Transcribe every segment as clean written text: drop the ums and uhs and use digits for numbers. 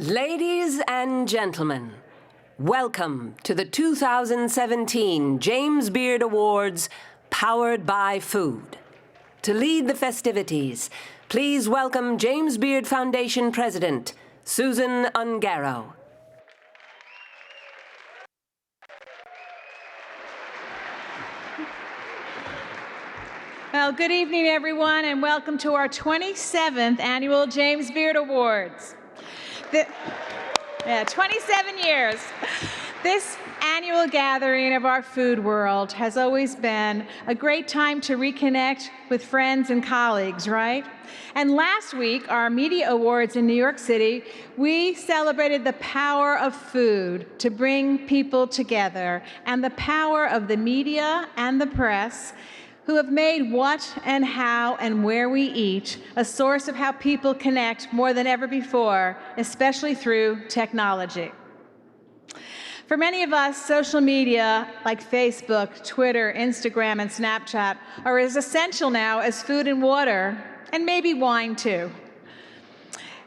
Ladies and gentlemen, welcome to the 2017 James Beard Awards, powered by food. To lead the festivities, please welcome James Beard Foundation President, Susan Ungaro. Well, good evening, everyone, and welcome to our 27th Annual James Beard Awards. 27 years. This annual gathering of our food world has always been a great time to reconnect with friends and colleagues, right? And last week, our media awards in New York City, we celebrated the power of food to bring people together and the power of the media and the press, who have made what and how and where we eat a source of how people connect more than ever before, especially through technology. For many of us, social media like Facebook, Twitter, Instagram, and Snapchat are as essential now as food and water, and maybe wine too.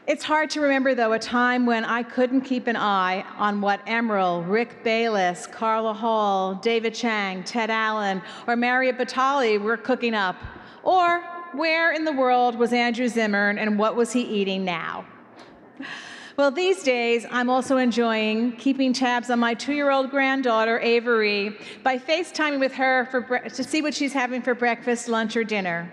It's hard to remember, though, a time when I couldn't keep an eye on what Emeril, Rick Bayless, Carla Hall, David Chang, Ted Allen, or Maria Batali were cooking up, or where in the world was Andrew Zimmern and what was he eating now? Well, these days, I'm also enjoying keeping tabs on my 2-year-old granddaughter, Avery, by FaceTiming with her to see what she's having for breakfast, lunch, or dinner.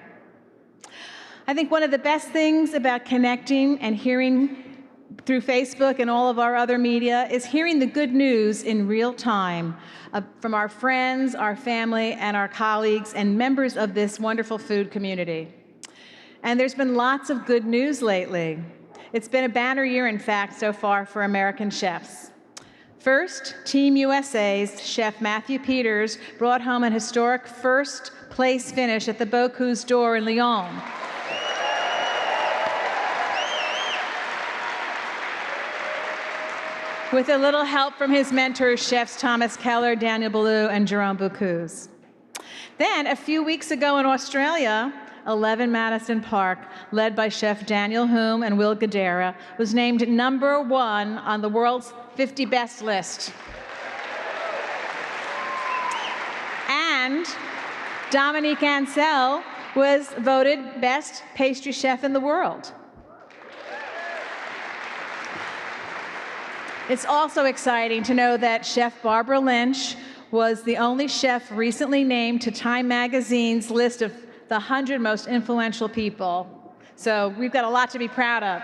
I think one of the best things about connecting and hearing through Facebook and all of our other media is hearing the good news in real time from our friends, our family, and our colleagues and members of this wonderful food community. And there's been lots of good news lately. It's been a banner year, in fact, so far for American chefs. First, Team USA's chef Matthew Peters brought home an historic first-place finish at the Bocuse d'Or in Lyon. With a little help from his mentors, chefs Thomas Keller, Daniel Boulou, and Jerome Bocuse. Then, a few weeks ago in Australia, 11 Madison Park, led by chef Daniel Hume and Will Guidera, was named #1 on the world's 50 best list. And Dominique Ansel was voted best pastry chef in the world. It's also exciting to know that Chef Barbara Lynch was the only chef recently named to Time Magazine's list of the 100 most influential people. So we've got a lot to be proud of.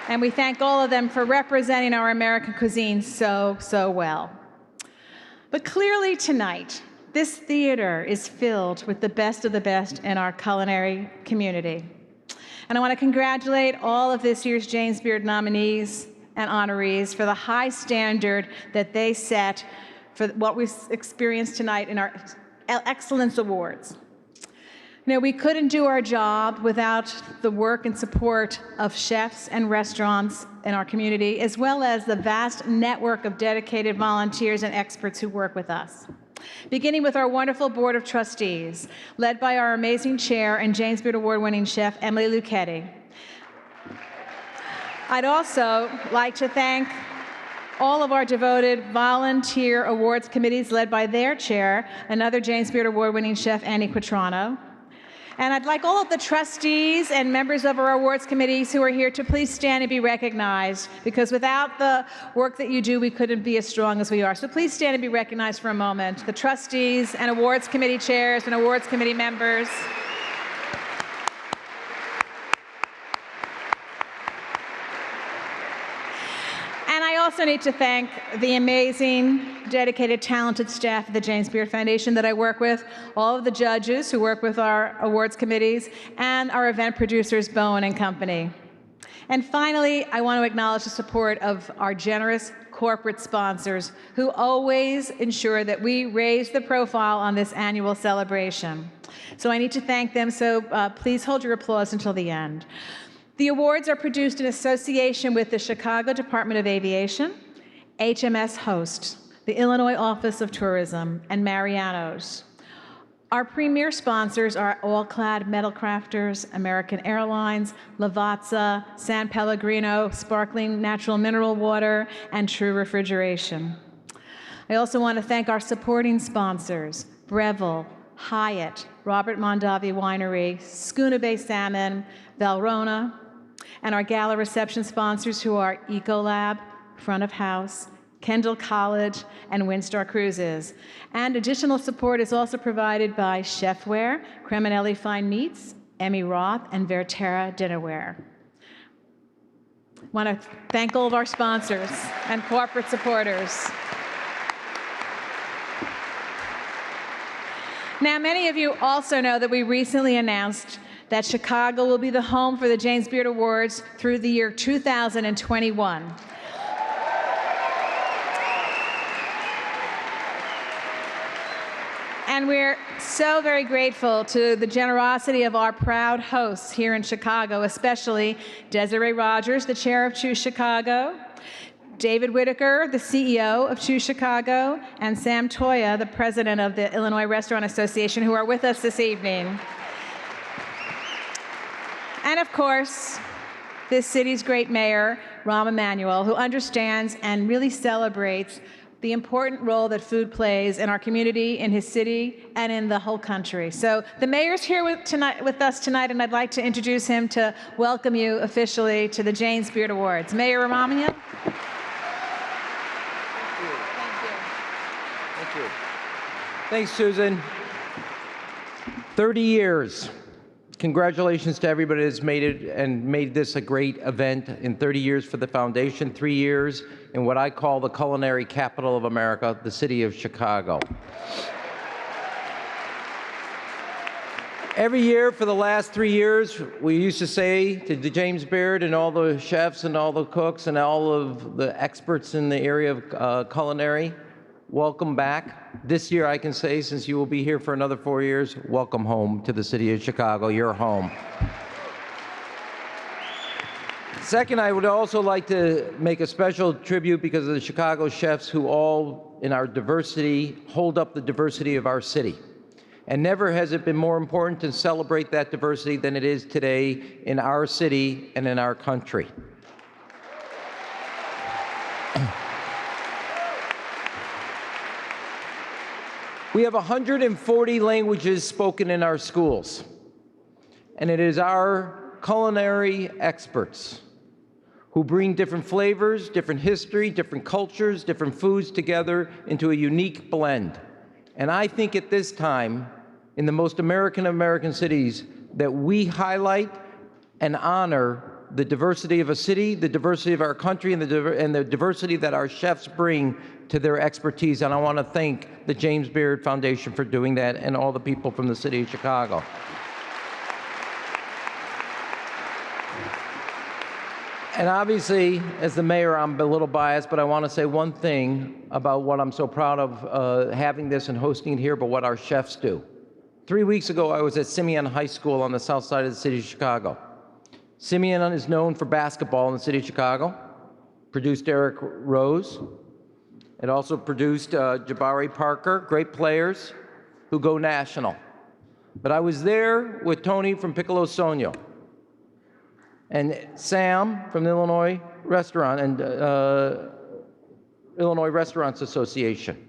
And we thank all of them for representing our American cuisine so well. But clearly tonight, this theater is filled with the best of the best in our culinary community. And I want to congratulate all of this year's James Beard nominees and honorees for the high standard that they set for what we experienced tonight in our Excellence Awards. You know, we couldn't do our job without the work and support of chefs and restaurants in our community, as well as the vast network of dedicated volunteers and experts who work with us. Beginning with our wonderful Board of Trustees, led by our amazing chair and James Beard Award-winning chef, Emily Lucchetti. I'd also like to thank all of our devoted volunteer awards committees led by their chair, another James Beard Award-winning chef, Annie Quattrano. And I'd like all of the trustees and members of our awards committees who are here to please stand and be recognized, because without the work that you do, we couldn't be as strong as we are. So please stand and be recognized for a moment. The trustees and awards committee chairs and awards committee members. And I also need to thank the amazing, dedicated, talented staff of the James Beard Foundation that I work with, all of the judges who work with our awards committees, and our event producers, Bowen and Company. And finally, I want to acknowledge the support of our generous corporate sponsors who always ensure that we raise the profile on this annual celebration. So I need to thank them, so please hold your applause until the end. The awards are produced in association with the Chicago Department of Aviation, HMS Host, the Illinois Office of Tourism, and Mariano's. Our premier sponsors are All-Clad Metal Crafters, American Airlines, Lavazza, San Pellegrino, Sparkling Natural Mineral Water, and True Refrigeration. I also want to thank our supporting sponsors, Breville, Hyatt, Robert Mondavi Winery, Schooner Bay Salmon, Valrhona, and our gala reception sponsors who are Ecolab, Front of House, Kendall College, and Windstar Cruises. And additional support is also provided by Chefware, Creminelli Fine Meats, Emmy Roth, and Verterra Dinnerware. I want to thank all of our sponsors and corporate supporters. Now, many of you also know that we recently announced that Chicago will be the home for the James Beard Awards through the year 2021. And we're so very grateful to the generosity of our proud hosts here in Chicago, especially Desiree Rogers, the chair of Choose Chicago, David Whitaker, the CEO of Choose Chicago, and Sam Toya, the president of the Illinois Restaurant Association, who are with us this evening. And of course, this city's great mayor, Rahm Emanuel, who understands and really celebrates the important role that food plays in our community, in his city, and in the whole country. So the mayor's here with us tonight, and I'd like to introduce him to welcome you officially to the James Beard Awards. Mayor Rahm Emanuel. Thank you. Thanks, Susan. 30 years. Congratulations to everybody that's made it and made this a great event in 30 years for the foundation, 3 years in what I call the culinary capital of America, the city of Chicago. Every year for the last 3 years, we used to say to the James Beard and all the chefs and all the cooks and all of the experts in the area of culinary, welcome back. This year I can say, since you will be here for another 4 years, welcome home to the city of Chicago, your home. Second, I would also like to make a special tribute because of the Chicago chefs who all, in our diversity, hold up the diversity of our city. And never has it been more important to celebrate that diversity than it is today in our city and in our country. We have 140 languages spoken in our schools, and it is our culinary experts who bring different flavors, different history, different cultures, different foods together into a unique blend. And I think at this time, in the most American cities, that we highlight and honor the diversity of a city, the diversity of our country, and the diversity that our chefs bring to their expertise. And I want to thank the James Beard Foundation for doing that and all the people from the city of Chicago. And obviously, as the mayor, I'm a little biased, but I want to say one thing about what I'm so proud of having this and hosting it here, but what our chefs do. 3 weeks ago, I was at Simeon High School on the south side of the city of Chicago. Simeon is known for basketball in the city of Chicago, produced Derrick Rose. It also produced Jabari Parker, great players who go national. But I was there with Tony from Piccolo Sonio and Sam from the Illinois Restaurant and Illinois Restaurants Association.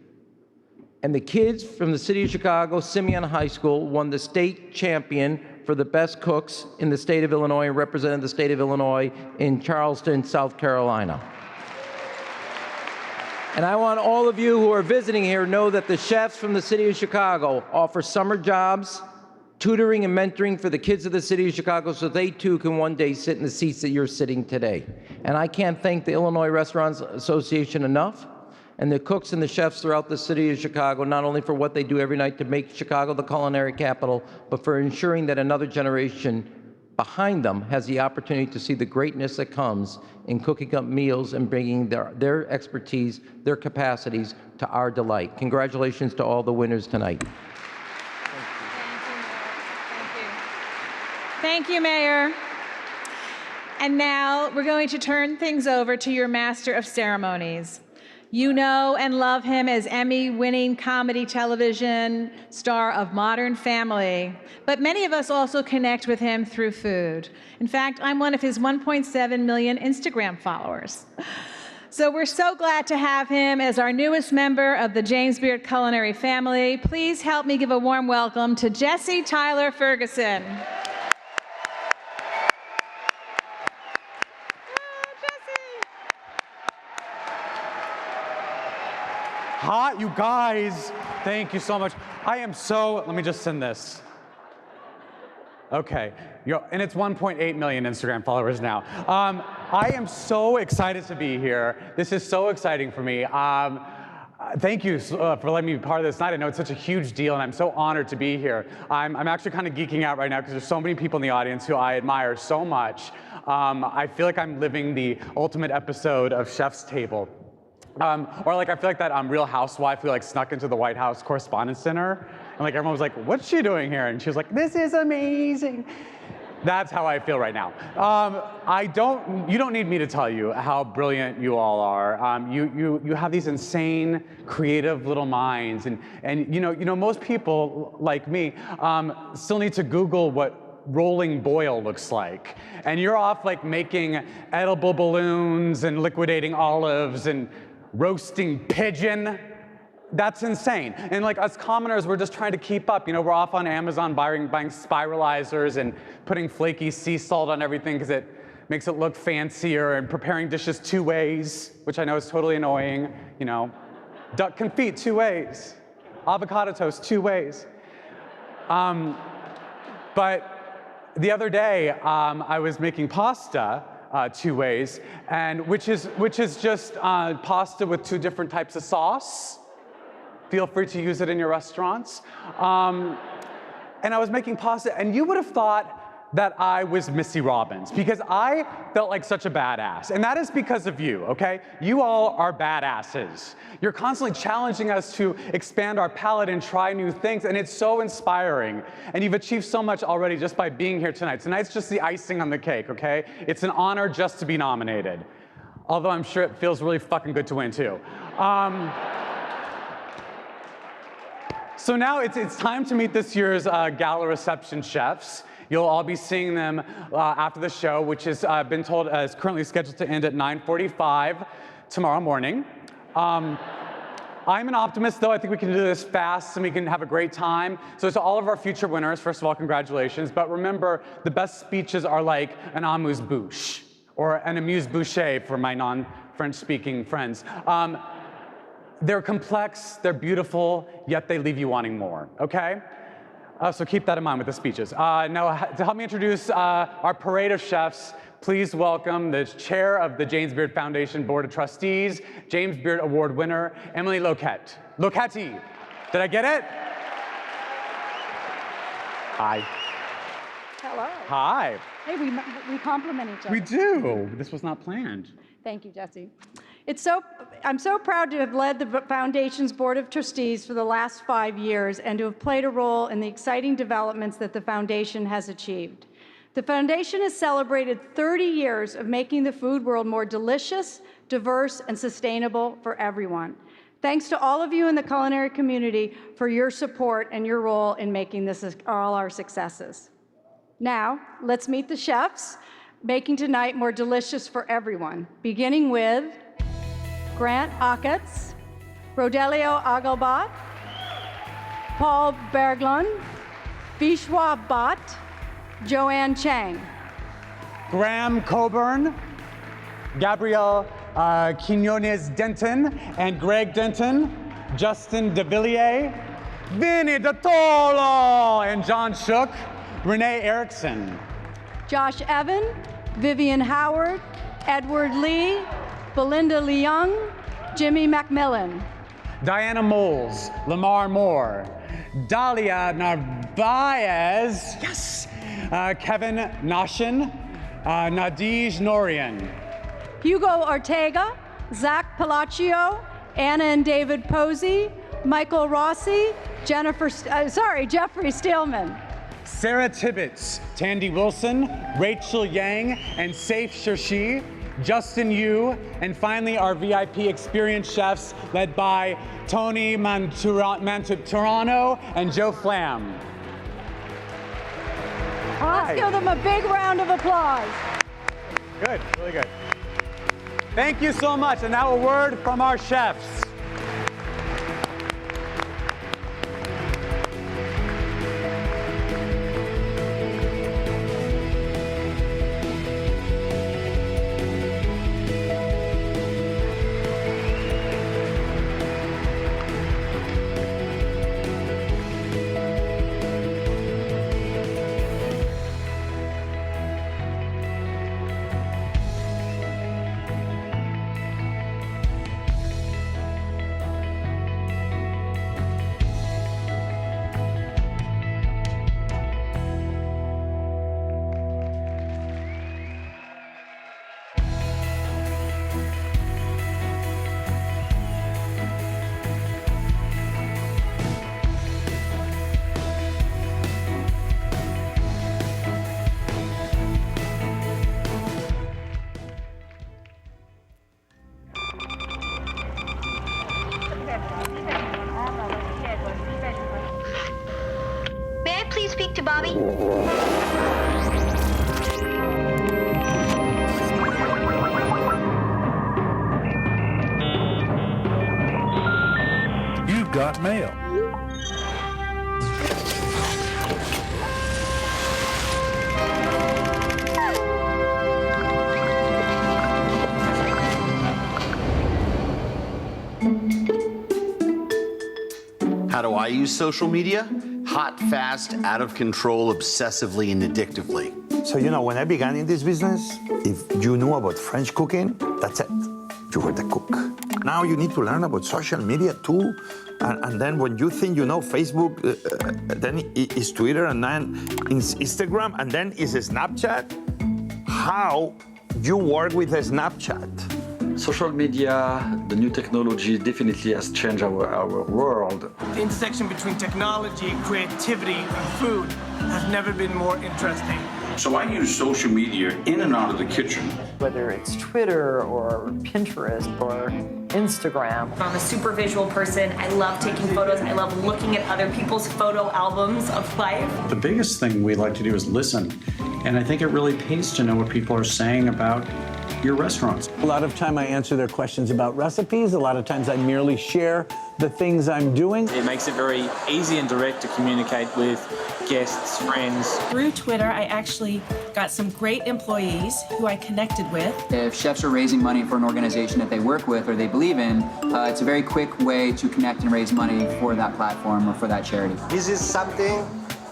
And the kids from the city of Chicago, Simeon High School, won the state champion for the best cooks in the state of Illinois and represented the state of Illinois in Charleston, South Carolina. And I want all of you who are visiting here know that the chefs from the city of Chicago offer summer jobs, tutoring and mentoring for the kids of the city of Chicago so they too can one day sit in the seats that you're sitting today. And I can't thank the Illinois Restaurants Association enough, and the cooks and the chefs throughout the city of Chicago, not only for what they do every night to make Chicago the culinary capital, but for ensuring that another generation behind them has the opportunity to see the greatness that comes in cooking up meals and bringing their expertise, their capacities to our delight. Congratulations to all the winners tonight. Thank you, Mayor. And now we're going to turn things over to your Master of Ceremonies. You know and love him as Emmy-winning comedy television star of Modern Family, but many of us also connect with him through food. In fact, I'm one of his 1.7 million Instagram followers. So we're so glad to have him as our newest member of the James Beard Culinary family. Please help me give a warm welcome to Jesse Tyler Ferguson. Hi, you guys. Thank you so much. Let me just send this. Okay, and it's 1.8 million Instagram followers now. I am so excited to be here. This is so exciting for me. Thank you for letting me be part of this night. I know it's such a huge deal, and I'm so honored to be here. I'm actually kind of geeking out right now because there's so many people in the audience who I admire so much. I feel like I'm living the ultimate episode of Chef's Table. Or like I feel like that Real Housewife who like snuck into the White House Correspondence Center, and like everyone was like, "What's she doing here?" And she was like, "This is amazing." That's how I feel right now. You don't need me to tell you how brilliant you all are. You have these insane, creative little minds, and you know most people like me still need to Google what rolling boil looks like, and you're off like making edible balloons and liquidating olives and roasting pigeon. That's insane. And like us commoners, we're just trying to keep up. You know, we're off on Amazon buying spiralizers and putting flaky sea salt on everything because it makes it look fancier, and preparing dishes 2 ways, which I know is totally annoying. You know, duck confit 2 ways, avocado toast 2 ways. But the other day, I was making pasta 2 ways, and which is just pasta with 2 different types of sauce. Feel free to use it in your restaurants. And I was making pasta, and you would have thought that I was Missy Robbins, because I felt like such a badass. And that is because of you, okay? You all are badasses. You're constantly challenging us to expand our palate and try new things, and it's so inspiring. And you've achieved so much already just by being here tonight. Tonight's just the icing on the cake, okay? It's an honor just to be nominated. Although I'm sure it feels really fucking good to win too. So now it's time to meet this year's Gala reception chefs. You'll all be seeing them after the show, which has been told is currently scheduled to end at 9:45 tomorrow morning. I'm an optimist, though. I think we can do this fast and we can have a great time. So to all of our future winners, first of all, congratulations. But remember, the best speeches are like an amuse-bouche, or an amuse-bouche for my non-French-speaking friends. They're complex, they're beautiful, yet they leave you wanting more, okay? So keep that in mind with the speeches. Now, to help me introduce our parade of chefs, please welcome the chair of the James Beard Foundation Board of Trustees, James Beard Award winner, Emily Loquette. Loquetti, did I get it? Hi. Hello. Hi. Hey, we compliment each other. We do. This was not planned. Thank you, Jesse. I'm so proud to have led the Foundation's Board of Trustees for the last 5 years and to have played a role in the exciting developments that the Foundation has achieved. The Foundation has celebrated 30 years of making the food world more delicious, diverse, and sustainable for everyone. Thanks to all of you in the culinary community for your support and your role in making this all our successes. Now, let's meet the chefs making tonight more delicious for everyone, beginning with Grant Achatz, Rodelio Agalbat, Paul Berglund, Vishwa Bhatt, Joanne Chang. Graham Coburn, Gabrielle Quinones-Denton, and Greg Denton, Justin DeVilliers, Vinny DeTolo, and John Shook, Renee Erickson. Josh Evan, Vivian Howard, Edward Lee, Belinda Leung, Jimmy Macmillan. Diana Moles, Lamar Moore, Dalia Narvaez, yes, Kevin Nashin, Nadij Norian. Hugo Ortega, Zach Palacio, Anna and David Posey, Michael Rossi, Jeffrey Steelman. Sarah Tibbetts, Tandy Wilson, Rachel Yang, and Saif Shershi, Justin Yu, and finally our VIP experience chefs led by Tony Manturano and Joe Flam. Let's give them a big round of applause. Good, really good. Thank you so much, and now a word from our chefs. May I please speak to Bobby? You've got mail. How do I use social media? Hot, fast, out of control, obsessively, and addictively. So, you know, when I began in this business, if you knew about French cooking, that's it. You were the cook. Now you need to learn about social media too. And then when you think you know Facebook, then is Twitter, and then is Instagram, and then is Snapchat. How you work with a Snapchat? Social media, the new technology definitely has changed our world. The intersection between technology, creativity, and food has never been more interesting. So I use social media in and out of the kitchen. Whether it's Twitter or Pinterest or Instagram. I'm a super visual person. I love taking photos. I love looking at other people's photo albums of life. The biggest thing we like to do is listen. And I think it really pays to know what people are saying about your restaurants. A lot of time I answer their questions about recipes. A lot of times I merely share the things I'm doing. It makes it very easy and direct to communicate with guests, friends. Through Twitter, I actually got some great employees who I connected with. If chefs are raising money for an organization that they work with or they believe in, it's a very quick way to connect and raise money for that platform or for that charity. This is something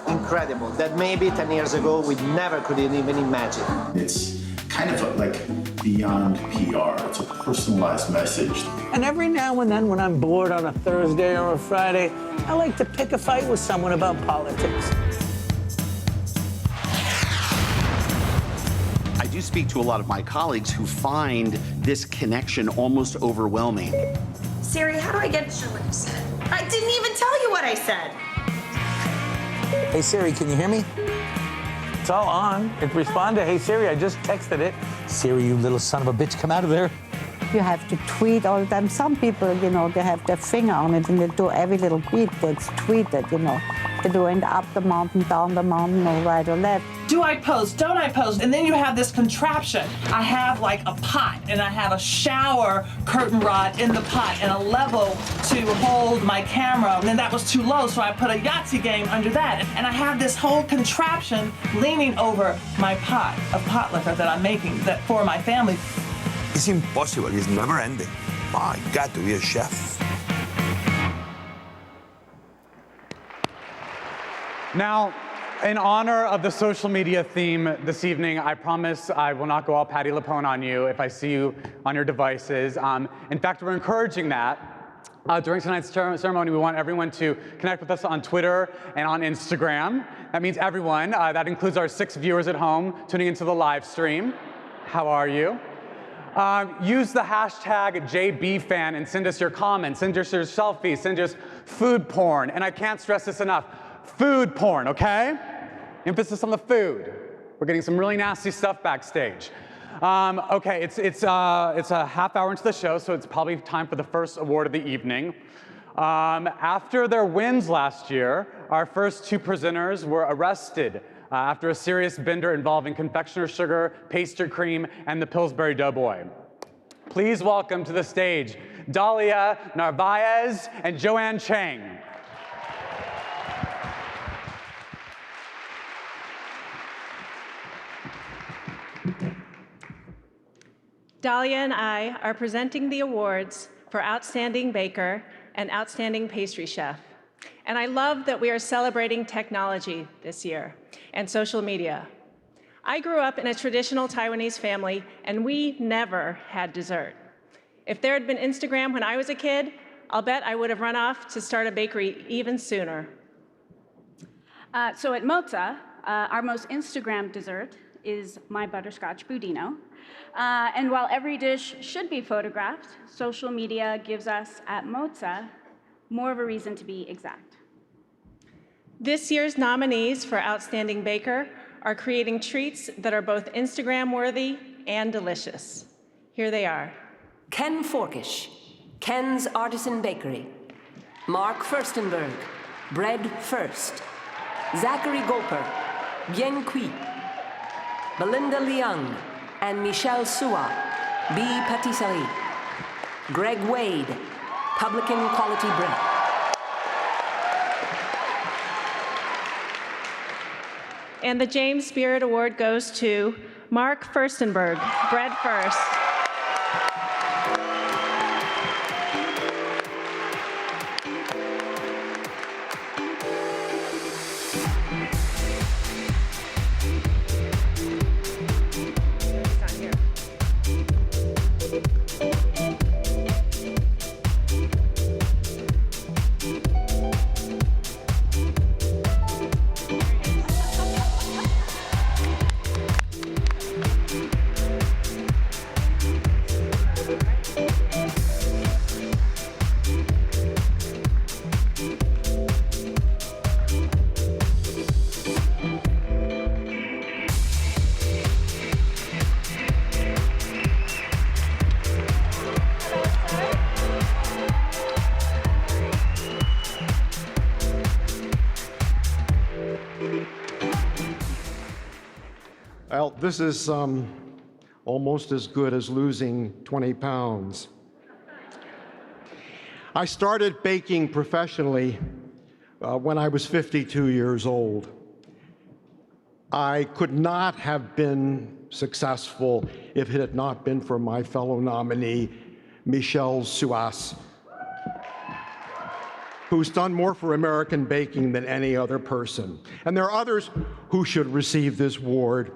incredible that maybe 10 years ago we never could even imagine. It's kind of like beyond PR. It's a personalized message. And every now and then when I'm bored on a Thursday or a Friday, I like to pick a fight with someone about politics. I do speak to a lot of my colleagues who find this connection almost overwhelming. Siri, how do I get to what you said? I didn't even tell you what I said. Hey Siri, can you hear me? It's all on. It responded, hey Siri, I just texted it. Siri, you little son of a bitch, come out of there. You have to tweet all the time. Some people, you know, they have their finger on it and they do every little beat that's tweeted, you know. They're doing up the mountain, down the mountain, or right or left. Do I post? Don't I post? And then you have this contraption. I have like a pot and I have a shower curtain rod in the pot and a level to hold my camera. And then that was too low, so I put a Yahtzee game under that. And I have this whole contraption leaning over my pot of pot liquor that I'm making that for my family. It's impossible. It's never ending. I got to be a chef. Now, in honor of the social media theme this evening, I promise I will not go all Patti LuPone on you if I see you on your devices. In fact, we're encouraging that. During tonight's ceremony, we want everyone to connect with us on Twitter and on Instagram. That means everyone. That includes our 6 viewers at home tuning into the live stream. How are you? Use the hashtag JBFan and send us your comments, send us your selfies, send us food porn. And I can't stress this enough. Food porn, okay? Emphasis on the food. We're getting some really nasty stuff backstage. Okay, it's a half hour into the show, so it's probably time for the first award of the evening. After their wins last year, our first two presenters were arrested after a serious bender involving confectioner's sugar, pastry cream, and the Pillsbury Doughboy. Please welcome to the stage Dalia Narvaez and Joanne Chang. Dalia and I are presenting the awards for Outstanding Baker and Outstanding Pastry Chef. And I love that we are celebrating technology this year and social media. I grew up in a traditional Taiwanese family, and we never had dessert. If there had been Instagram when I was a kid, I'll bet I would have run off to start a bakery even sooner. So at Mozza, our most Instagram dessert is my butterscotch budino. And while every dish should be photographed, social media gives us at Mozza more of a reason to be exact. This year's nominees for Outstanding Baker are creating treats that are both Instagram-worthy and delicious. Here they are. Ken Forkish, Ken's Artisan Bakery. Mark Furstenberg, Bread First. Zachary Goper, Bien Kui. Belinda Liang and Michelle Sua, B. Patisserie. Greg Wade, Publican Quality Bread. And the James Spirit Award goes to Mark Furstenberg, Bread First. Well, this is almost as good as losing 20 pounds. I started baking professionally when I was 52 years old. I could not have been successful if it had not been for my fellow nominee, Michele Suas, who's done more for American baking than any other person. And there are others who should receive this award.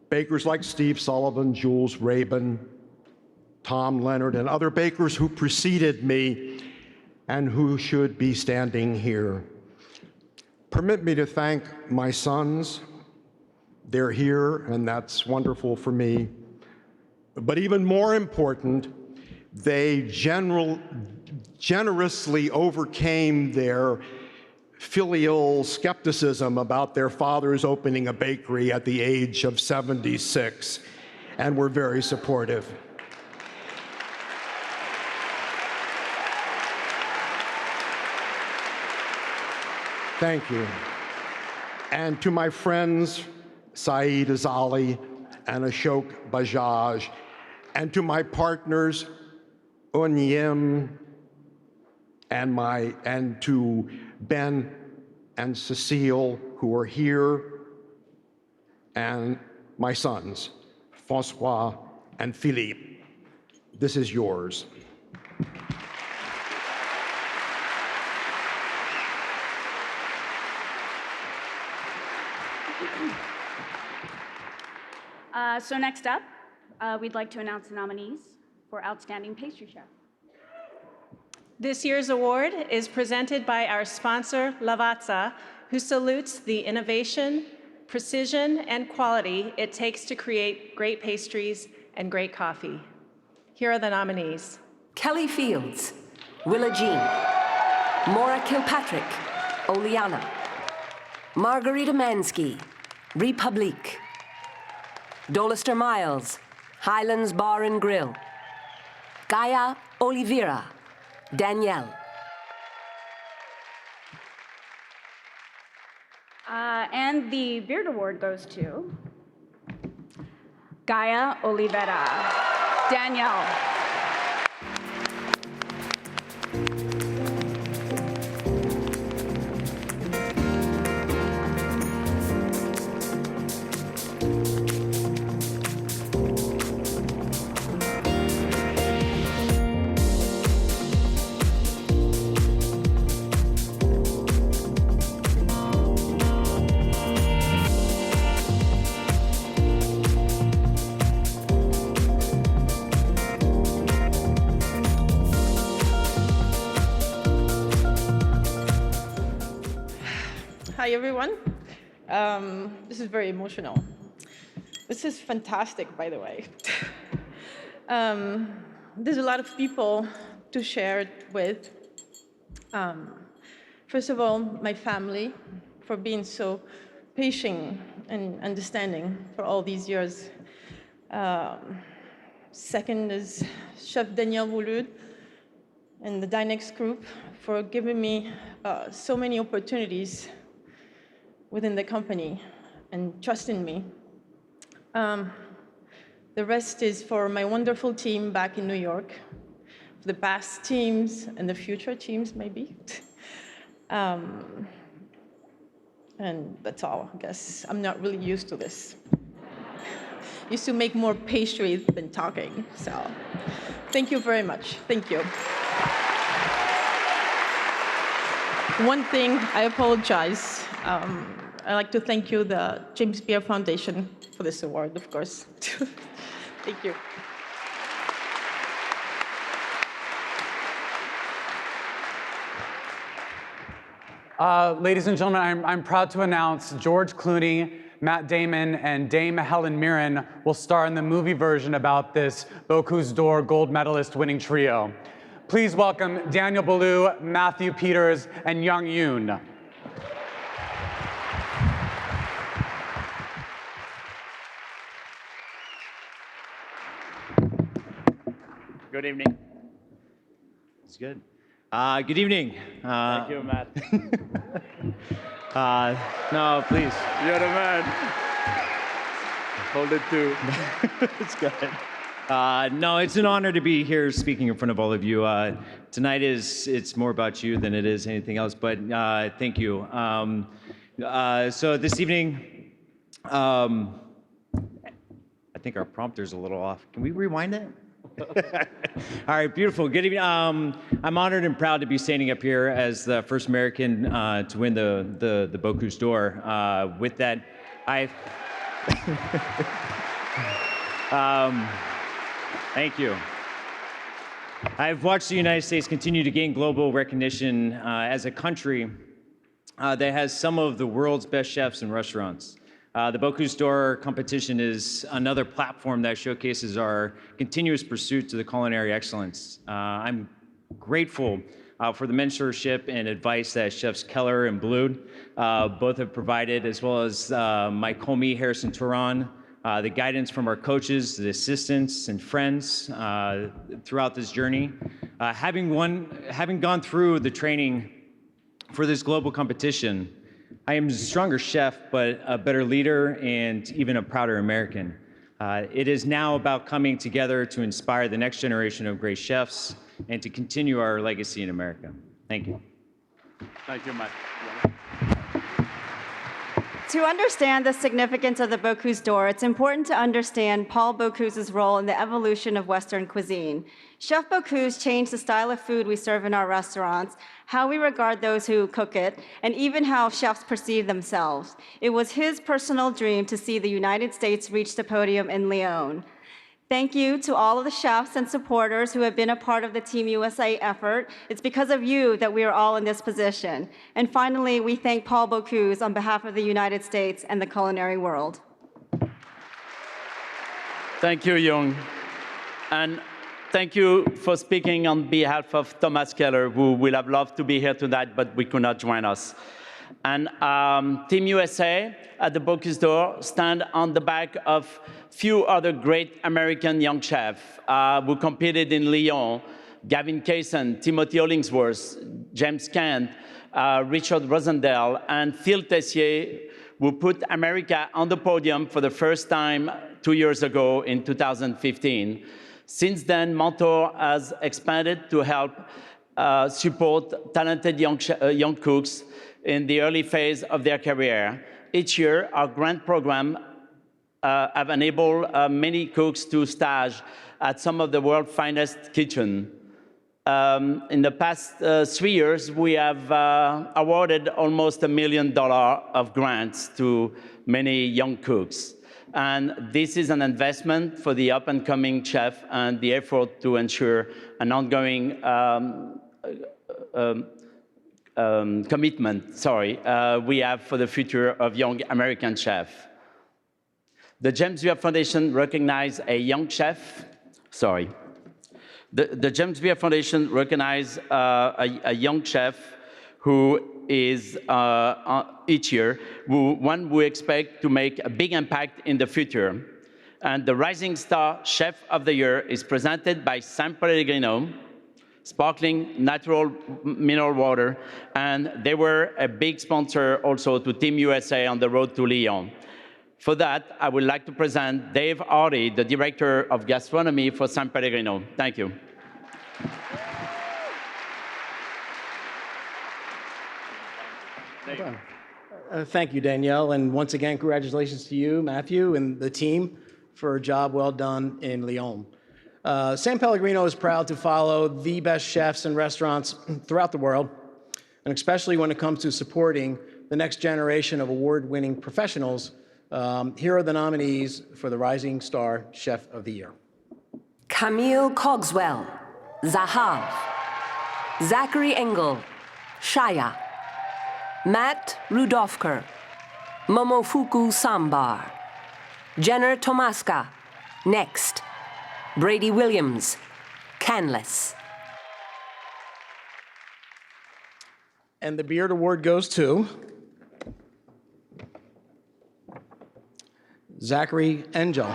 Bakers like Steve Sullivan, Jules Rabin, Tom Leonard, and other bakers who preceded me and who should be standing here. Permit me to thank my sons. They're here, and that's wonderful for me. But even more important, they generously overcame their filial skepticism about their father's opening a bakery at the age of 76, and were very supportive. Thank you. And to my friends, Saeed Azali and Ashok Bajaj, and to my partners, Unyim, and to Ben and Cecile, who are here, and my sons, Francois and Philippe. This is yours. So next up, we'd like to announce the nominees for Outstanding Pastry Chef. This year's award is presented by our sponsor, Lavazza, who salutes the innovation, precision, and quality it takes to create great pastries and great coffee. Here are the nominees. Kelly Fields, Willa Jean. Maura Kilpatrick, Oleana. Margarita Mansky, Republique. Dolister Miles, Highlands Bar and Grill. Gaia Oliveira, Danielle. And the Beard Award goes to Gaia Oliveira, Danielle. Hi, everyone. This is very emotional. This is fantastic, by the way. There's a lot of people to share it with. First of all, my family, for being so patient and understanding for all these years. Second is Chef Danielle Wouloud and the Dynex group for giving me so many opportunities within the company and trusting me. The rest is for my wonderful team back in New York, for the past teams and the future teams, maybe. And that's all, I guess. I'm not really used to this. Used to make more pastry than talking, so thank you very much. Thank you. One thing, I apologize. I'd like to thank you, the James Beard Foundation, for this award, of course. Thank you. Ladies and gentlemen, I'm proud to announce George Clooney, Matt Damon, and Dame Helen Mirren will star in the movie version about this Bocuse d'Or gold medalist winning trio. Please welcome Daniel Boulou, Matthew Peters, and Young Yoon. Good evening. It's good. Good evening. Thank you, Matt. No, please. You're the man. Hold it too. It's good. No, it's an honor to be here speaking in front of all of you. Tonight it's more about you than it is anything else, but thank you. So this evening, I think our prompter's a little off. Can we rewind it? All right, beautiful. Good evening. I'm honored and proud to be standing up here as the first American to win the Bocuse d'Or. With that, thank you. I've watched the United States continue to gain global recognition as a country that has some of the world's best chefs and restaurants. The Bocuse d'Or competition is another platform that showcases our continuous pursuit to the culinary excellence. I'm grateful for the mentorship and advice that Chefs Keller and Blood both have provided, as well as my co-me, Harrison Turan, the guidance from our coaches, the assistants, and friends throughout this journey. Having gone through the training for this global competition, I am a stronger chef, but a better leader and even a prouder American. It is now about coming together to inspire the next generation of great chefs and to continue our legacy in America. Thank you. Thank you, Mike. To understand the significance of the Bocuse d'Or, it's important to understand Paul Bocuse's role in the evolution of Western cuisine. Chef Bocuse changed the style of food we serve in our restaurants, how we regard those who cook it, and even how chefs perceive themselves. It was his personal dream to see the United States reach the podium in Lyon. Thank you to all of the chefs and supporters who have been a part of the Team USA effort. It's because of you that we are all in this position. And finally, we thank Paul Bocuse on behalf of the United States and the culinary world. Thank you, Young. And thank you for speaking on behalf of Thomas Keller, who will have loved to be here tonight, but we could not join us. And Team USA at the Bocuse d'Or stand on the back of few other great American young chefs who competed in Lyon: Gavin Kaysen, Timothy Hollingsworth, James Kent, Richard Rosendale, and Phil Tessier, who put America on the podium for the first time 2 years ago in 2015. Since then, Mentor has expanded to help support talented young cooks in the early phase of their career. Each year, our grant program have enabled many cooks to stage at some of the world's finest kitchens. In the past 3 years, we have awarded almost $1 million of grants to many young cooks. And this is an investment for the up-and-coming chef and the effort to ensure an ongoing commitment, we have for the future of young American chefs. The James Beard Foundation recognized a young chef, The James Beard Foundation recognizes a young chef who is each year, one we expect to make a big impact in the future. And the Rising Star Chef of the Year is presented by San Pellegrino, sparkling natural mineral water, and they were a big sponsor also to Team USA on the road to Lyon. For that, I would like to present Dave Hardy, the Director of Gastronomy for San Pellegrino. Thank you. Thank you, Danielle, and once again, congratulations to you, Matthew, and the team for a job well done in Lyon. San Pellegrino is proud to follow the best chefs and restaurants throughout the world, and especially when it comes to supporting the next generation of award-winning professionals. Here are the nominees for the Rising Star Chef of the Year. Camille Cogswell, Zahav. Zachary Engel, Shaya. Matt Rudolfker, Momofuku Sambar. Jenner Tomaska, Next. Brady Williams, Canless. And the Beard Award goes to Zachary Engel.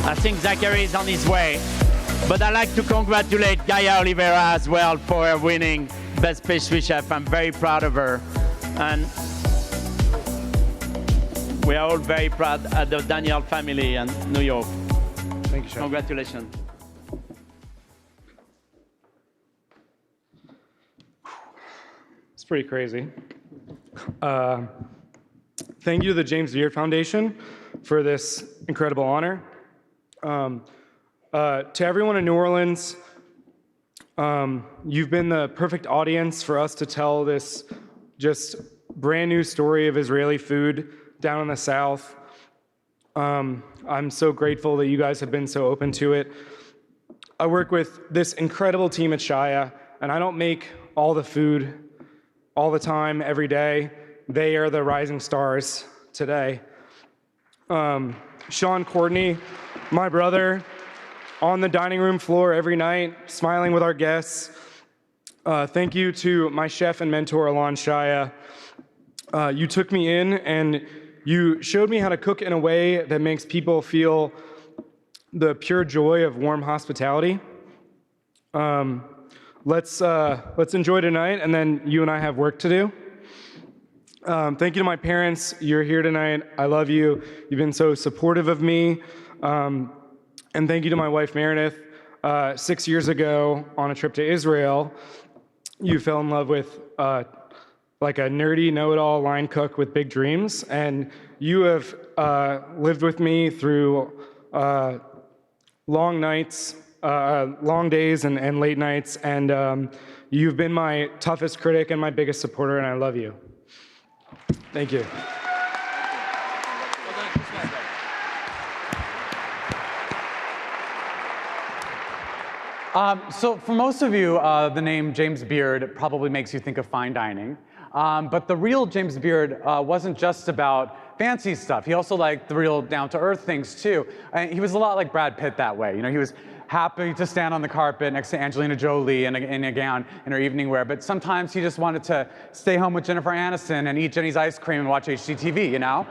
I think Zachary is on his way, but I'd like to congratulate Gaia Oliveira as well for winning Best Pastry Chef. I'm very proud of her, and we are all very proud at the Daniel family in New York. Thank you, Chef. Congratulations. It's pretty crazy. Thank you to the James Beard Foundation for this incredible honor. To everyone in New Orleans, you've been the perfect audience for us to tell this just brand new story of Israeli food down in the South. I'm so grateful that you guys have been so open to it. I work with this incredible team at Shaya, and I don't make all the food all the time, every day. They are the rising stars today. Sean Courtney, my brother, on the dining room floor every night, smiling with our guests. Thank you to my chef and mentor, Alon Shaya. You took me in and you showed me how to cook in a way that makes people feel the pure joy of warm hospitality. Let's enjoy tonight, and then you and I have work to do. Thank you to my parents. You're here tonight. I love you. You've been so supportive of me. And thank you to my wife, Meredith. 6 years ago, on a trip to Israel, you fell in love with like a nerdy, know-it-all line cook with big dreams. And you have lived with me through long nights, long days and late nights, and you've been my toughest critic and my biggest supporter, and I love you. Thank you. So for most of you, the name James Beard probably makes you think of fine dining. But the real James Beard wasn't just about fancy stuff. He also liked the real down-to-earth things too. And he was a lot like Brad Pitt that way. You know, he was happy to stand on the carpet next to Angelina Jolie in a gown in her evening wear. But sometimes he just wanted to stay home with Jennifer Aniston and eat Jenny's ice cream and watch HGTV, you know?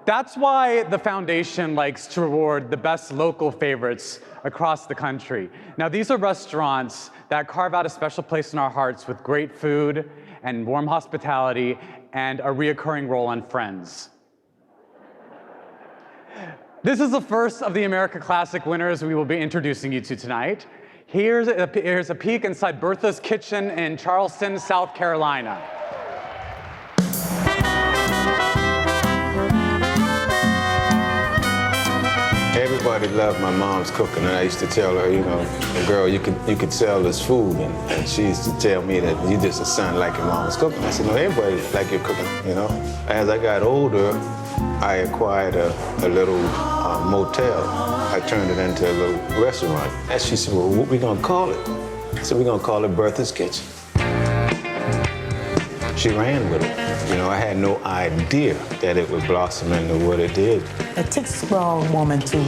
That's why the foundation likes to reward the best local favorites across the country. Now, these are restaurants that carve out a special place in our hearts with great food and warm hospitality and a reoccurring role on Friends. This is the first of the America Classic winners we will be introducing you to tonight. Here's a peek inside Bertha's Kitchen in Charleston, South Carolina. Everybody loved my mom's cooking, and I used to tell her, you know, girl, you could sell this food, and she used to tell me that you just a son like your mom's cooking. I said, no, everybody like your cooking, you know. As I got older, I acquired a little motel. I turned it into a little restaurant. And she said, well, what we gonna call it? I said, we're gonna call it Bertha's Kitchen. She ran with it. You know, I had no idea that it would blossom into what it did. It takes a strong woman to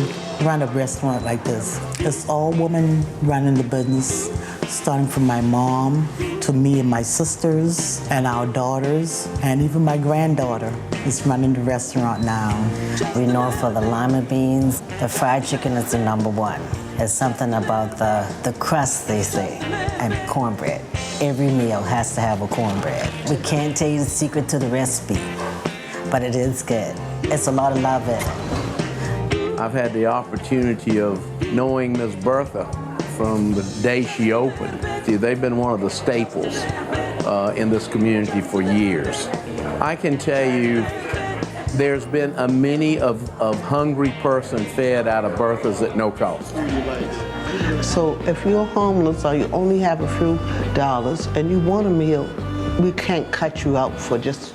run a restaurant like this. It's all women running the business, starting from my mom to me and my sisters and our daughters, and even my granddaughter is running the restaurant now. We know for the lima beans, the fried chicken is the #1. It's something about the crust, they say, and cornbread. Every meal has to have a cornbread. We can't tell you the secret to the recipe, but it is good. It's a lot of love in it. I've had the opportunity of knowing Ms. Bertha from the day she opened. See, they've been one of the staples in this community for years. I can tell you there's been a many of hungry person fed out of Bertha's at no cost. So if you're homeless or you only have a few dollars and you want a meal, we can't cut you out for just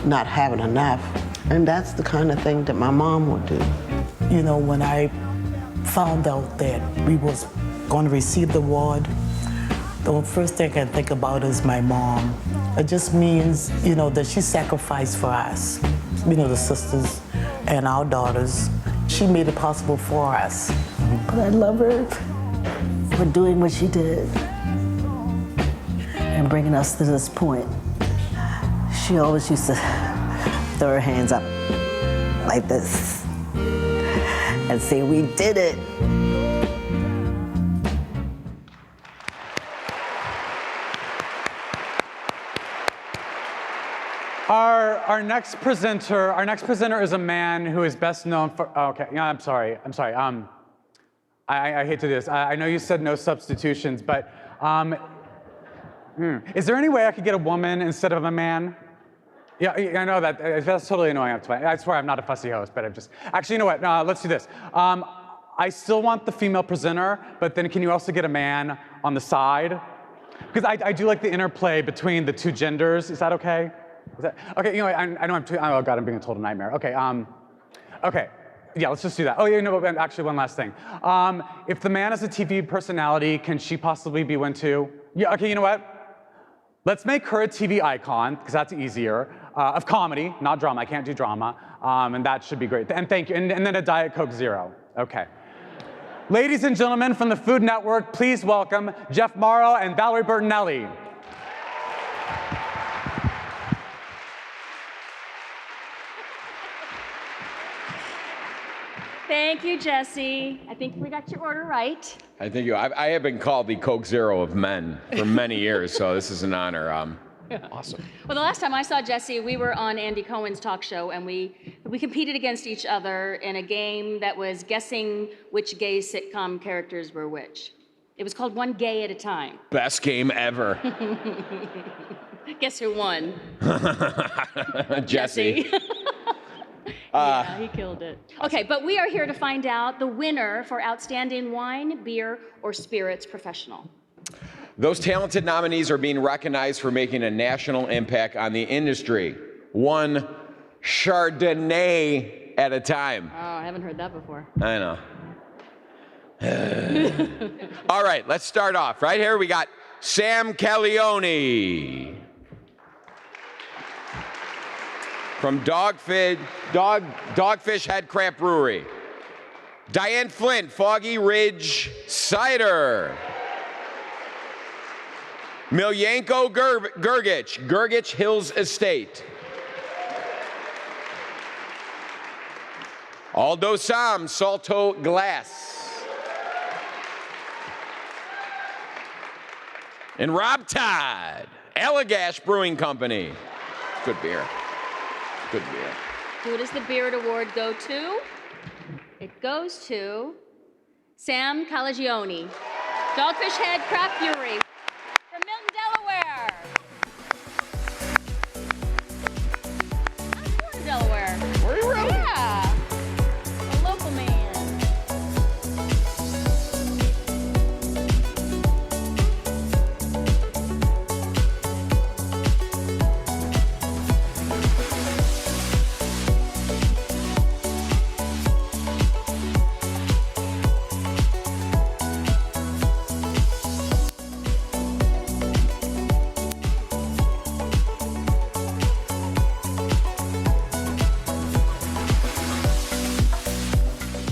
not having enough. And that's the kind of thing that my mom would do. You know, when I found out that we was going to receive the award, the first thing I think about is my mom. It just means, you know, that she sacrificed for us, you know, the sisters and our daughters. She made it possible for us. But I love her for doing what she did and bringing us to this point. She always used to throw her hands up like this and say, we did it. Our next presenter is a man who is best known for, oh, okay, yeah, I'm sorry. I hate to do this. I know you said no substitutions, but is there any way I could get a woman instead of a man? Yeah, I know that's totally annoying. I swear I'm not a fussy host, but I'm just, actually, you know what, let's do this. I still want the female presenter, but then can you also get a man on the side? Because I do like the interplay between the two genders. Is that okay? Okay, you know, I know oh God, I'm being told a nightmare. Okay, okay. Yeah, let's just do that. Oh, you know, actually, one last thing. If the man is a TV personality, can she possibly be one too? Yeah, okay, you know what? Let's make her a TV icon, because that's easier, of comedy, not drama. I can't do drama, and that should be great. And thank you, and then a Diet Coke Zero. Okay. Ladies and gentlemen from the Food Network, please welcome Jeff Morrow and Valerie Bertinelli. Thank you, Jesse. I think we got your order right. I think I have been called the Coke Zero of men for many years, so this is an honor. Awesome. Well, the last time I saw Jesse, we were on Andy Cohen's talk show, and we competed against each other in a game that was guessing which gay sitcom characters were which. It was called One Gay at a Time. Best game ever. Guess who won? Jesse. Yeah, he killed it. Okay, but we are here to find out the winner for Outstanding Wine, Beer, or Spirits Professional. Those talented nominees are being recognized for making a national impact on the industry, one Chardonnay at a time. Oh, I haven't heard that before. I know. All right, let's start off. Right here we got Sam Calione from Dogfish Head Craft Brewery. Diane Flint, Foggy Ridge Cider. Milyanko Gergich, Gergich Hills Estate. Aldo Sam, Salto Glass. And Rob Todd, Allagash Brewing Company. Good beer. Good beer. Who does the Beard Award go to? It goes to Sam Calagione, Dogfish Head Craft Brewery from Milton, Delaware. I'm born in Delaware. Were you really? Yeah. A local man.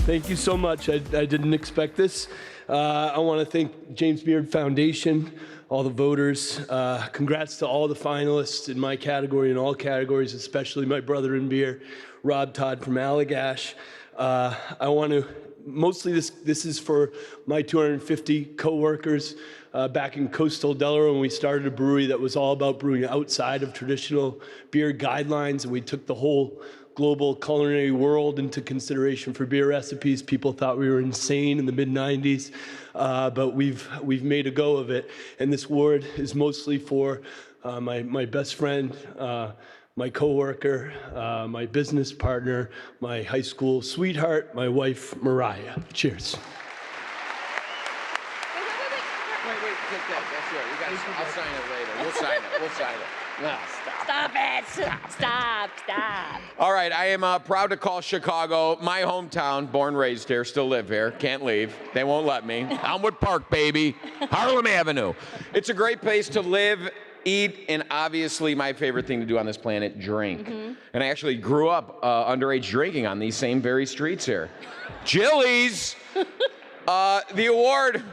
Thank you so much. I didn't expect this. I want to thank James Beard Foundation, all the voters. Congrats to all the finalists in my category and all categories, especially my brother in beer, Rob Todd from Allagash. I want to, mostly this is for my 250 coworkers back in coastal Delaware when we started a brewery that was all about brewing outside of traditional beer guidelines, and we took the whole global culinary world into consideration for beer recipes. People thought we were insane in the mid-90s, but we've made a go of it. And this award is mostly for my best friend, my coworker, my business partner, my high school sweetheart, my wife, Mariah. Cheers. Wait, take that. That's yours. You guys, I'll sign it later. We'll sign it. No, stop. Stop it. Stop. All right, I am proud to call Chicago my hometown, born, raised here, still live here, can't leave. They won't let me. Elmwood Park, baby. Harlem Avenue. It's a great place to live, eat, and obviously my favorite thing to do on this planet, drink. And I actually grew up underage drinking on these same very streets here. Jilly's! The award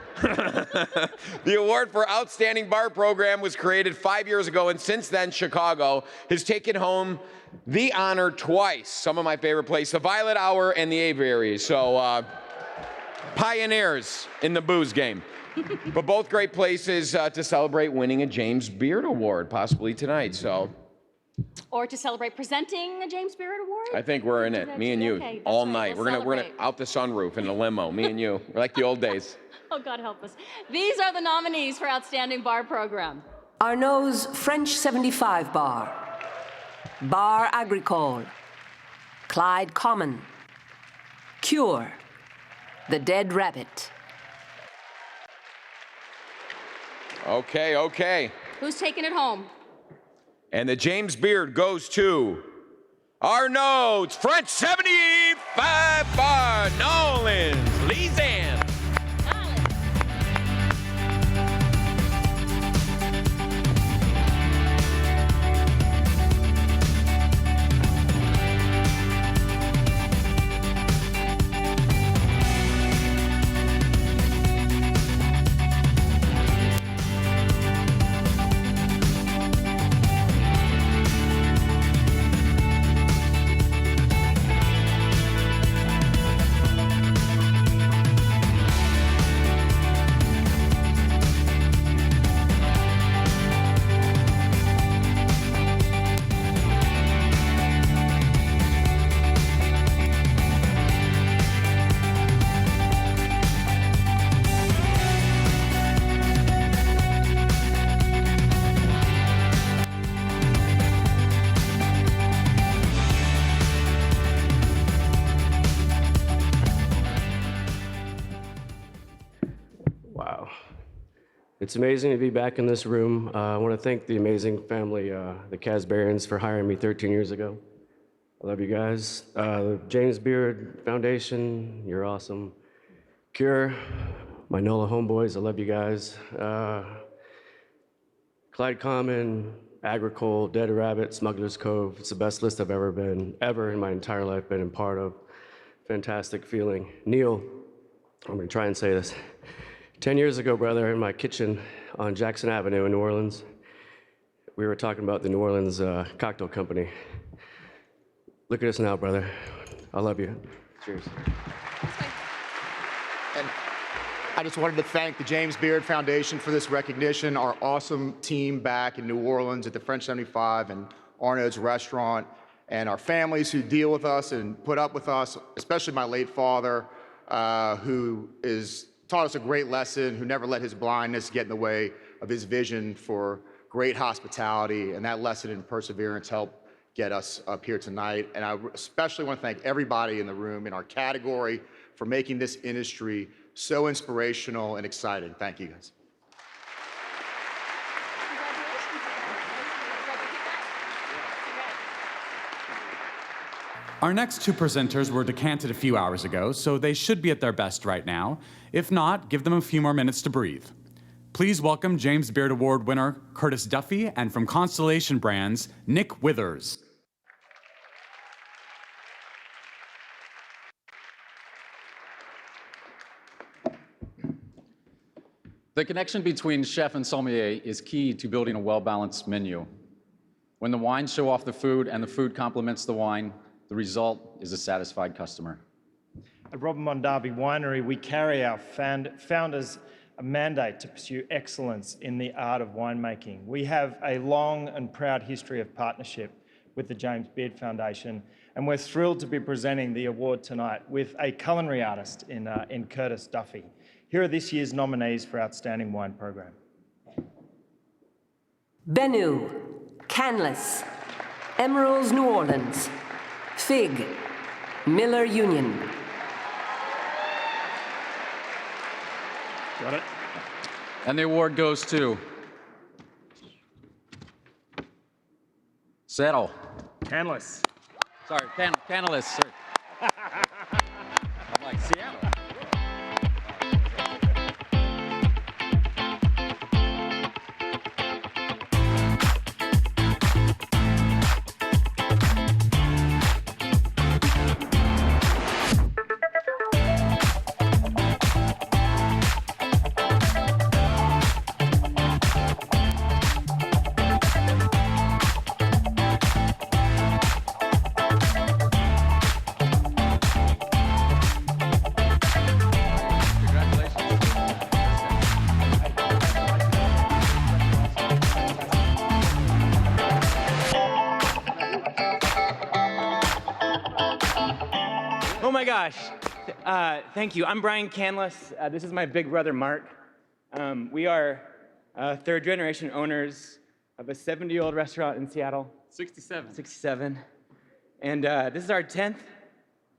for Outstanding Bar Program was created 5 years ago, and since then, Chicago has taken home the honor twice. Some of my favorite places, the Violet Hour and the Aviary. So, pioneers in the booze game. But both great places to celebrate winning a James Beard Award, possibly tonight. So, Or to celebrate presenting a James Beard Award? I think we're in it, me and you, Okay, that's all right. night. We'll We're gonna celebrate. out the sunroof in a limo, me and you. We're like the old days. Oh, God help us. These are the nominees for Outstanding Bar Program. Arnaud's French 75 Bar, Bar Agricole, Clyde Common, Cure, The Dead Rabbit. Okay. Who's taking it home? And the James Beard goes to Arnaud's French 75 Bar, Nolans, Lizanne. It's amazing to be back in this room. I want to thank the amazing family, the Casbarians, for hiring me 13 years ago. I love you guys. James Beard Foundation, you're awesome. Cure, my NOLA homeboys, I love you guys. Clyde Common, Agricole, Dead Rabbit, Smuggler's Cove. It's the best list I've ever in my entire life, been a part of. Fantastic feeling. Neil, I'm gonna try and say this. 10 years ago, brother, in my kitchen on Jackson Avenue in New Orleans, we were talking about the New Orleans cocktail company. Look at us now, brother. I love you. Cheers. And I just wanted to thank the James Beard Foundation for this recognition, our awesome team back in New Orleans at the French 75 and Arnaud's restaurant, and our families who deal with us and put up with us, especially my late father, who taught us a great lesson, who never let his blindness get in the way of his vision for great hospitality, and that lesson in perseverance helped get us up here tonight. And I especially want to thank everybody in the room in our category for making this industry so inspirational and exciting. Thank you, guys. Our next two presenters were decanted a few hours ago, so they should be at their best right now. If not, give them a few more minutes to breathe. Please welcome James Beard Award winner Curtis Duffy, and from Constellation Brands, Nick Withers. The connection between chef and sommelier is key to building a well-balanced menu. When the wines show off the food and the food complements the wine, the result is a satisfied customer. At Robert Mondavi Winery, we carry our founders a mandate to pursue excellence in the art of winemaking. We have a long and proud history of partnership with the James Beard Foundation, and we're thrilled to be presenting the award tonight with a culinary artist in Curtis Duffy. Here are this year's nominees for Outstanding Wine Program. Benu, Canlis, Emerald's New Orleans, Fig, Miller Union. Got it. And the award goes to Settle. Canlis. Sorry, Canlis, sir. I'm like, Seattle. Thank you. I'm Brian Canlis. This is my big brother, Mark. We are third-generation owners of a 70-year-old restaurant in Seattle. 67. And this is our 10th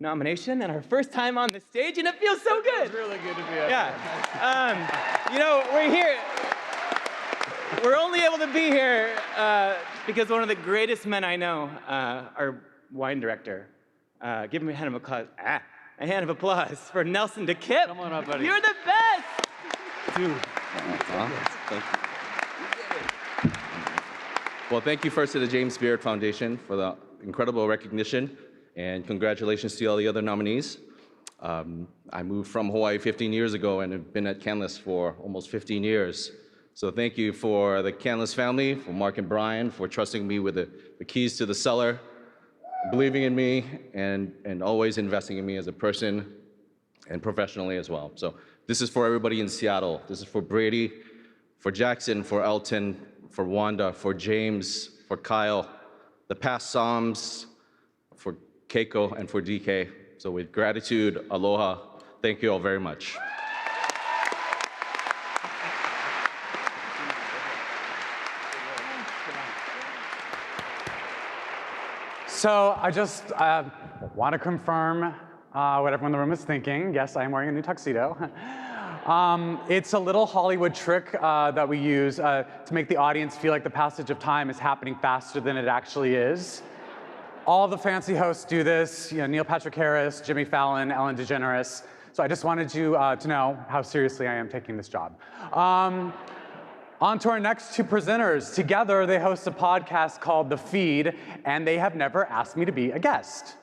nomination and our first time on the stage, and it feels so good. It's really good to be up here. You know, we're here. We're only able to be here because one of the greatest men I know, our wine director. Give him a hand of applause. A hand of applause for Nelson DeKip. Come on up, buddy. You're the best. Dude. Thank you. Well, thank you first to the James Beard Foundation for the incredible recognition, and congratulations to all the other nominees. I moved from Hawaii 15 years ago and have been at Canlis for almost 15 years. So thank you for the Canlis family, for Mark and Brian, for trusting me with the keys to the cellar, believing in me, and always investing in me as a person and professionally as well. So this is for everybody in Seattle. This is for Brady, for Jackson, for Elton, for Wanda, for James, for Kyle, the past Psalms, for Keiko, and for DK. So with gratitude, aloha, thank you all very much. So I just want to confirm what everyone in the room is thinking. Yes, I am wearing a new tuxedo. It's a little Hollywood trick that we use to make the audience feel like the passage of time is happening faster than it actually is. All the fancy hosts do this, Neil Patrick Harris, Jimmy Fallon, Ellen DeGeneres. So I just wanted you to know how seriously I am taking this job. On to our next two presenters. Together, they host a podcast called The Feed, and they have never asked me to be a guest.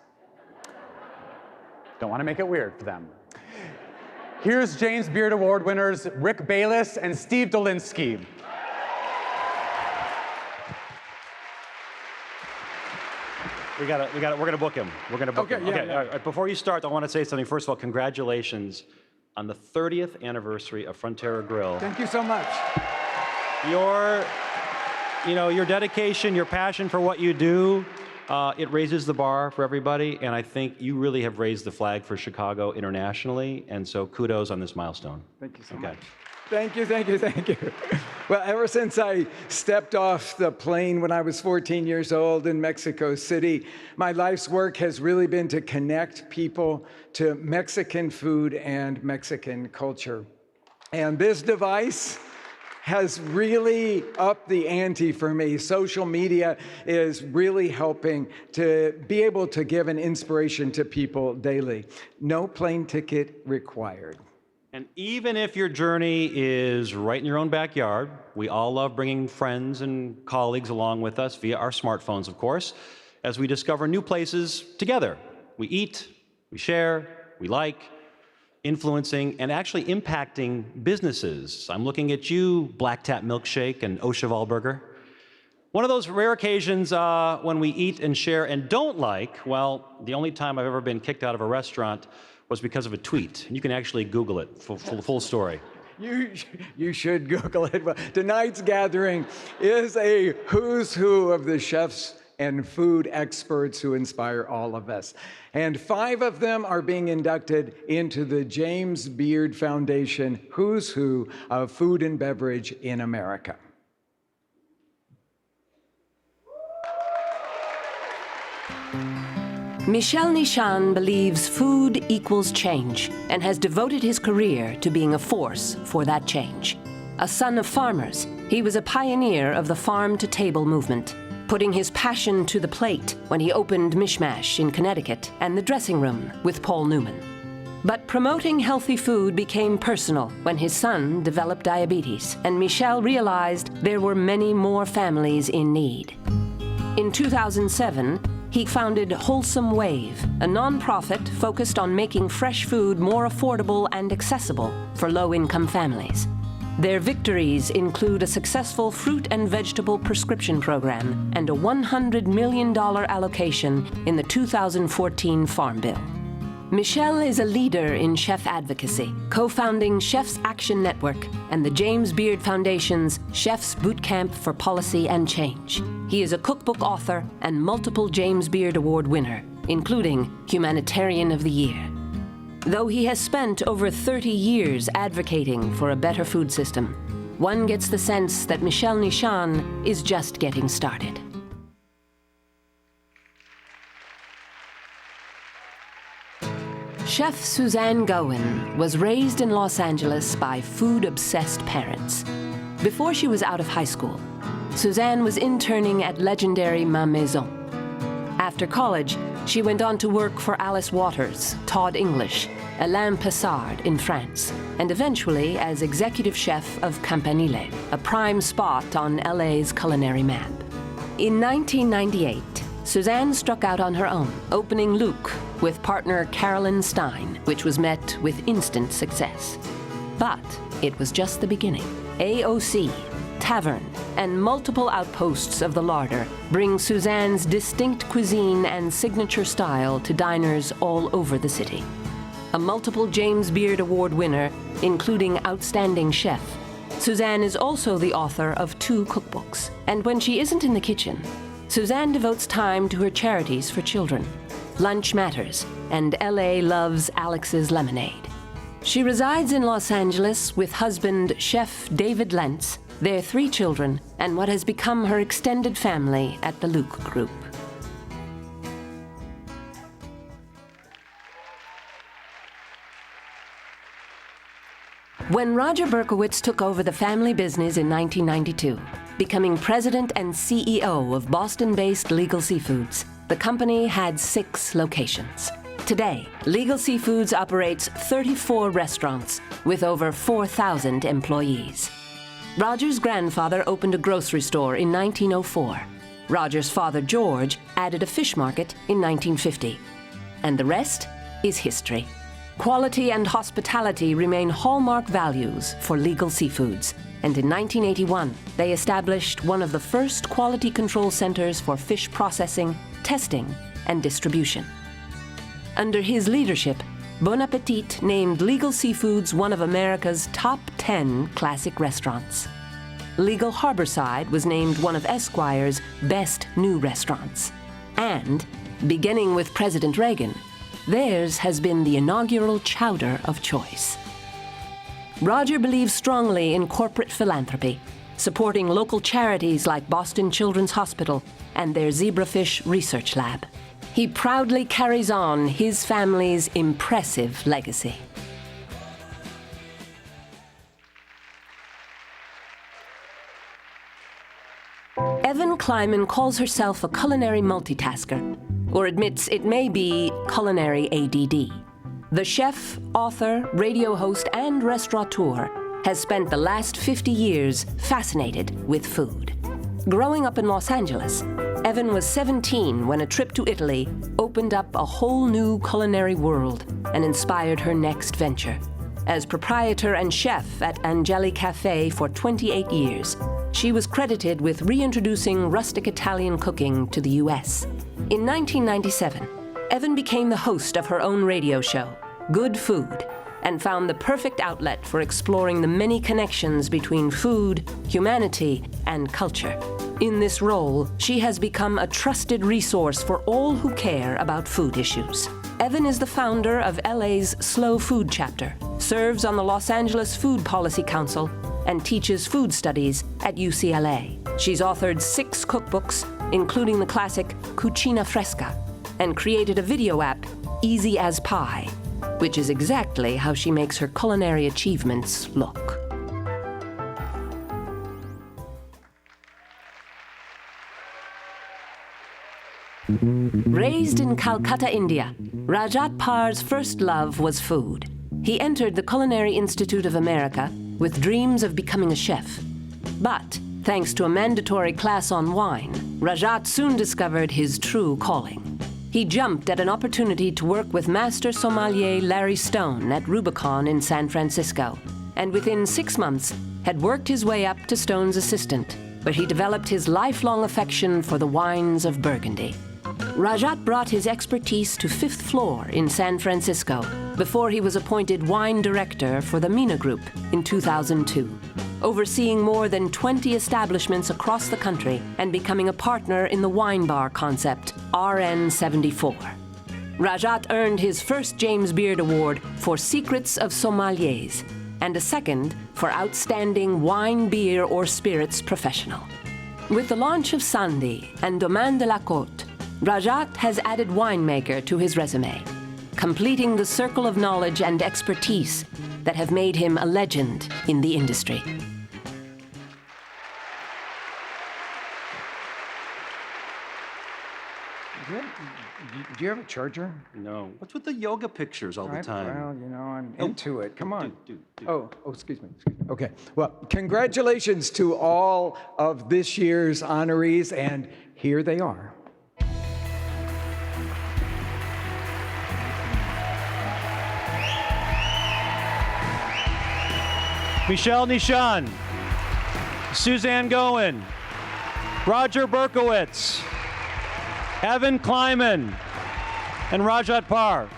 Don't want to make it weird for them. Here's James Beard Award winners Rick Bayless and Steve Dolinsky. We're gonna book him. We're gonna book him. Yeah, Okay. yeah. All right. Before you start, I want to say something. First of all, congratulations on the 30th anniversary of Frontera Grill. Thank you so much. Your dedication, your passion for what you do, it raises the bar for everybody, and I think you really have raised the flag for Chicago internationally, and so kudos on this milestone. Thank you so much. Thank you, thank you, thank you. Well, ever since I stepped off the plane when I was 14 years old in Mexico City, my life's work has really been to connect people to Mexican food and Mexican culture. And this device has really upped the ante for me. Social media is really helping to be able to give an inspiration to people daily. No plane ticket required. And even if your journey is right in your own backyard, we all love bringing friends and colleagues along with us via our smartphones, of course, as we discover new places together. We eat, we share, we like, influencing and actually impacting businesses. I'm looking at you, Black Tap Milkshake and Au Cheval Burger. One of those rare occasions when we eat and share and don't like, well, the only time I've ever been kicked out of a restaurant was because of a tweet. You can actually Google it, full story. You should Google it. Well, tonight's gathering is a who's who of the chefs and food experts who inspire all of us. And 5 of them are being inducted into the James Beard Foundation Who's Who of Food and Beverage in America. Michele Nishan believes food equals change and has devoted his career to being a force for that change. A son of farmers, he was a pioneer of the farm-to-table movement, putting his passion to the plate when he opened Mishmash in Connecticut and The Dressing Room with Paul Newman. But promoting healthy food became personal when his son developed diabetes, and Michele realized there were many more families in need. In 2007, he founded Wholesome Wave, a nonprofit focused on making fresh food more affordable and accessible for low-income families. Their victories include a successful fruit and vegetable prescription program and a $100 million allocation in the 2014 Farm Bill. Michele is a leader in chef advocacy, co-founding Chefs Action Network and the James Beard Foundation's Chefs Bootcamp for Policy and Change. He is a cookbook author and multiple James Beard Award winner, including Humanitarian of the Year. Though he has spent over 30 years advocating for a better food system, one gets the sense that Michele Nishan is just getting started. Chef Suzanne Goin was raised in Los Angeles by food-obsessed parents. Before she was out of high school, Suzanne was interning at legendary Ma Maison. After college, she went on to work for Alice Waters, taught English, Alain Pessard in France, and eventually as executive chef of Campanile, a prime spot on LA's culinary map. In 1998, Suzanne struck out on her own, opening Luke with partner Carolyn Stein, which was met with instant success. But it was just the beginning. AOC, Tavern, and multiple outposts of the larder bring Suzanne's distinct cuisine and signature style to diners all over the city. A multiple James Beard Award winner, including Outstanding Chef, Suzanne is also the author of 2 cookbooks. And when she isn't in the kitchen, Suzanne devotes time to her charities for children, Lunch Matters, and LA Loves Alex's Lemonade. She resides in Los Angeles with husband Chef David Lentz, their 3 children, and what has become her extended family at the Luke Group. When Roger Berkowitz took over the family business in 1992, becoming president and CEO of Boston-based Legal Seafoods, the company had 6 locations. Today, Legal Seafoods operates 34 restaurants with over 4,000 employees. Roger's grandfather opened a grocery store in 1904. Roger's father, George, added a fish market in 1950. And the rest is history. Quality and hospitality remain hallmark values for Legal Seafoods. And in 1981, they established one of the first quality control centers for fish processing, testing, and distribution. Under his leadership, Bon Appetit named Legal Seafoods one of America's top 10 classic restaurants. Legal Harborside was named one of Esquire's best new restaurants. And, beginning with President Reagan, theirs has been the inaugural chowder of choice. Roger believes strongly in corporate philanthropy, supporting local charities like Boston Children's Hospital and their zebrafish research lab. He proudly carries on his family's impressive legacy. Evan Kleiman calls herself a culinary multitasker, or admits it may be culinary ADD. The chef, author, radio host, and restaurateur has spent the last 50 years fascinated with food. Growing up in Los Angeles, Evan was 17 when a trip to Italy opened up a whole new culinary world and inspired her next venture. As proprietor and chef at Angeli Cafe for 28 years, she was credited with reintroducing rustic Italian cooking to the U.S. In 1997, Evan became the host of her own radio show, Good Food, and found the perfect outlet for exploring the many connections between food, humanity, and culture. In this role, she has become a trusted resource for all who care about food issues. Evan is the founder of LA's Slow Food Chapter, serves on the Los Angeles Food Policy Council, and teaches food studies at UCLA. She's authored 6 cookbooks, including the classic Cucina Fresca, and created a video app, Easy as Pie, which is exactly how she makes her culinary achievements look. Raised in Calcutta, India, Rajat Par's first love was food. He entered the Culinary Institute of America with dreams of becoming a chef. But, thanks to a mandatory class on wine, Rajat soon discovered his true calling. He jumped at an opportunity to work with master sommelier Larry Stone at Rubicon in San Francisco, and within 6 months had worked his way up to Stone's assistant, where he developed his lifelong affection for the wines of Burgundy. Rajat brought his expertise to Fifth Floor in San Francisco before he was appointed wine director for the Mina Group in 2002, overseeing more than 20 establishments across the country and becoming a partner in the wine bar concept, RN74. Rajat earned his first James Beard Award for Secrets of Sommeliers and a second for Outstanding Wine, Beer, or Spirits Professional. With the launch of Sandy and Domaine de la Côte, Rajat has added winemaker to his resume, completing the circle of knowledge and expertise that have made him a legend in the industry. Do you have a charger? No. What's with the yoga pictures all the time? Well, you know, I'm into it. Come on. Oh, excuse me. Okay. Well, congratulations to all of this year's honorees, and here they are. Michele Nishan, Suzanne Goin, Roger Berkowitz, Evan Kleiman, and Rajat Par.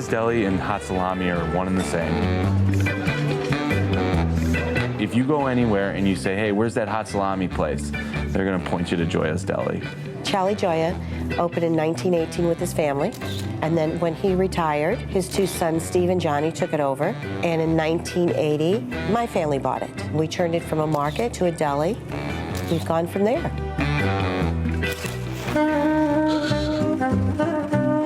Joya's Deli and hot salami are one and the same. If you go anywhere and you say, hey, where's that hot salami place? They're gonna point you to Joya's Deli. Charlie Gioia opened in 1918 with his family, and then when he retired, his two sons, Steve and Johnny, took it over, and in 1980, my family bought it. We turned it from a market to a deli. We've gone from there.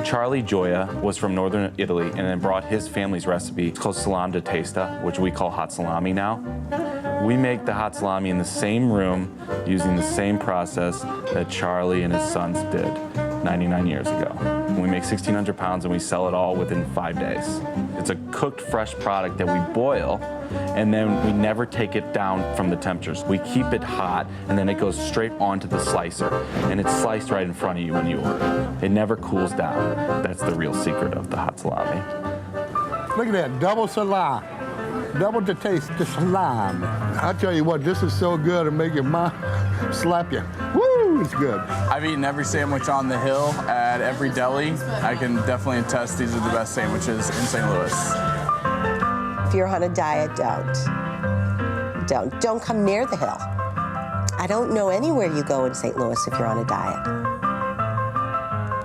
Charlie Gioia was from northern Italy and then brought his family's recipe. It's called salam di testa, which we call hot salami now. We make the hot salami in the same room using the same process that Charlie and his sons did 99 years ago. We make 1,600 pounds and we sell it all within 5 days. It's a cooked fresh product that we boil, and then we never take it down from the temperatures. We keep it hot, and then it goes straight onto the slicer, and it's sliced right in front of you when you order. It never cools down. That's the real secret of the hot salami. Look at that, double salami. Double the taste, the salami. I tell you what, this is so good, it'll make your mouth slap you. Woo, it's good. I've eaten every sandwich on the hill at every deli. I can definitely attest these are the best sandwiches in St. Louis. If you're on a diet, don't come near the hill. I don't know anywhere you go in St. Louis if you're on a diet.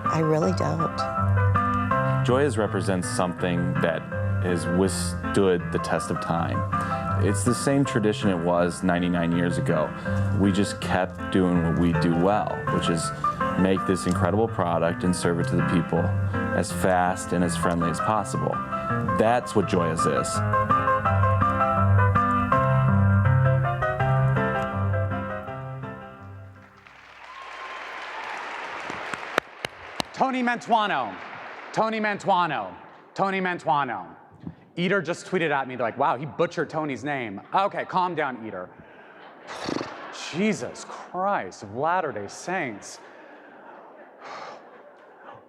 I really don't. Joya's represents something that has withstood the test of time. It's the same tradition it was 99 years ago. We just kept doing what we do well, which is make this incredible product and serve it to the people as fast and as friendly as possible. That's what Joya's is. Tony Mantuano. Tony Mantuano. Tony Mantuano. Eater just tweeted at me, they're like, wow, he butchered Tony's name. Okay, calm down, Eater. Jesus Christ of Latter-day Saints.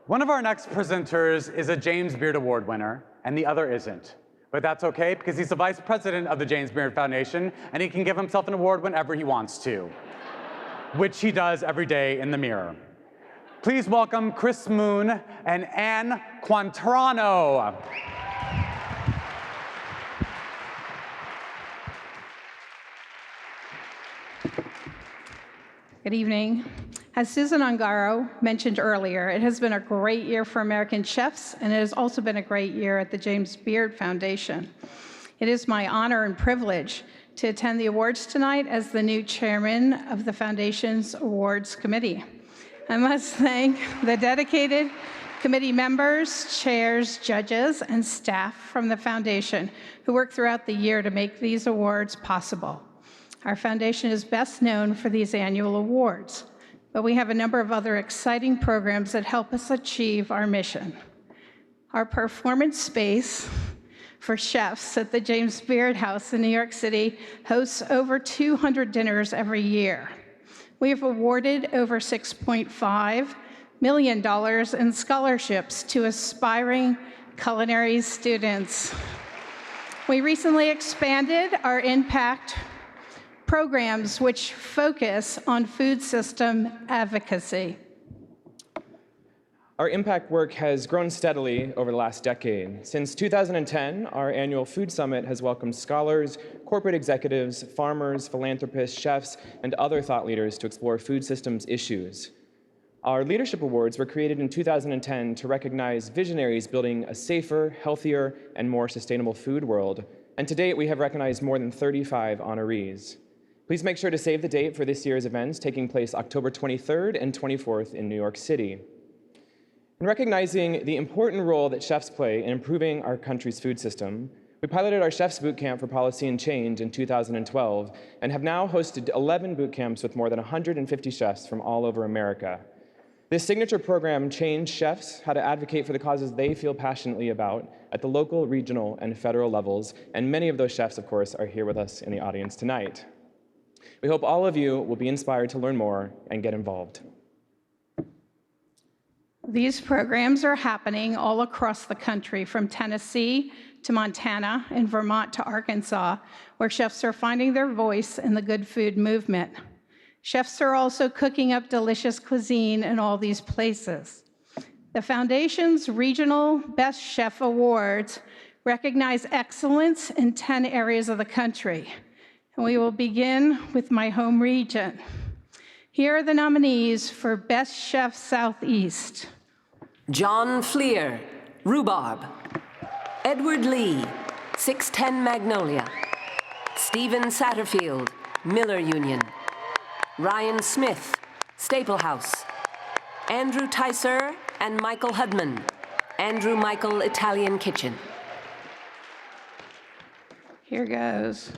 One of our next presenters is a James Beard Award winner, and the other isn't. But that's okay, because he's the vice president of the James Beard Foundation, and he can give himself an award whenever he wants to, which he does every day in the mirror. Please welcome Chris Moon and Anne Quantrano. Good evening. As Susan Ongaro mentioned earlier, it has been a great year for American chefs, and it has also been a great year at the James Beard Foundation. It is my honor and privilege to attend the awards tonight as the new chairman of the Foundation's Awards Committee. I must thank the dedicated committee members, chairs, judges, and staff from the Foundation who work throughout the year to make these awards possible. Our foundation is best known for these annual awards, but we have a number of other exciting programs that help us achieve our mission. Our performance space for chefs at the James Beard House in New York City hosts over 200 dinners every year. We have awarded over $6.5 million in scholarships to aspiring culinary students. We recently expanded our impact programs which focus on food system advocacy. Our impact work has grown steadily over the last decade. Since 2010, our annual food summit has welcomed scholars, corporate executives, farmers, philanthropists, chefs, and other thought leaders to explore food systems issues. Our leadership awards were created in 2010 to recognize visionaries building a safer, healthier, and more sustainable food world. And to date, we have recognized more than 35 honorees. Please make sure to save the date for this year's events taking place October 23rd and 24th in New York City. In recognizing the important role that chefs play in improving our country's food system, we piloted our Chefs Boot Camp for Policy and Change in 2012 and have now hosted 11 boot camps with more than 150 chefs from all over America. This signature program trains chefs how to advocate for the causes they feel passionately about at the local, regional, and federal levels, and many of those chefs, of course, are here with us in the audience tonight. We hope all of you will be inspired to learn more and get involved. These programs are happening all across the country, from Tennessee to Montana and Vermont to Arkansas, where chefs are finding their voice in the good food movement. Chefs are also cooking up delicious cuisine in all these places. The Foundation's Regional Best Chef Awards recognize excellence in 10 areas of the country. And we will begin with my home region. Here are the nominees for Best Chef Southeast. John Fleer, Rhubarb. Edward Lee, 610 Magnolia. Stephen Satterfield, Miller Union. Ryan Smith, Staple House. Andrew Tyser and Michael Hudman, Andrew Michael Italian Kitchen. Here goes.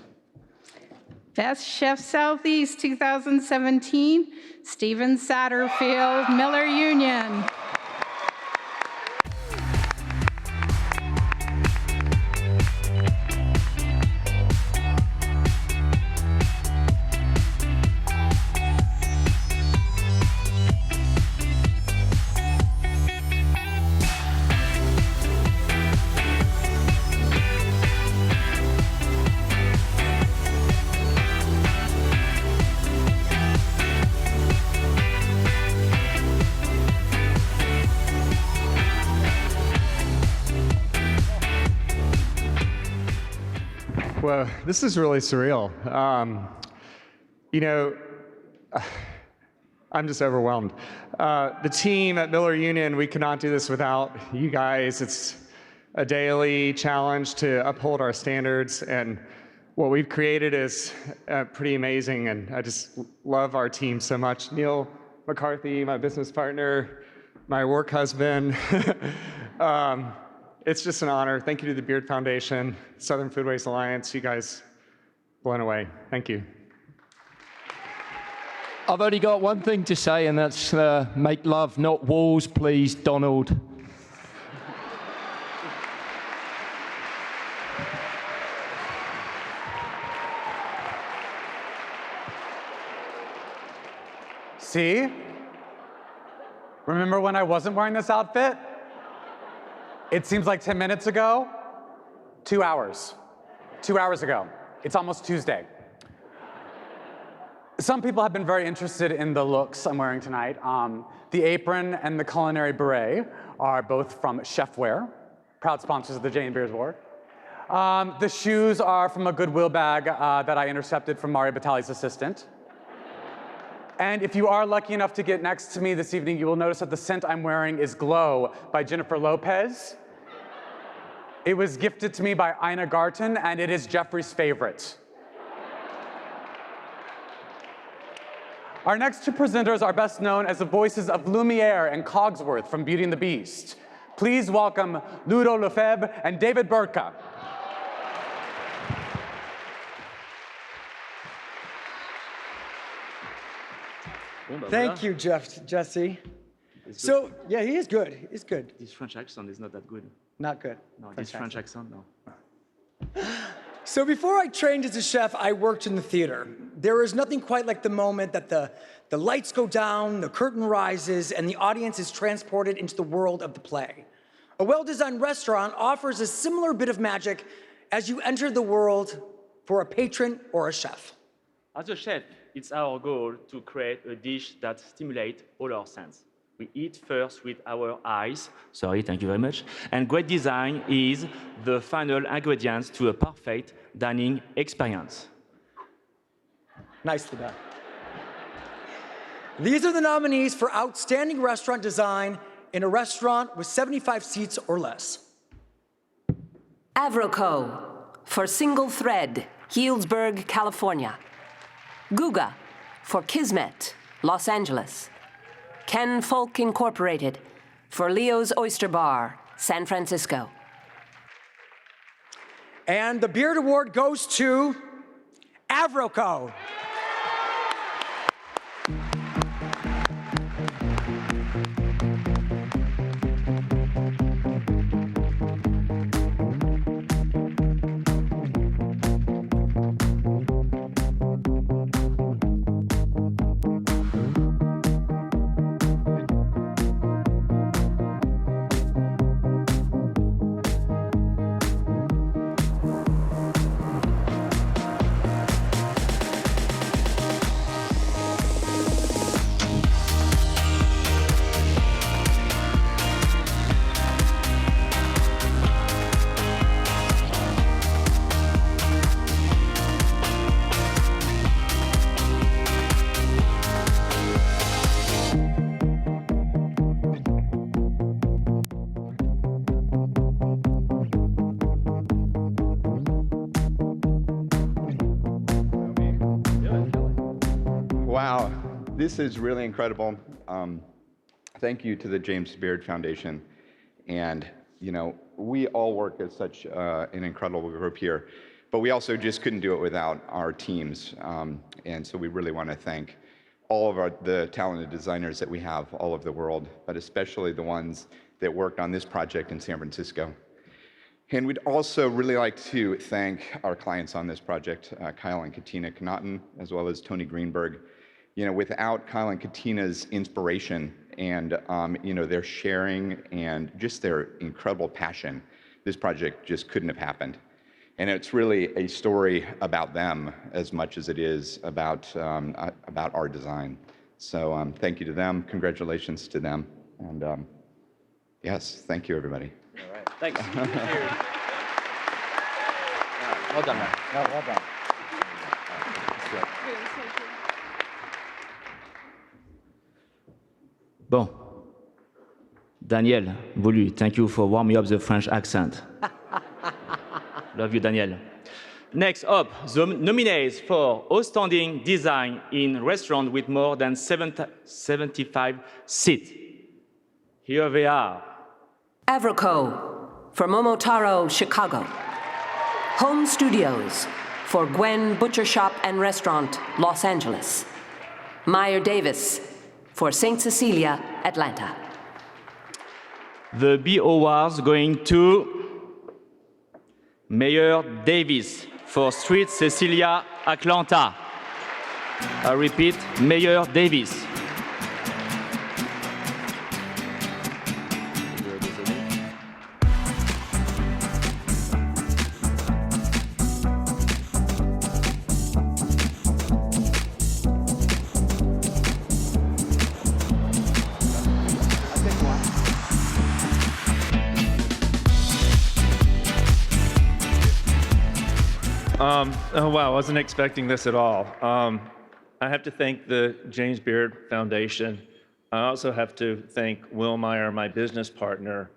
Best Chef Southeast 2017, Stephen Satterfield, Miller Union. Well, this is really surreal. You know, I'm just overwhelmed. The team at Miller Union, we could not do this without you guys. It's a daily challenge to uphold our standards, and what we've created is pretty amazing, and I just love our team so much. Neil McCarthy, my business partner, my work husband. It's just an honor. Thank you to the Beard Foundation, Southern Foodways Alliance. You guys blown away. Thank you. I've only got one thing to say, and that's make love, not walls, please, Donald. See? Remember when I wasn't wearing this outfit? It seems like 10 minutes ago. 2 hours. 2 hours ago. It's almost Tuesday. Some people have been very interested in the looks I'm wearing tonight. The apron and the culinary beret are both from Chefwear, proud sponsors of the James Beard Award. The shoes are from a Goodwill bag that I intercepted from Mario Batali's assistant. And if you are lucky enough to get next to me this evening, you will notice that the scent I'm wearing is Glow by Jennifer Lopez. It was gifted to me by Ina Garten, and it is Jeffrey's favorite. Our next two presenters are best known as the voices of Lumiere and Cogsworth from Beauty and the Beast. Please welcome Ludo Lefebvre and David Burtka. Thank you, Jesse. So, yeah, he is good. He's good. This French accent is not that good. Not good. No, this French accent, no. So before I trained as a chef, I worked in the theater. There is nothing quite like the moment that the lights go down, the curtain rises, and the audience is transported into the world of the play. A well-designed restaurant offers a similar bit of magic as you enter the world for a patron or a chef. As a chef, it's our goal to create a dish that stimulates all our senses. We eat first with our eyes. Sorry, thank you very much. And great design is the final ingredient to a perfect dining experience. Nicely done. These are the nominees for Outstanding Restaurant Design in a restaurant with 75 seats or less. Avroco for Single Thread, Healdsburg, California. Guga for Kismet, Los Angeles. Ken Folk Incorporated for Leo's Oyster Bar, San Francisco. And the Beard Award goes to Avroco. Wow, this is really incredible. Thank you to the James Beard Foundation. And, you know, we all work as such an incredible group here, but we also just couldn't do it without our teams. And so we really want to thank all of the talented designers that we have all over the world, but especially the ones that worked on this project in San Francisco. And we'd also really like to thank our clients on this project, Kyle and Katina Connaughton, as well as Tony Greenberg. You know, without Kyle and Katina's inspiration and, you know, their sharing and just their incredible passion, this project just couldn't have happened. And it's really a story about them as much as it is about our design. So thank you to them, congratulations to them, and yes, thank you, everybody. All right. Thanks. Well done, man. Well done. Bon. Daniel, Volu, thank you for warming up the French accent. Love you, Daniel. Next up, the nominees for Outstanding Design in Restaurant with more than 75 seats. Here they are. Avroco for Momotaro, Chicago. Home Studios for Goin Butcher Shop and Restaurant, Los Angeles. Meyer Davis for St. Cecilia, Atlanta. The B Awards going to Meyer Davis for Street Cecilia, Atlanta. I repeat, Meyer Davis. Oh, wow, I wasn't expecting this at all. I have to thank the James Beard Foundation. I also have to thank Will Meyer, my business partner,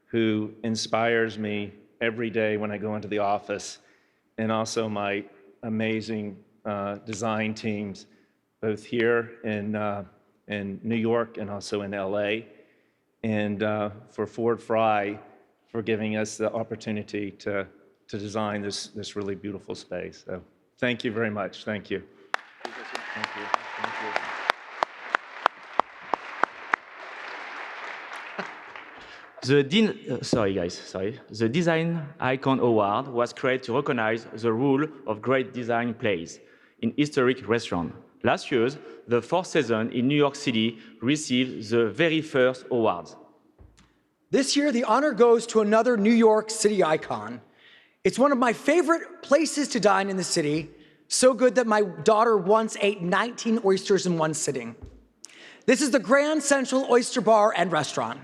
who inspires me every day when I go into the office, and also my amazing design teams, both here in New York and also in LA, and for Ford Fry for giving us the opportunity to design this really beautiful space. So thank you very much. Thank you. Thank you. Thank you. The Design Icon Award was created to recognize the role of great design plays in historic restaurants. Last year, the fourth season in New York City received the very first awards. This year, the honor goes to another New York City icon. It's one of my favorite places to dine in the city, so good that my daughter once ate 19 oysters in one sitting. This is the Grand Central Oyster Bar and Restaurant.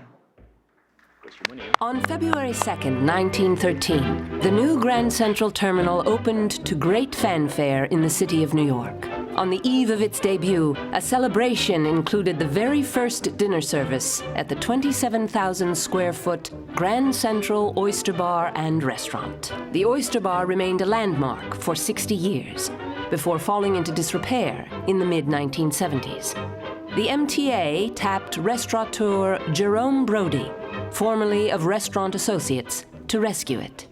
On February 2nd, 1913, the new Grand Central Terminal opened to great fanfare in the city of New York. On the eve of its debut, a celebration included the very first dinner service at the 27,000-square-foot Grand Central Oyster Bar and Restaurant. The Oyster Bar remained a landmark for 60 years, before falling into disrepair in the mid-1970s. The MTA tapped restaurateur Jerome Brody, formerly of Restaurant Associates, to rescue it.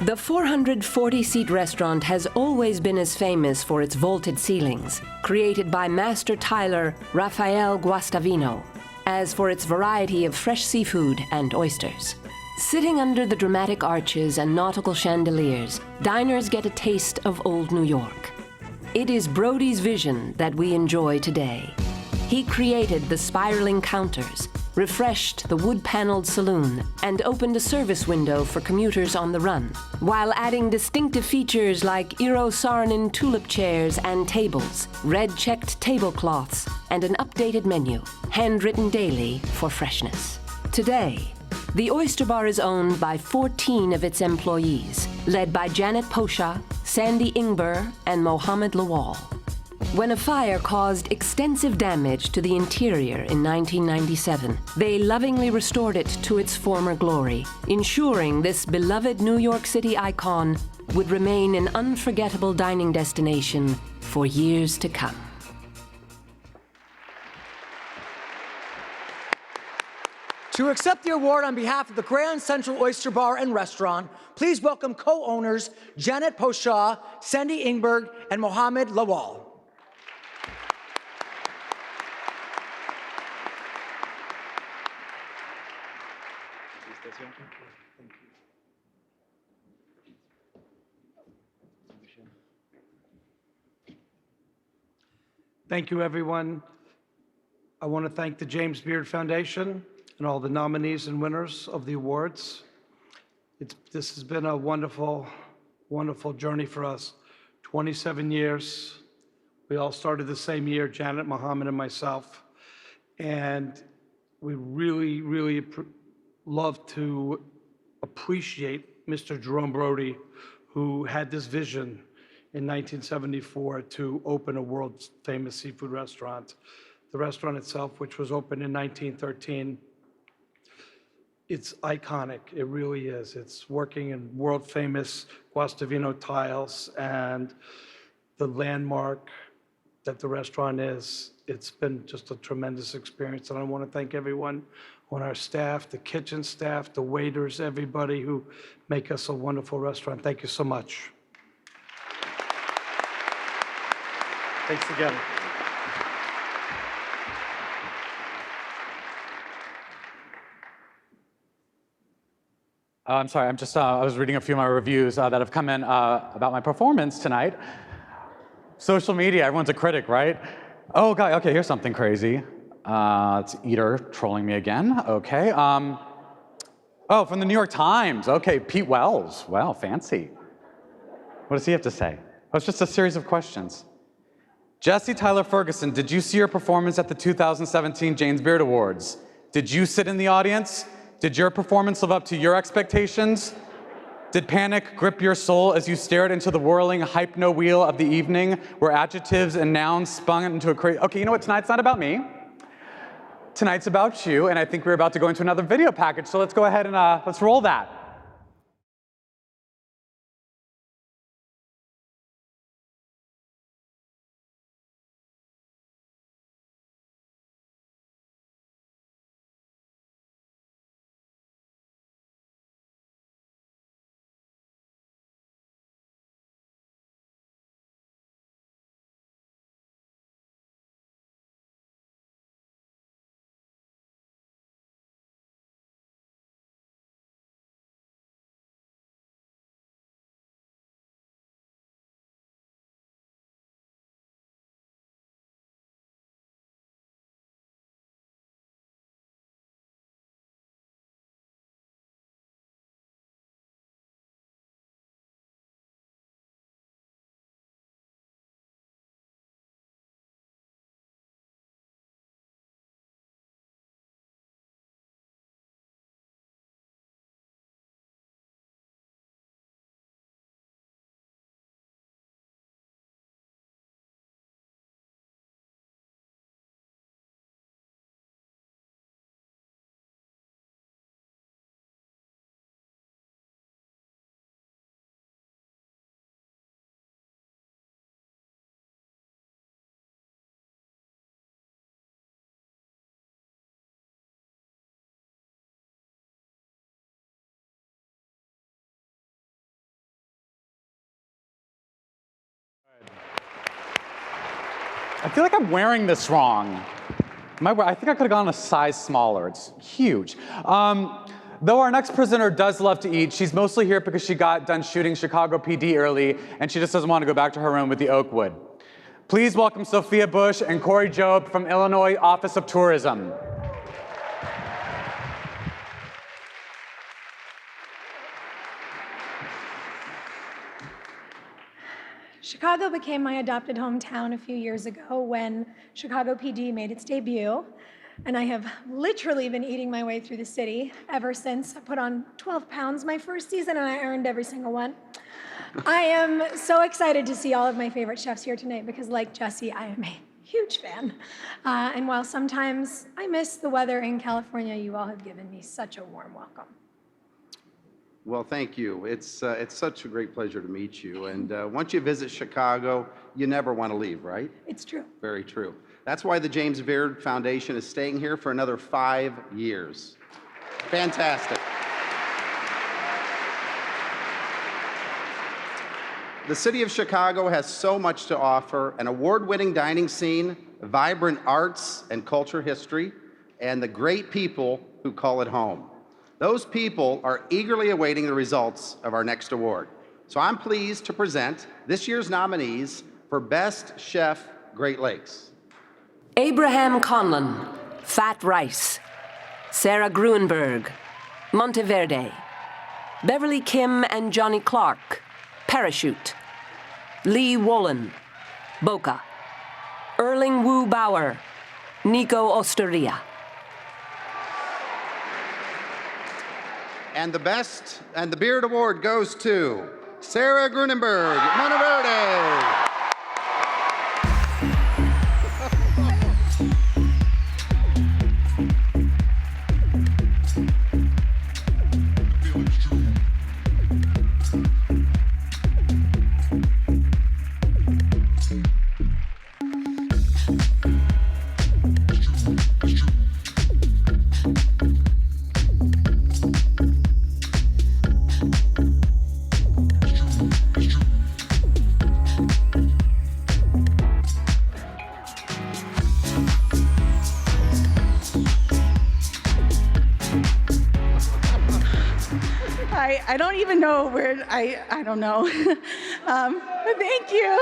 The 440-seat restaurant has always been as famous for its vaulted ceilings, created by master tiler Rafael Guastavino, as for its variety of fresh seafood and oysters. Sitting under the dramatic arches and nautical chandeliers, diners get a taste of old New York. It is Brody's vision that we enjoy today. He created the spiraling counters, refreshed the wood-paneled saloon, and opened a service window for commuters on the run, while adding distinctive features like Eero Saarinen tulip chairs and tables, red-checked tablecloths, and an updated menu, handwritten daily for freshness. Today, the Oyster Bar is owned by 14 of its employees, led by Janet Posha, Sandy Ingber, and Mohammed Lawal. When a fire caused extensive damage to the interior in 1997, they lovingly restored it to its former glory, ensuring this beloved New York City icon would remain an unforgettable dining destination for years to come. To accept the award on behalf of the Grand Central Oyster Bar and Restaurant, please welcome co-owners Janet Poshaw, Sandy Ingberg, and Mohammed Lawal. Thank you, everyone. I want to thank the James Beard Foundation and all the nominees and winners of the awards. This has been a wonderful, wonderful journey for us. 27 years. We all started the same year, Janet, Mohammed, and myself. And we really, really love to appreciate Mr. Jerome Brody, who had this vision in 1974 to open a world-famous seafood restaurant. The restaurant itself, which was opened in 1913, it's iconic. It really is. It's working in world-famous Guastavino tiles, and the landmark that the restaurant is, it's been just a tremendous experience. And I want to thank everyone on our staff, the kitchen staff, the waiters, everybody who make us a wonderful restaurant. Thank you so much. Thanks again. I'm sorry, I was reading a few of my reviews that have come in about my performance tonight. Social media, everyone's a critic, right? Oh, God, okay, here's something crazy. It's Eater trolling me again, okay. Oh, from the New York Times, okay, Pete Wells, wow, fancy. What does he have to say? Oh, it's just a series of questions. Jesse Tyler Ferguson, did you see your performance at the 2017 James Beard Awards? Did you sit in the audience? Did your performance live up to your expectations? Did panic grip your soul as you stared into the whirling hypno wheel of the evening, where adjectives and nouns spun into a crazy... Okay, you know what? Tonight's not about me. Tonight's about you, and I think we're about to go into another video package, so let's go ahead and let's roll that. I feel like I'm wearing this wrong. I think I could have gone a size smaller. It's huge. Though our next presenter does love to eat, she's mostly here because she got done shooting Chicago PD early, and she just doesn't want to go back to her room with the Oakwood. Please welcome Sophia Bush and Corey Job from Illinois Office of Tourism. Chicago became my adopted hometown a few years ago when Chicago PD made its debut, and I have literally been eating my way through the city ever since. I put on 12 pounds my first season, and I earned every single one. I am so excited to see all of my favorite chefs here tonight because, like Jesse, I am a huge fan. And while sometimes I miss the weather in California, you all have given me such a warm welcome. Well, thank you. It's such a great pleasure to meet you. And once you visit Chicago, you never want to leave, right? It's true. Very true. That's why the James Beard Foundation is staying here for another 5 years. Fantastic. The city of Chicago has so much to offer: an award-winning dining scene, vibrant arts and culture history, and the great people who call it home. Those people are eagerly awaiting the results of our next award. So I'm pleased to present this year's nominees for Best Chef Great Lakes. Abraham Conlon, Fat Rice. Sarah Gruenberg, Monteverde. Beverly Kim and Johnny Clark, Parachute. Lee Wollen, Boca. Erling Wu Bauer, Nico Osteria. And the Beard Award goes to Sarah Grunenberg, Monteverde. I don't even know where, I don't know. Thank you.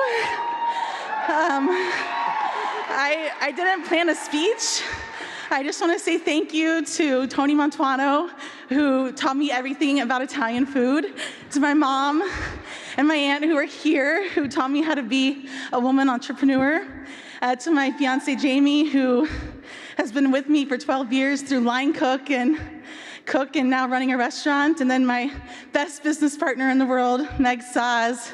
I didn't plan a speech. I just want to say thank you to Tony Montuano, who taught me everything about Italian food, to my mom and my aunt who are here, who taught me how to be a woman entrepreneur, to my fiance Jamie, who has been with me for 12 years through line cook and now running a restaurant, and then my best business partner in the world, Meg Saz,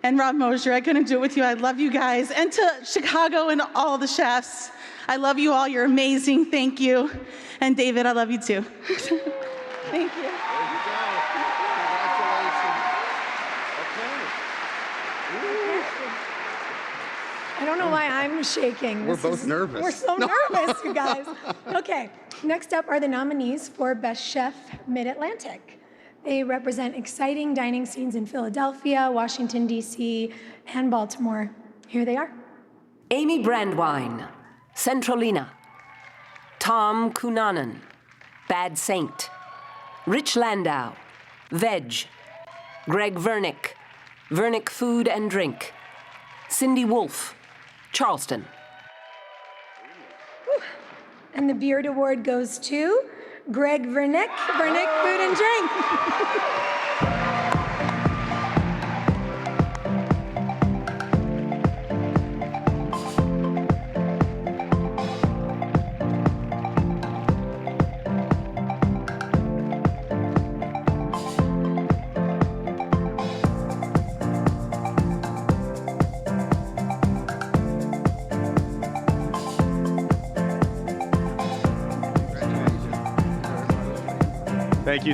and Rob Mosier. I couldn't do it with you. I love you guys. And to Chicago and all the chefs, I love you all. You're amazing. Thank you. And David, I love you too. Thank you. I don't know why I'm shaking. We're both nervous. We're so nervous, you guys. Okay, next up are the nominees for Best Chef Mid-Atlantic. They represent exciting dining scenes in Philadelphia, Washington, D.C., and Baltimore. Here they are. Amy Brandwine, Centralina. Tom Cunanan, Bad Saint. Rich Landau, Veg. Greg Vernick, Vernick Food and Drink. Cindy Wolf, Charleston. And the Beard Award goes to Greg Vernick, Vernick Food and Drink.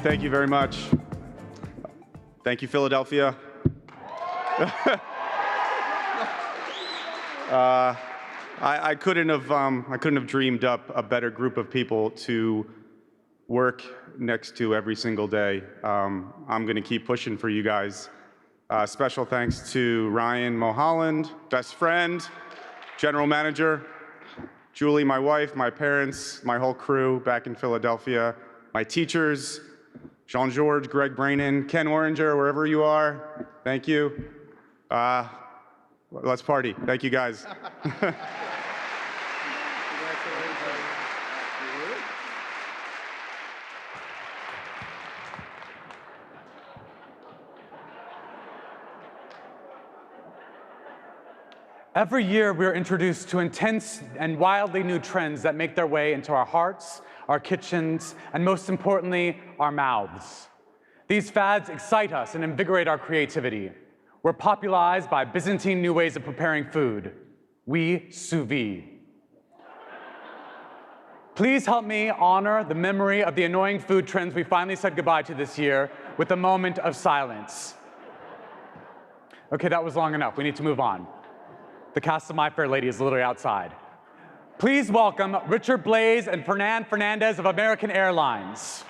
Thank you very much. Thank you, Philadelphia. I couldn't have dreamed up a better group of people to work next to every single day. I'm going to keep pushing for you guys. Special thanks to Ryan Mulholland, best friend, general manager, Julie, my wife, my parents, my whole crew back in Philadelphia, my teachers, Jean-Georges, Greg Brainin, Ken Oringer, wherever you are, thank you. Let's party. Thank you, guys. Every year, we're introduced to intense and wildly new trends that make their way into our hearts, our kitchens, and most importantly, our mouths. These fads excite us and invigorate our creativity. We're popularized by Byzantine new ways of preparing food. We sous vide. Please help me honor the memory of the annoying food trends we finally said goodbye to this year with a moment of silence. Okay, that was long enough. We need to move on. The cast of My Fair Lady is literally outside. Please welcome Richard Blaze and Fernand Fernandez of American Airlines.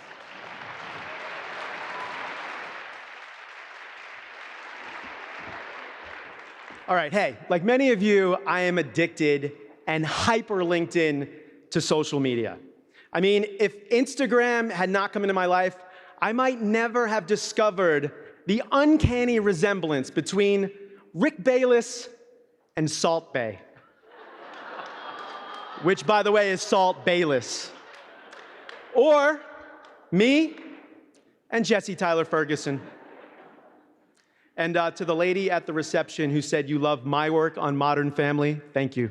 All right, hey, like many of you, I am addicted and hyper linked in to social media. I mean, if Instagram had not come into my life, I might never have discovered the uncanny resemblance between Rick Bayless and Salt Bae, which, by the way, is Salt Bayless. Or me and Jesse Tyler Ferguson. And to the lady at the reception who said you love my work on Modern Family, thank you.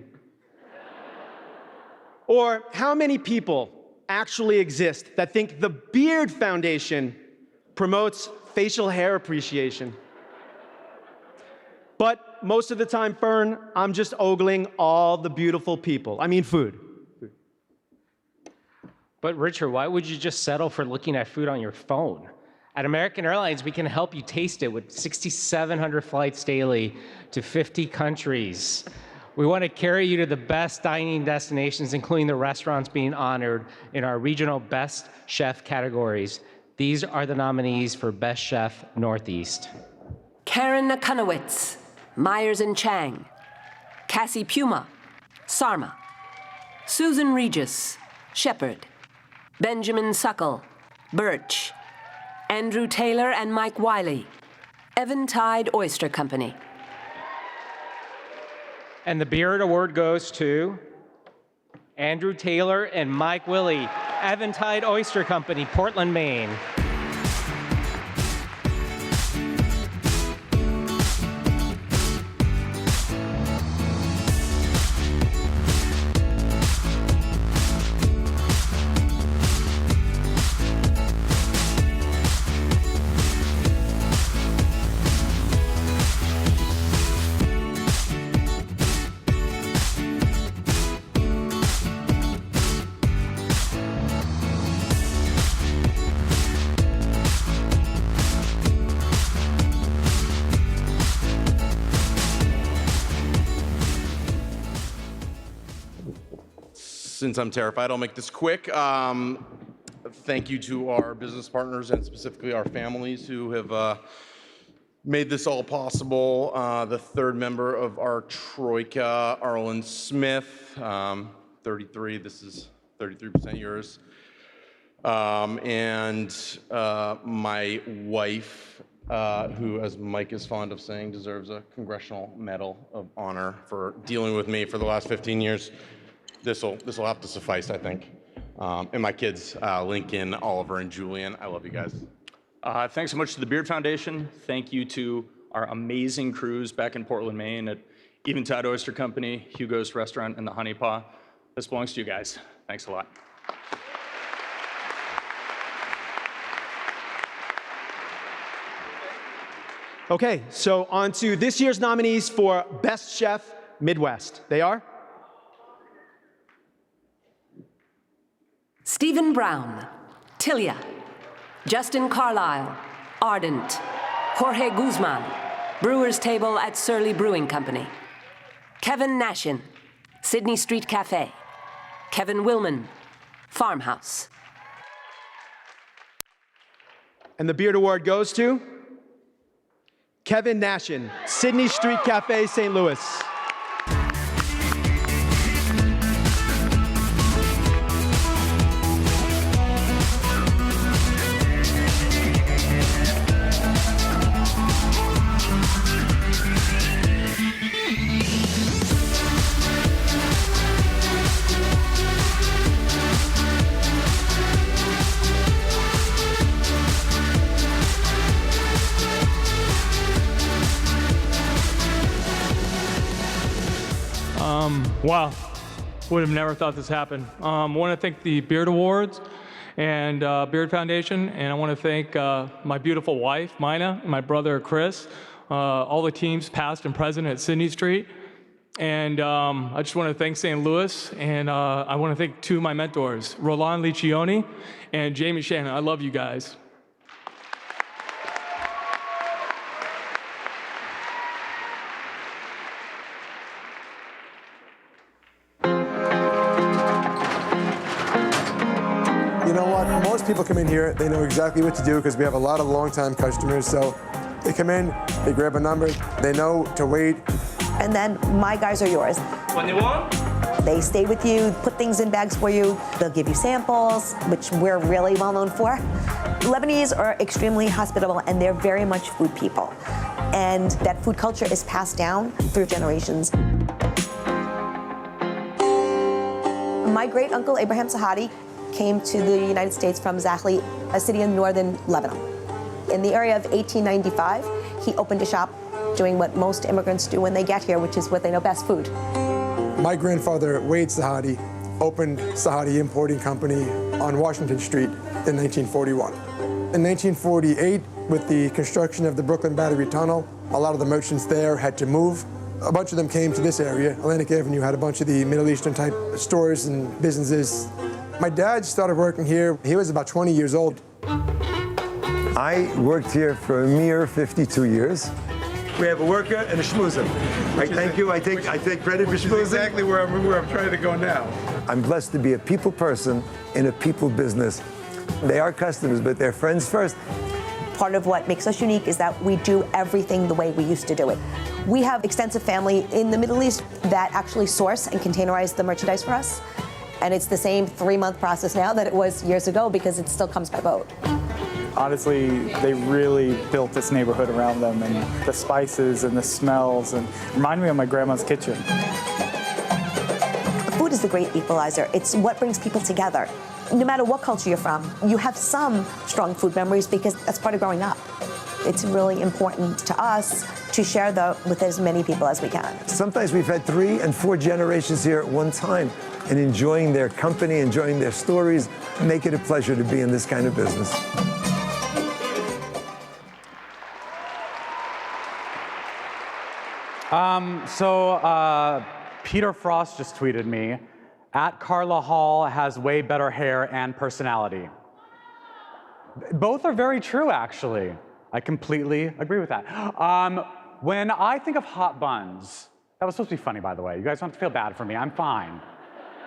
Or how many people actually exist that think the Beard Foundation promotes facial hair appreciation? But most of the time, Fern, I'm just ogling all the beautiful people. I mean food. But Richard, why would you just settle for looking at food on your phone? At American Airlines, we can help you taste it with 6,700 flights daily to 50 countries. We want to carry you to the best dining destinations, including the restaurants being honored in our regional Best Chef categories. These are the nominees for Best Chef Northeast. Karen Nakunowitz, Myers and Chang. Cassie Puma, Sarma. Susan Regis, Shepherd. Benjamin Suckle, Birch. Andrew Taylor and Mike Wiley, Eventide Oyster Company. And the Beard Award goes to Andrew Taylor and Mike Wiley, Eventide Oyster Company, Portland, Maine. Since I'm terrified, I'll make this quick. Thank you to our business partners and specifically our families who have made this all possible. The third member of our troika, Arlen Smith, 33, this is 33% yours. And my wife, who, as Mike is fond of saying, deserves a Congressional Medal of Honor for dealing with me for the last 15 years. This'll have to suffice, I think. And my kids, Lincoln, Oliver, and Julian. I love you guys. Thanks so much to the Beard Foundation. Thank you to our amazing crews back in Portland, Maine at Eventide Oyster Company, Hugo's Restaurant, and the Honey Paw. This belongs to you guys. Thanks a lot. Okay, so on to this year's nominees for Best Chef Midwest. They are? Stephen Brown, Tilia. Justin Carlisle, Ardent. Jorge Guzman, Brewer's Table at Surly Brewing Company. Kevin Nashin, Sydney Street Cafe. Kevin Willman, Farmhouse. And the Beard Award goes to Kevin Nashin, Sydney Street Cafe, St. Louis. Wow, would have never thought this happened. I want to thank the Beard Awards and Beard Foundation, and I want to thank my beautiful wife, Mina, and my brother, Chris, all the teams, past and present at Sydney Street. And I just want to thank St. Louis, and I want to thank two of my mentors, Roland Liccioni and Jamie Shannon. I love you guys. Most people come in here, they know exactly what to do because we have a lot of long-time customers. So they come in, they grab a number, they know to wait And then my guys are yours. 21. They stay with you, put things in bags for you. They'll give you samples, which we're really well known for. Lebanese are extremely hospitable, and they're very much food people. And that food culture is passed down through generations. My great uncle, Abraham Sahadi, came to the United States from Zakhli, a city in northern Lebanon. In the area of 1895, he opened a shop doing what most immigrants do when they get here, which is what they know best, food. My grandfather, Wade Sahadi, opened Sahadi Importing Company on Washington Street in 1941. In 1948, with the construction of the Brooklyn Battery Tunnel, a lot of the merchants there had to move. A bunch of them came to this area. Atlantic Avenue had a bunch of the Middle Eastern type stores and businesses. My dad started working here. He was about 20 years old. I worked here for a mere 52 years. We have a worker and a schmoozer. I thank you. I take credit for schmoozing. Exactly where I'm trying to go now. I'm blessed to be a people person in a people business. They are customers, but they're friends first. Part of what makes us unique is that we do everything the way we used to do it. We have extensive family in the Middle East that actually source and containerize the merchandise for us. And it's the same 3-month process now that it was years ago because it still comes by boat. Honestly, they really built this neighborhood around them, and the spices and the smells and remind me of my grandma's kitchen. Food is the great equalizer. It's what brings people together. No matter what culture you're from, you have some strong food memories because that's part of growing up. It's really important to us to share that with as many people as we can. Sometimes we've had 3 and 4 generations here at one time, and enjoying their company, enjoying their stories, make it a pleasure to be in this kind of business. Peter Frost just tweeted me, @Carla Hall has way better hair and personality. Both are very true, actually. I completely agree with that. When I think of hot buns, that was supposed to be funny, by the way. You guys don't have to feel bad for me. I'm fine.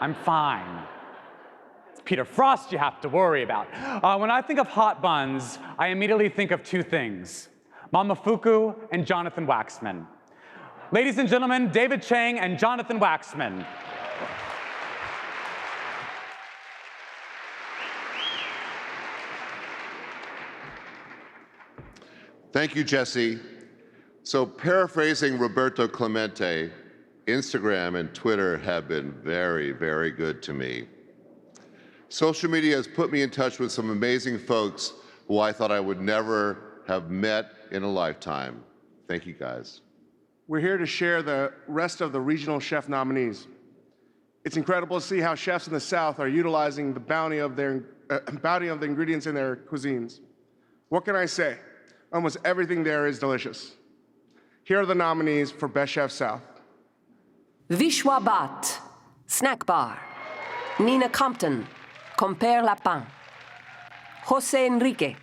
I'm fine. It's Peter Frost you have to worry about. When I think of hot buns, I immediately think of 2 things, Mamafuku and Jonathan Waxman. Ladies and gentlemen, David Chang and Jonathan Waxman. Thank you, Jesse. So paraphrasing Roberto Clemente, Instagram and Twitter have been very, very good to me. Social media has put me in touch with some amazing folks who I thought I would never have met in a lifetime. Thank you, guys. We're here to share the rest of the regional chef nominees. It's incredible to see how chefs in the South are utilizing the bounty of the ingredients in their cuisines. What can I say? Almost everything there is delicious. Here are the nominees for Best Chef South. Vishwa Bhatt, Snack Bar. Nina Compton, Compère Lapin. Jose Enrique.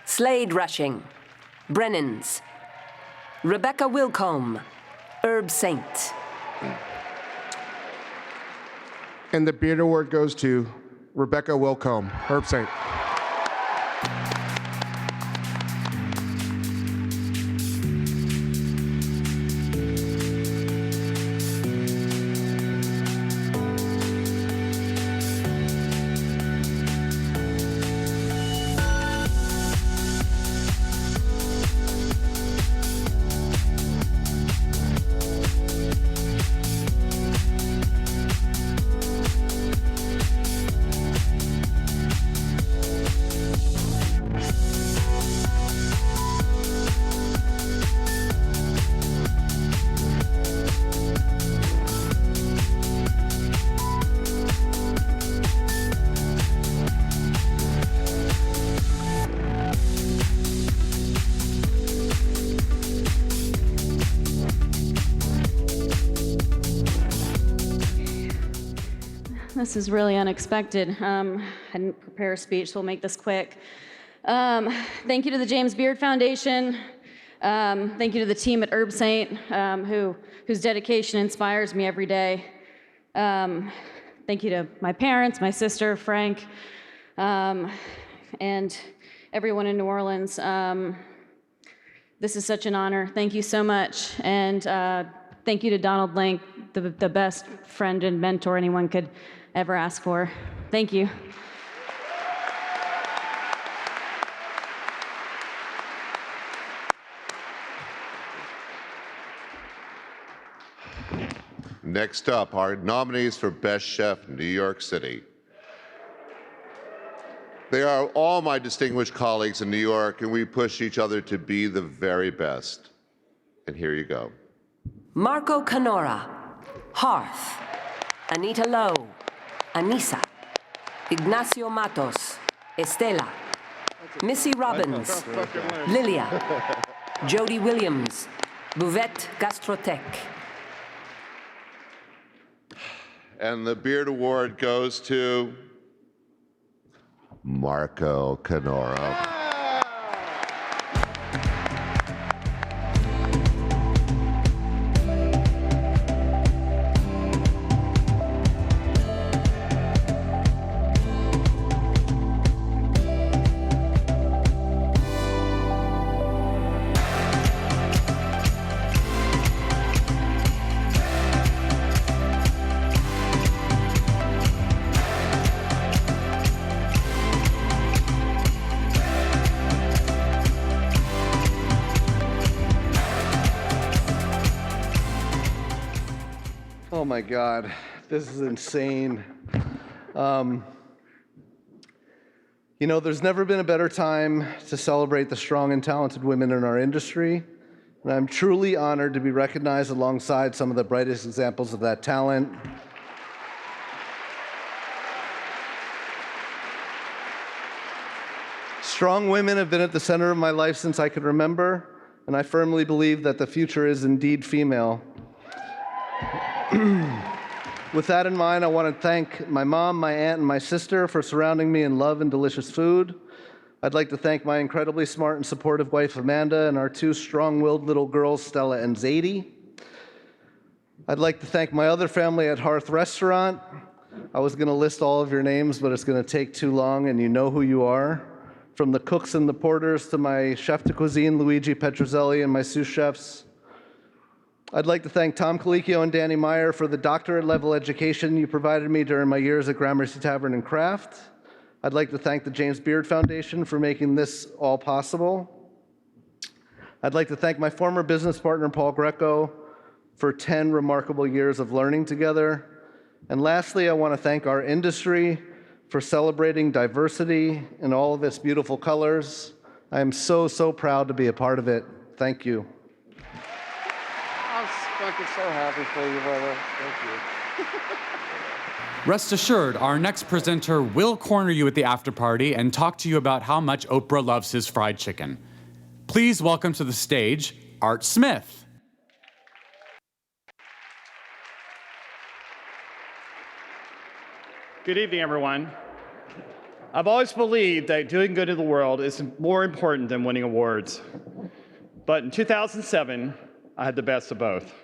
Slade Rushing, Brennan's. Rebecca Wilcombe, Herb Saint. And the Beard Award goes to Rebecca Wilcombe, Herb Saint. This is really unexpected. I didn't prepare a speech, so we'll make this quick. Thank you to the James Beard Foundation. Thank you to the team at Herb Saint, whose dedication inspires me every day. Thank you to my parents, my sister, Frank, and everyone in New Orleans. This is such an honor. Thank you so much. And thank you to Donald Link, the best friend and mentor anyone could ever ask for. Thank you. Next up, our nominees for Best Chef, New York City. They are all my distinguished colleagues in New York, and we push each other to be the very best. And here you go. Marco Canora, Hearth. Anita Lowe, Anissa. Ignacio Matos, Estela. Missy Robbins, Lilia. Jody Williams, Buvette Gastrotech. And the Beard Award goes to Marco Canora. Oh my God, this is insane. You know, there's never been a better time to celebrate the strong and talented women in our industry, and I'm truly honored to be recognized alongside some of the brightest examples of that talent. Strong women have been at the center of my life since I could remember, and I firmly believe that the future is indeed female. With that in mind, I want to thank my mom, my aunt, and my sister for surrounding me in love and delicious food. I'd like to thank my incredibly smart and supportive wife, Amanda, and our two strong-willed little girls, Stella and Zadie. I'd like to thank my other family at Hearth Restaurant. I was going to list all of your names, but it's going to take too long, and you know who you are. From the cooks and the porters to my chef de cuisine, Luigi Petrozelli, and my sous chefs. I'd like to thank Tom Colicchio and Danny Meyer for the doctorate-level education you provided me during my years at Gramercy Tavern and Craft. I'd like to thank the James Beard Foundation for making this all possible. I'd like to thank my former business partner, Paul Greco, for 10 remarkable years of learning together. And lastly, I want to thank our industry for celebrating diversity in all of its beautiful colors. I am so, so proud to be a part of it. Thank you. I'm fucking so happy for you, brother. Thank you. Rest assured, our next presenter will corner you at the after party and talk to you about how much Oprah loves his fried chicken. Please welcome to the stage, Art Smith. Good evening, everyone. I've always believed that doing good in the world is more important than winning awards. But in 2007, I had the best of both,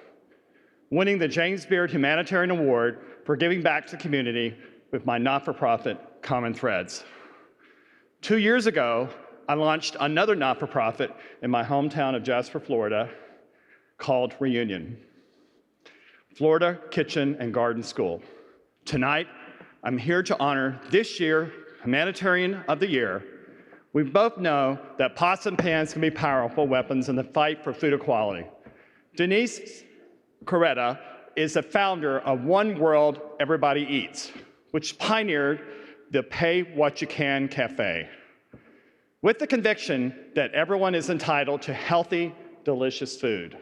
winning the James Beard Humanitarian Award for giving back to the community with my not-for-profit, Common Threads. 2 years ago, I launched another not-for-profit in my hometown of Jasper, Florida, called Reunion, Florida Kitchen and Garden School. Tonight, I'm here to honor this year Humanitarian of the Year. We both know that pots and pans can be powerful weapons in the fight for food equality. Denise Coretta is the founder of One World Everybody Eats, which pioneered the Pay What You Can Cafe, with the conviction that everyone is entitled to healthy, delicious food.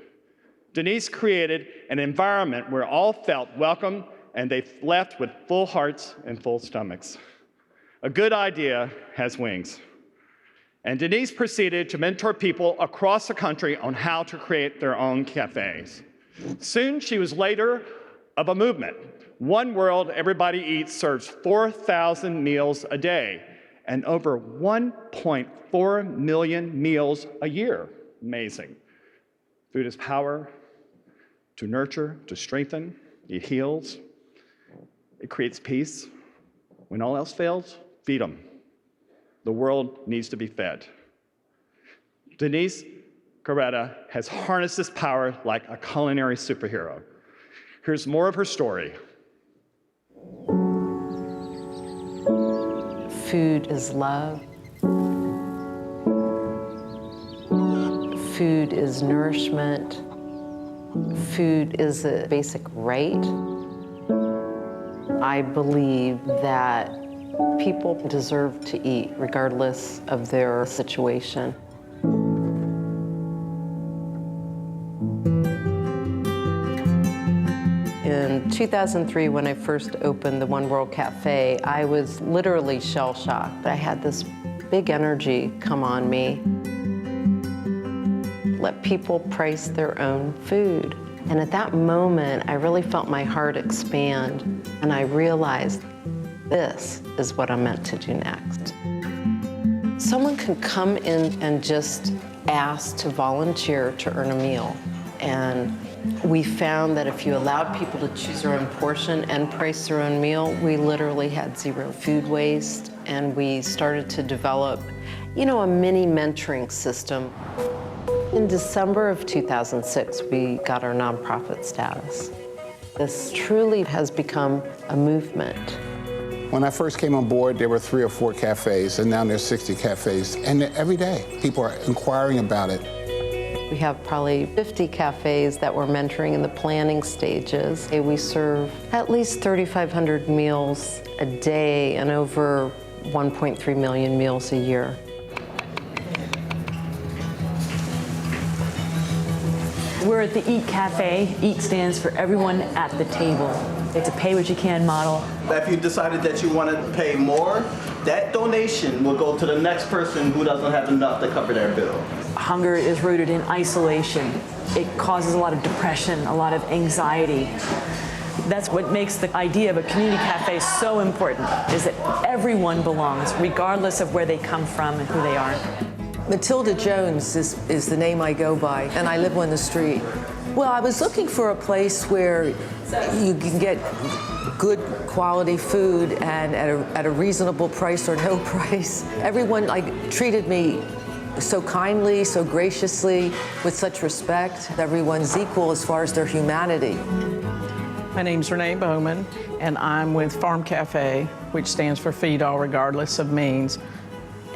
Denise created an environment where all felt welcome and they left with full hearts and full stomachs. A good idea has wings. And Denise proceeded to mentor people across the country on how to create their own cafes. Soon, she was leader of a movement. One World Everybody Eats serves 4,000 meals a day and over 1.4 million meals a year. Amazing. Food is power to nurture, to strengthen. It heals. It creates peace. When all else fails, feed them. The world needs to be fed. Denise Coretta has harnessed this power like a culinary superhero. Here's more of her story. Food is love. Food is nourishment. Food is a basic right. I believe that people deserve to eat regardless of their situation. In 2003, when I first opened the One World Cafe, I was literally shell-shocked. I had this big energy come on me. Let people price their own food. And at that moment, I really felt my heart expand, and I realized this is what I'm meant to do next. Someone can come in and just ask to volunteer to earn a meal. And we found that if you allowed people to choose their own portion and price their own meal, we literally had zero food waste, and we started to develop, a mini mentoring system. In December of 2006, we got our nonprofit status. This truly has become a movement. When I first came on board, there were 3 or 4 cafes, and now there's 60 cafes. And every day, people are inquiring about it. We have probably 50 cafes that we're mentoring in the planning stages. We serve at least 3,500 meals a day and over 1.3 million meals a year. We're at the EAT Cafe. EAT stands for everyone at the table. It's a pay-what-you-can model. If you decided that you want to pay more, that donation will go to the next person who doesn't have enough to cover their bill. Hunger is rooted in isolation. It causes a lot of depression, a lot of anxiety. That's what makes the idea of a community cafe so important, is that everyone belongs, regardless of where they come from and who they are. Matilda Jones is the name I go by, and I live on the street. Well, I was looking for a place where you can get good quality food and at a reasonable price or no price. Everyone treated me so kindly, so graciously, with such respect. Everyone's equal as far as their humanity. My name's Renee Bowman, and I'm with Farm Cafe, which stands for Feed All Regardless of Means.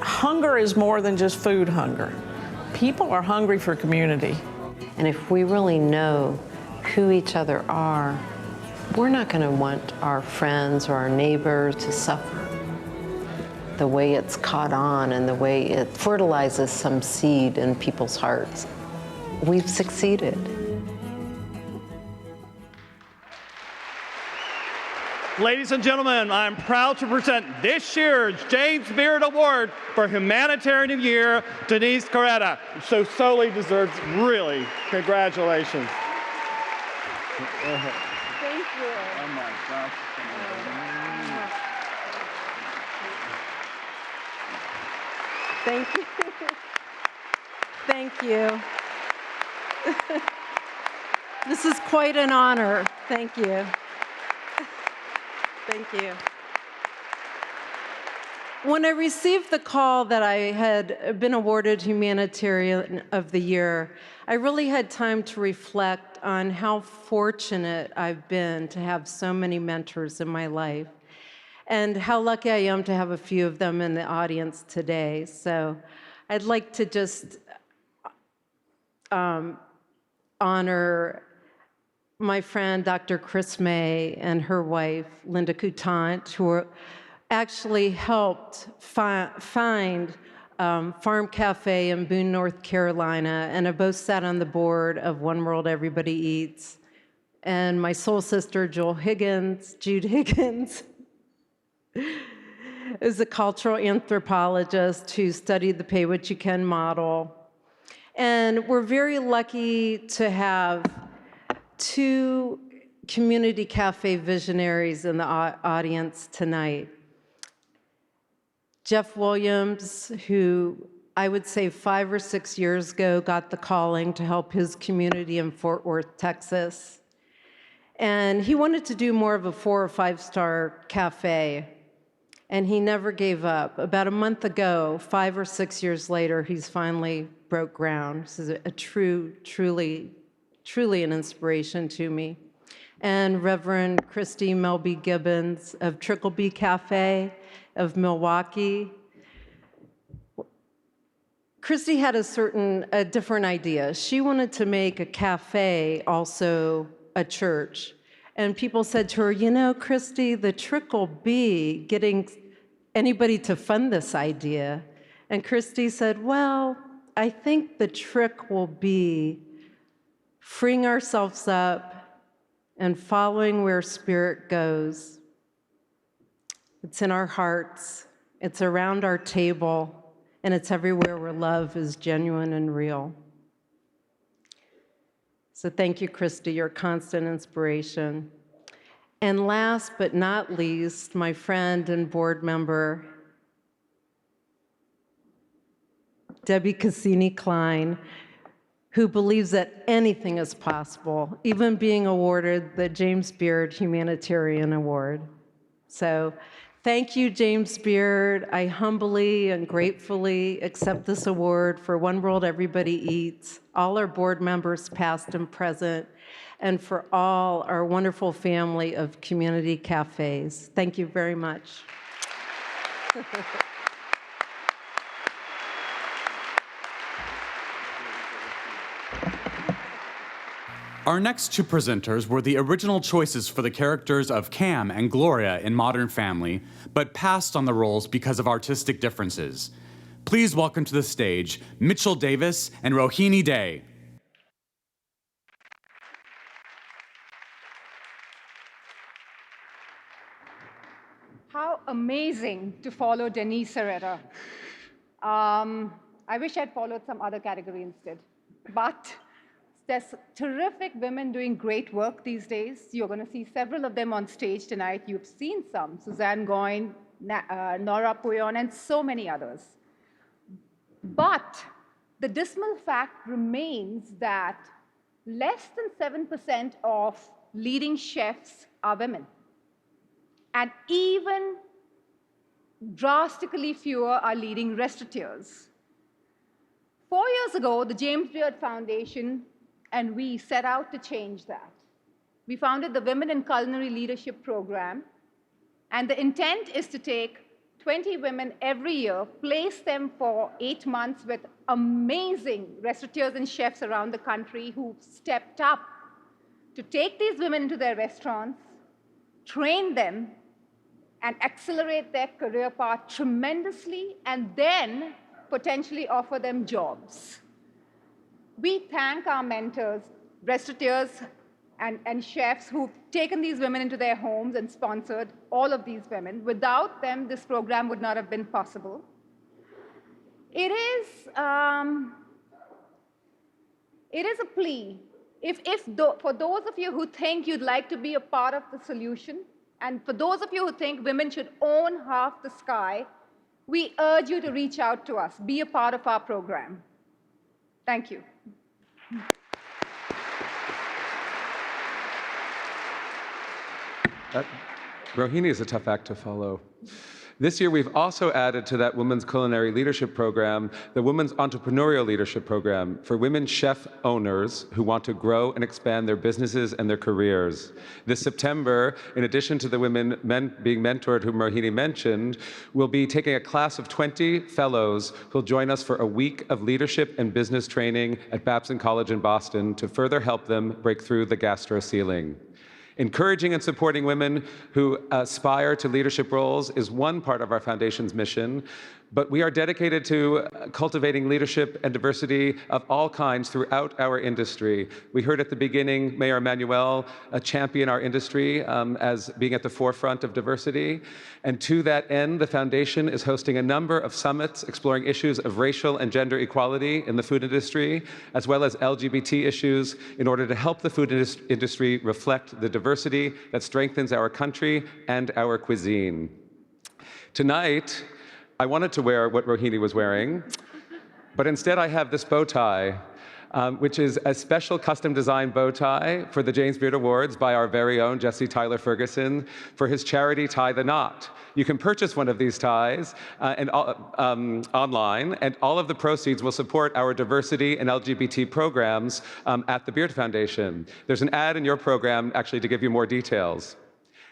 Hunger is more than just food hunger. People are hungry for community. And if we really know who each other are, we're not going to want our friends or our neighbors to suffer. The way it's caught on and the way it fertilizes some seed in people's hearts, we've succeeded. Ladies and gentlemen, I'm proud to present this year's James Beard Award for Humanitarian of the Year, Denise Coretta. So solely deserves, really, congratulations. Thank you. Oh my gosh. Thank you. Thank you. This is quite an honor. Thank you. Thank you. When I received the call that I had been awarded Humanitarian of the Year, I really had time to reflect on how fortunate I've been to have so many mentors in my life, and how lucky I am to have a few of them in the audience today. So I'd like to just honor my friend, Dr. Chris May, and her wife, Linda Coutant, who actually helped find Farm Cafe in Boone, North Carolina, and have both sat on the board of One World Everybody Eats. And my soul sister, Jude Higgins, is a cultural anthropologist who studied the Pay What You Can model. And we're very lucky to have 2 community cafe visionaries in the audience tonight. Jeff Williams, who I would say 5 or 6 years ago got the calling to help his community in Fort Worth, Texas. And he wanted to do more of a 4 or 5-star cafe, and he never gave up. About a month ago, 5 or 6 years later, he's finally broke ground. This is a truly an inspiration to me. And Reverend Christy Melby Gibbons of Trickle B Cafe of Milwaukee. Christy had a different idea. She wanted to make a cafe also a church. And people said to her, you know, Christy, the Trickle B, getting anybody to fund this idea. And Christy said, well, I think the trick will be freeing ourselves up and following where Spirit goes. It's in our hearts, it's around our table, and it's everywhere where love is genuine and real. So thank you, Christy, your constant inspiration. And last but not least, my friend and board member, Debbie Cassini-Klein, who believes that anything is possible, even being awarded the James Beard Humanitarian Award. So thank you, James Beard. I humbly and gratefully accept this award for One World Everybody Eats, all our board members, past and present, and for all our wonderful family of community cafes. Thank you very much. Our next two presenters were the original choices for the characters of Cam and Gloria in Modern Family, but passed on the roles because of artistic differences. Please welcome to the stage Mitchell Davis and Rohini Day. How amazing to follow Denise Herrera. I wish I'd followed some other category instead. But there's terrific women doing great work these days. You're going to see several of them on stage tonight. You've seen some, Suzanne Goin, Nora Puyon, and so many others. But the dismal fact remains that less than 7% of leading chefs are women. And even drastically fewer are leading restaurateurs. 4 years ago, the James Beard Foundation and we set out to change that. We founded the Women in Culinary Leadership Program, and the intent is to take 20 women every year, place them for 8 months with amazing restaurateurs and chefs around the country who've stepped up to take these women into their restaurants, train them, and accelerate their career path tremendously, and then potentially offer them jobs. We thank our mentors, restaurateurs, and chefs who've taken these women into their homes and sponsored all of these women. Without them, this program would not have been possible. It is a plea. For those of you who think you'd like to be a part of the solution, and for those of you who think women should own half the sky, we urge you to reach out to us, be a part of our program. Thank you. Rohini is a tough act to follow. This year, we've also added to that Women's Culinary Leadership Program the Women's Entrepreneurial Leadership Program for women chef owners who want to grow and expand their businesses and their careers. This September, in addition to the women being mentored whom Rohini mentioned, we'll be taking a class of 20 fellows who'll join us for a week of leadership and business training at Babson College in Boston to further help them break through the gastro ceiling. Encouraging and supporting women who aspire to leadership roles is one part of our foundation's mission, but we are dedicated to cultivating leadership and diversity of all kinds throughout our industry. We heard at the beginning Mayor Emanuel champion our industry as being at the forefront of diversity. And to that end, the foundation is hosting a number of summits exploring issues of racial and gender equality in the food industry, as well as LGBT issues, in order to help the food industry reflect the diversity that strengthens our country and our cuisine. Tonight, I wanted to wear what Rohini was wearing, but instead I have this bow tie. which is a special custom designed bow tie for the James Beard Awards by our very own Jesse Tyler Ferguson for his charity Tie the Knot. You can purchase one of these ties online, and all of the proceeds will support our diversity and LGBT programs at the Beard Foundation. There's an ad in your program actually to give you more details.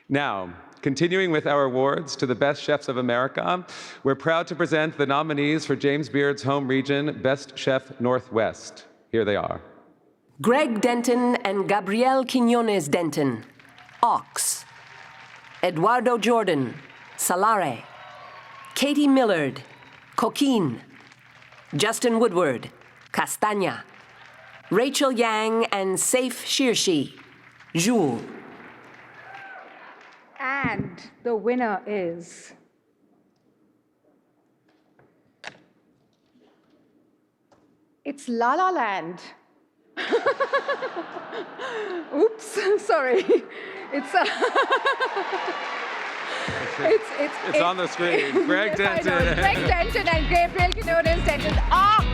Now, continuing with our awards to the best chefs of America, we're proud to present the nominees for James Beard's home region, Best Chef Northwest. Here they are. Greg Denton and Gabrielle Quiñones Denton, Ox. Eduardo Jordan, Salare. Katie Millard, Coquin. Justin Woodward, Castaña. Rachel Yang and Saif Shirshi, Joule. And the winner is it's La La Land. Oops, sorry. It's It's on the screen. Greg Denton. I know. Greg Denton and Gabrielle Quiñones Denton. Ox!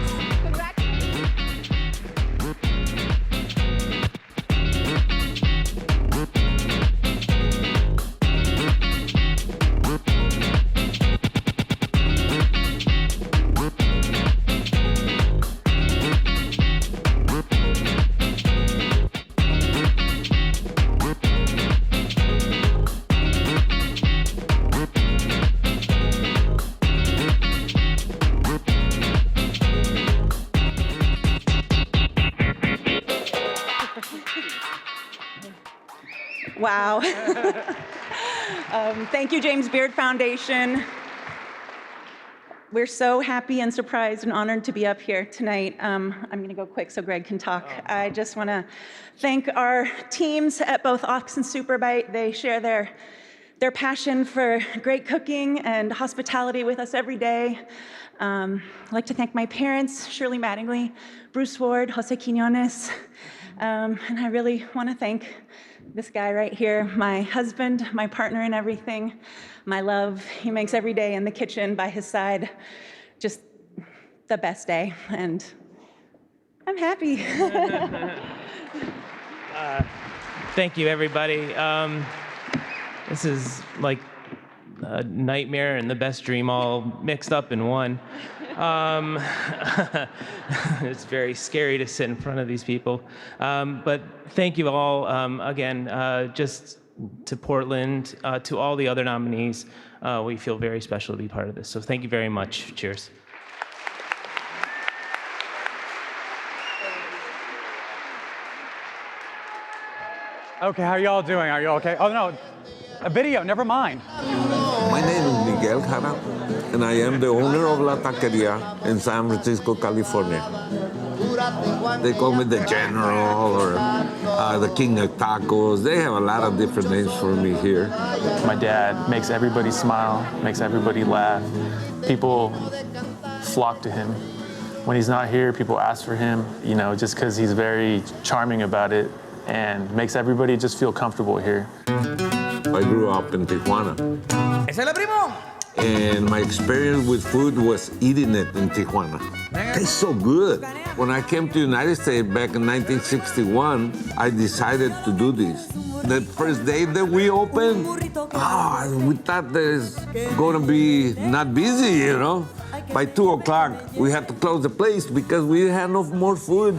Wow. Thank you, James Beard Foundation. We're so happy and surprised and honored to be up here tonight. I'm going to go quick so Greg can talk. I just want to thank our teams at both Ox and Superbite. They share their passion for great cooking and hospitality with us every day. I'd like to thank my parents, Shirley Mattingly, Bruce Ward, Jose Quiñones, and I really want to thank this guy right here, my husband, my partner in everything, my love. He makes every day in the kitchen by his side just the best day, and I'm happy. Thank you, everybody. This is like a nightmare and the best dream all mixed up in one. It's very scary to sit in front of these people. But thank you all again, just to Portland, to all the other nominees. We feel very special to be part of this. So thank you very much. Cheers. Okay, how are y'all doing? Are you okay? Oh no, a video, never mind. My name is Miguel Jara, and I am the owner of La Taqueria in San Francisco, California. They call me the General or the King of Tacos. They have a lot of different names for me here. My dad makes everybody smile, makes everybody laugh. People flock to him. When he's not here, people ask for him, you know, just because he's very charming about it and makes everybody just feel comfortable here. I grew up in Tijuana. And my experience with food was eating it in Tijuana. It tastes so good. When I came to the United States back in 1961, I decided to do this. The first day that we opened, we thought there's going to be not busy, you know. By 2 o'clock, we had to close the place because we had no more food.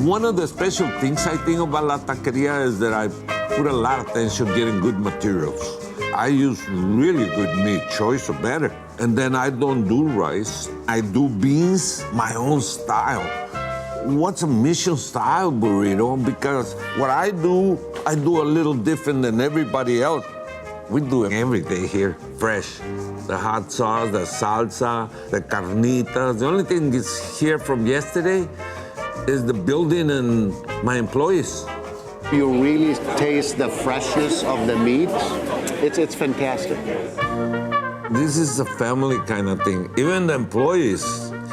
One of the special things I think about La Taqueria is that I put a lot of attention getting good materials. I use really good meat, choice or better. And then I don't do rice. I do beans my own style. What's a Michelin style burrito? Because what I do a little different than everybody else. We do it every day here, fresh. The hot sauce, the salsa, the carnitas. The only thing is here from yesterday is the building and my employees. You really taste the freshness of the meat. It's fantastic. This is a family kind of thing. Even the employees,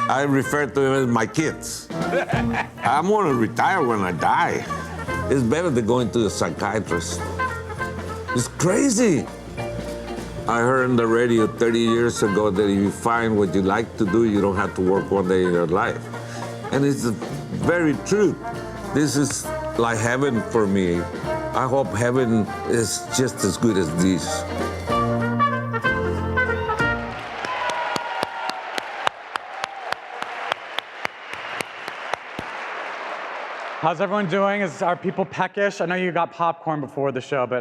I refer to them as my kids. I'm gonna retire when I die. It's better than going to the psychiatrist. It's crazy. I heard on the radio 30 years ago that if you find what you like to do, you don't have to work one day in your life. And it's the very true. This is like heaven for me. I hope heaven is just as good as this. How's everyone doing? Are people peckish? I know you got popcorn before the show, but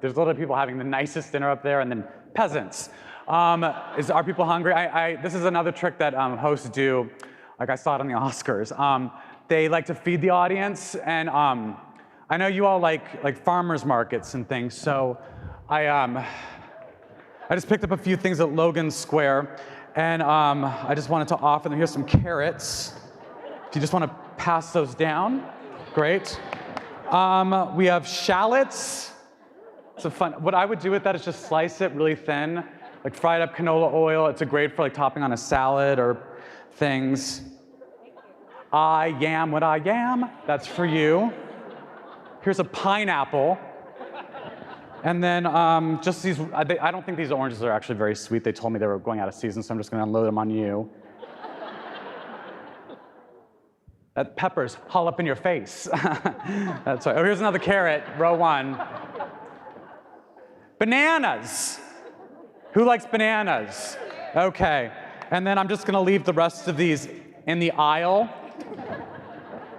there's a lot of people having the nicest dinner up there, and then peasants. Are people hungry? This is another trick that hosts do. Like I saw it on the Oscars. They like to feed the audience, and I know you all like farmers markets and things. So I just picked up a few things at Logan Square, and I just wanted to offer them. Here's some carrots. If you just want to pass those down, great. We have shallots. It's a fun. What I would do with that is just slice it really thin, like fried up canola oil. It's a great for like topping on a salad or things. I am what I am. That's for you. Here's a pineapple. And then just these. I don't think these oranges are actually very sweet. They told me they were going out of season, so I'm just going to unload them on you. That peppers all up in your face. That's right. Oh, here's another carrot, row one. Bananas. Who likes bananas? Okay. And then I'm just gonna leave the rest of these in the aisle.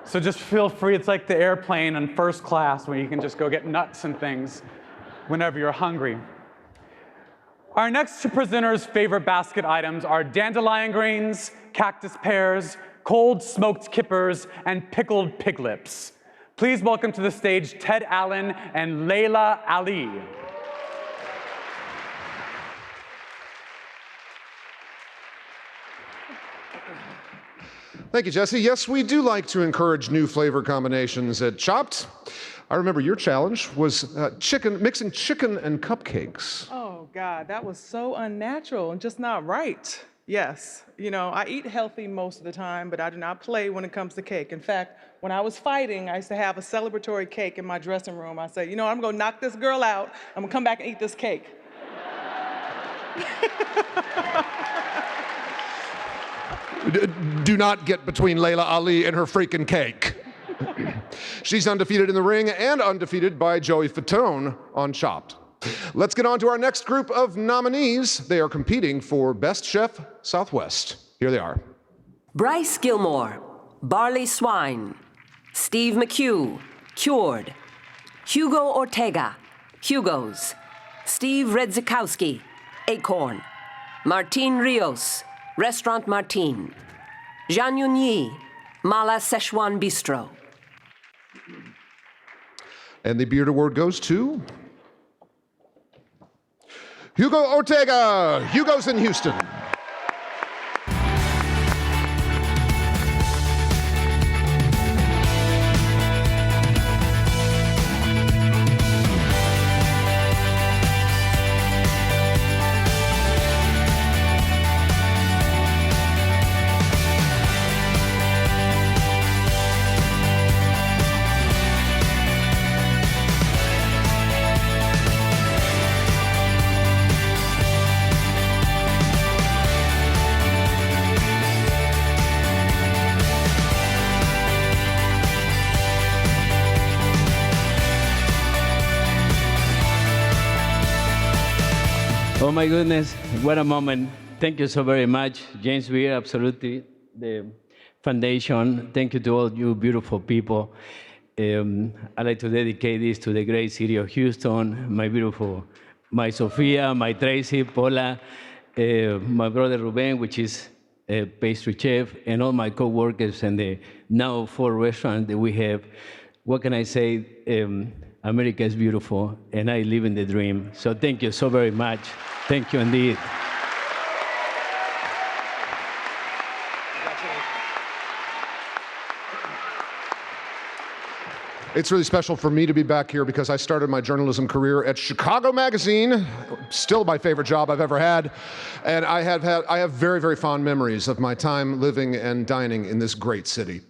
So just feel free. It's like the airplane in first class where you can just go get nuts and things whenever you're hungry. Our next two presenters' favorite basket items are dandelion greens, cactus pears, cold smoked kippers, and pickled pig lips. Please welcome to the stage Ted Allen and Layla Ali. Thank you, Jesse. Yes, we do like to encourage new flavor combinations at Chopped. I remember your challenge was mixing chicken and cupcakes. Oh, God, that was so unnatural and just not right. Yes, I eat healthy most of the time, but I do not play when it comes to cake. In fact, when I was fighting, I used to have a celebratory cake in my dressing room. I said, I'm gonna knock this girl out. I'm gonna come back and eat this cake. Do not get between Layla Ali and her freaking cake. She's undefeated in the ring and undefeated by Joey Fatone on Chopped. Let's get on to our next group of nominees. They are competing for Best Chef Southwest. Here they are. Bryce Gilmore, Barley Swine. Steve McHugh, Cured. Hugo Ortega, Hugo's. Steve Redzikowski, Acorn. Martin Rios, Restaurant Martin. Zhang Yunyi, Mala Szechuan Bistro. And the Beard Award goes to Hugo Ortega. Hugo's in Houston. Oh my goodness, what a moment. Thank you so very much. James Beard, absolutely, the foundation. Thank you to all you beautiful people. I'd like to dedicate this to the great city of Houston, my Sophia, my Tracy, Paula, my brother Ruben, which is a pastry chef, and all my co-workers and the now 4 restaurants that we have. What can I say? America is beautiful, and I live in the dream. So thank you so very much. Thank you indeed. It's really special for me to be back here because I started my journalism career at Chicago Magazine, still my favorite job I've ever had. And I have very, very fond memories of my time living and dining in this great city.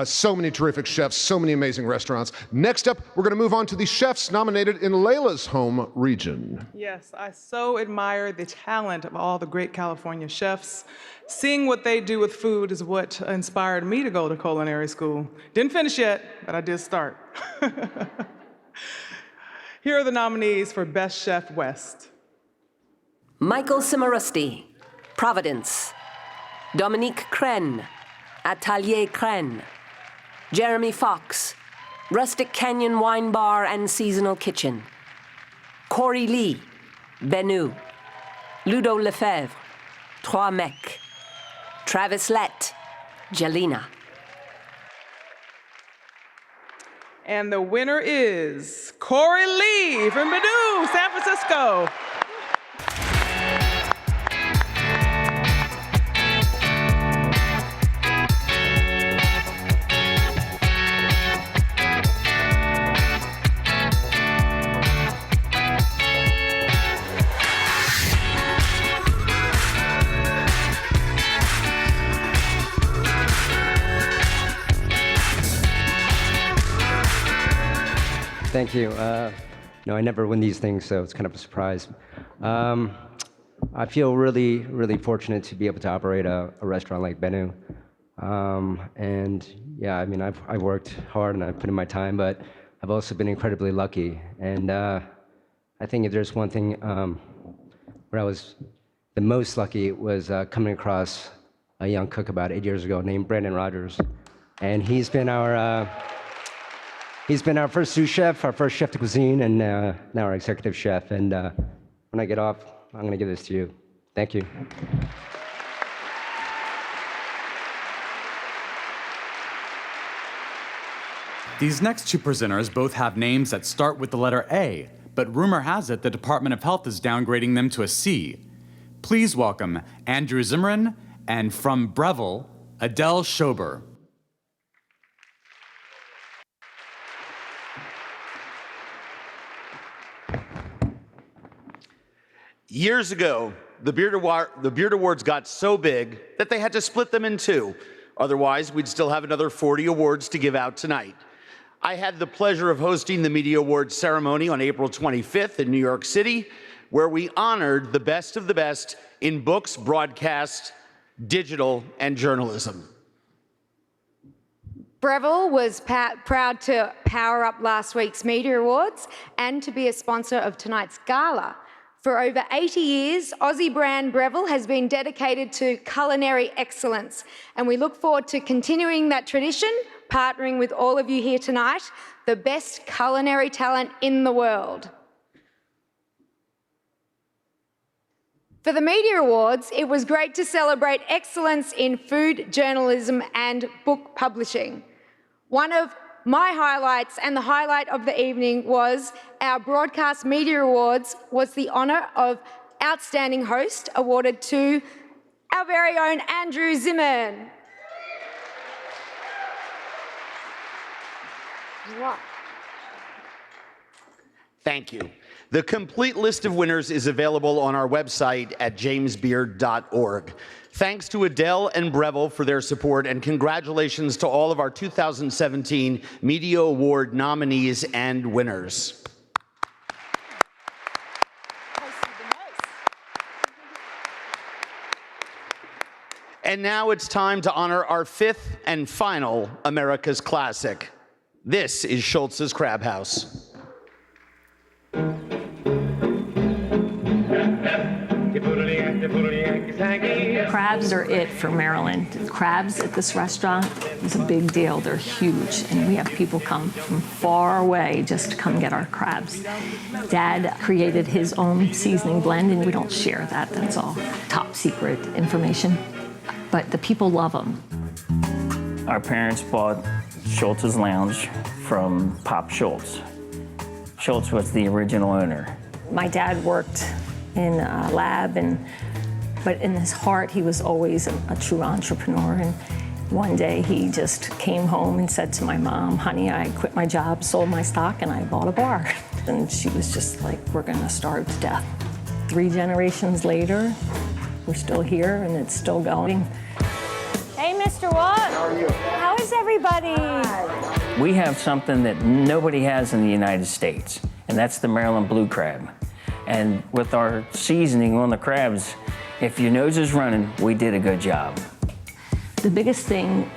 So many terrific chefs, so many amazing restaurants. Next up, we're going to move on to the chefs nominated in Layla's home region. Yes, I so admire the talent of all the great California chefs. seeing what they do with food is what inspired me to go to culinary school. Didn't finish yet, but I did start. Here are the nominees for Best Chef West. Michael Cimarusti, Providence. Dominique Crenn, Atelier Crenn. Jeremy Fox, Rustic Canyon Wine Bar and Seasonal Kitchen. Corey Lee, Benu. Ludo Lefebvre, Trois Mecs. Travis Lett, Jelena. And the winner is Corey Lee from Benu, San Francisco. Thank you. No, I never win these things, so it's kind of a surprise. I feel really, really fortunate to be able to operate a restaurant like Benu. And yeah, I mean, I've worked hard and I've put in my time, but I've also been incredibly lucky. And I think if there's one thing where I was the most lucky was coming across a young cook about 8 years ago named Brandon Rogers. And he's been our first sous chef, our first chef de cuisine, and now our executive chef. And when I get off, I'm going to give this to you. Thank you. These next two presenters both have names that start with the letter A, but rumor has it the Department of Health is downgrading them to a C. Please welcome Andrew Zimmern and from Breville, Adele Schober. Years ago, the Beard Awards got so big that they had to split them in two. Otherwise, we'd still have another 40 awards to give out tonight. I had the pleasure of hosting the Media Awards ceremony on April 25th in New York City, where we honored the best of the best in books, broadcast, digital, and journalism. Breville was proud to power up last week's Media Awards and to be a sponsor of tonight's gala. For over 80 years, Aussie brand Breville has been dedicated to culinary excellence, and we look forward to continuing that tradition, partnering with all of you here tonight, the best culinary talent in the world. For the Media Awards, it was great to celebrate excellence in food journalism and book publishing. One of my highlights and the highlight of the evening was our Broadcast Media Awards was the honour of Outstanding Host awarded to our very own Andrew Zimmern. Thank you. The complete list of winners is available on our website at jamesbeard.org. Thanks to Adele and Breville for their support, and congratulations to all of our 2017 Media Award nominees and winners. And now it's time to honor our fifth and final America's Classic. This is Schultz's Crab House. Crabs are it for Maryland. Crabs at this restaurant is a big deal. They're huge, and we have people come from far away just to come get our crabs. Dad created his own seasoning blend, and we don't share that. That's all top secret information. But the people love them. Our parents bought Schultz's Lounge from Pop Schultz. Schultz was the original owner. My dad worked in a lab, but in his heart, he was always a true entrepreneur. And one day, he just came home and said to my mom, "Honey, I quit my job, sold my stock, and I bought a bar." And she was just like, "We're gonna starve to death." 3 generations later, we're still here, and it's still going. Hey, Mr. Watt. How are you? How is everybody? We have something that nobody has in the United States, and that's the Maryland blue crab. And with our seasoning on the crabs, If your nose is running, we did a good job. The biggest thing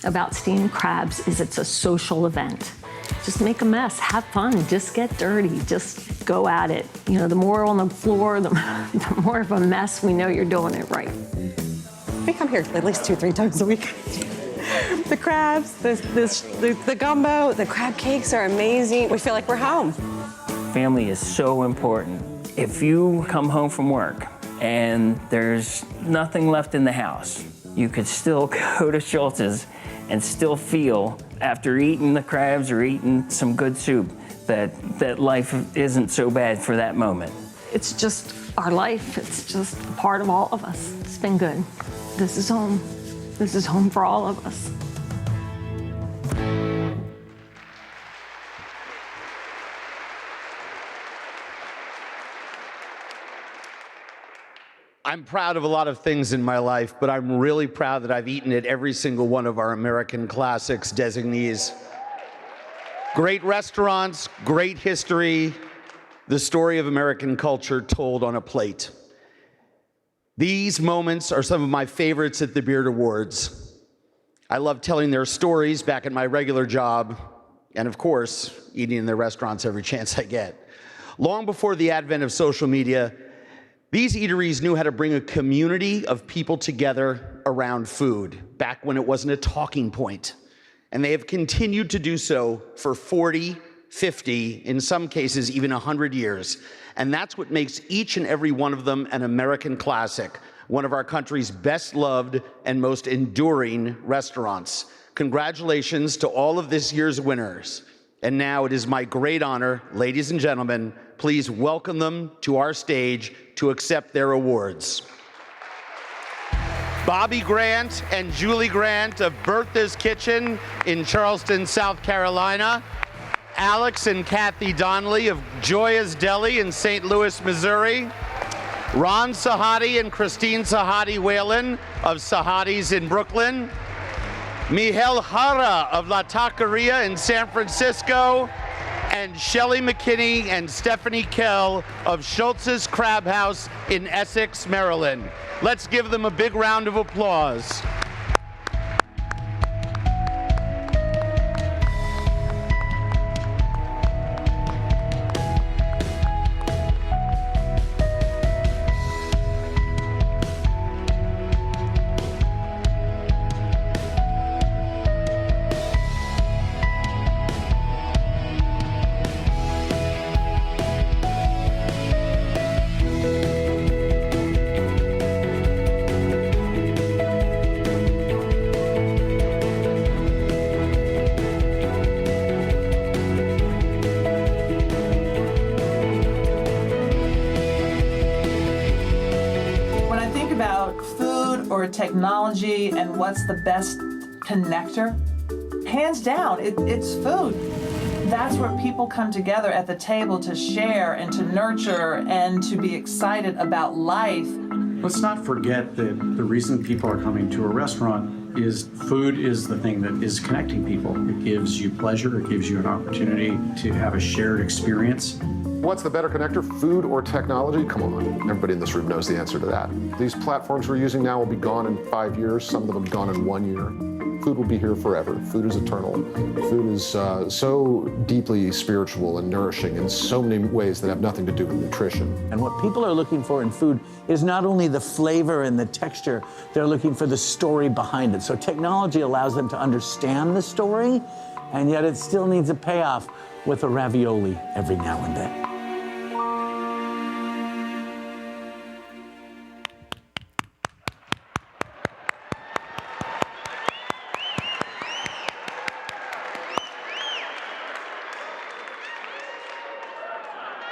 about steamed crabs is it's a social event. Just make a mess, have fun, just get dirty, just go at it. You know, the more on the floor, the more of a mess we know you're doing it right. We come here at least 2-3 times a week. The crabs, the gumbo, the crab cakes are amazing. We feel like we're home. Family is so important. If you come home from work and there's nothing left in the house, you could still go to Schultz's and still feel, after eating the crabs or eating some good soup, that life isn't so bad for that moment. It's just our life. It's just a part of all of us. It's been good. This is home. This is home for all of us. I'm proud of a lot of things in my life, but I'm really proud that I've eaten at every single one of our American Classics designees. Great restaurants, great history, the story of American culture told on a plate. These moments are some of my favorites at the Beard Awards. I love telling their stories back at my regular job, and of course, eating in their restaurants every chance I get. Long before the advent of social media, these eateries knew how to bring a community of people together around food, back when it wasn't a talking point. And they have continued to do so for 40, 50, in some cases even 100 years. And that's what makes each and every one of them an American classic, one of our country's best loved and most enduring restaurants. Congratulations to all of this year's winners. And now it is my great honor, ladies and gentlemen, please welcome them to our stage to accept their awards. Bobby Grant and Julie Grant of Bertha's Kitchen in Charleston, South Carolina. Alex and Kathy Donnelly of Joya's Deli in St. Louis, Missouri. Ron Sahadi and Christine Sahadi Whalen of Sahadi's in Brooklyn. Michele Hara of La Taqueria in San Francisco. And Shelley McKinney and Stephanie Kell of Schultz's Crab House in Essex, Maryland. Let's give them a big round of applause. Technology and what's the best connector? Hands down, it's food. That's where people come together at the table to share and to nurture and to be excited about life. Let's not forget that the reason people are coming to a restaurant is food is the thing that is connecting people. It gives you pleasure, it gives you an opportunity to have a shared experience. What's the better connector, food or technology? Come on, everybody in this room knows the answer to that. These platforms we're using now will be gone in 5 years. Some of them will be gone in 1 year. Food will be here forever. Food is eternal. Food is so deeply spiritual and nourishing in so many ways that have nothing to do with nutrition. And what people are looking for in food is not only the flavor and the texture, they're looking for the story behind it. So technology allows them to understand the story, and yet it still needs a payoff with a ravioli every now and then.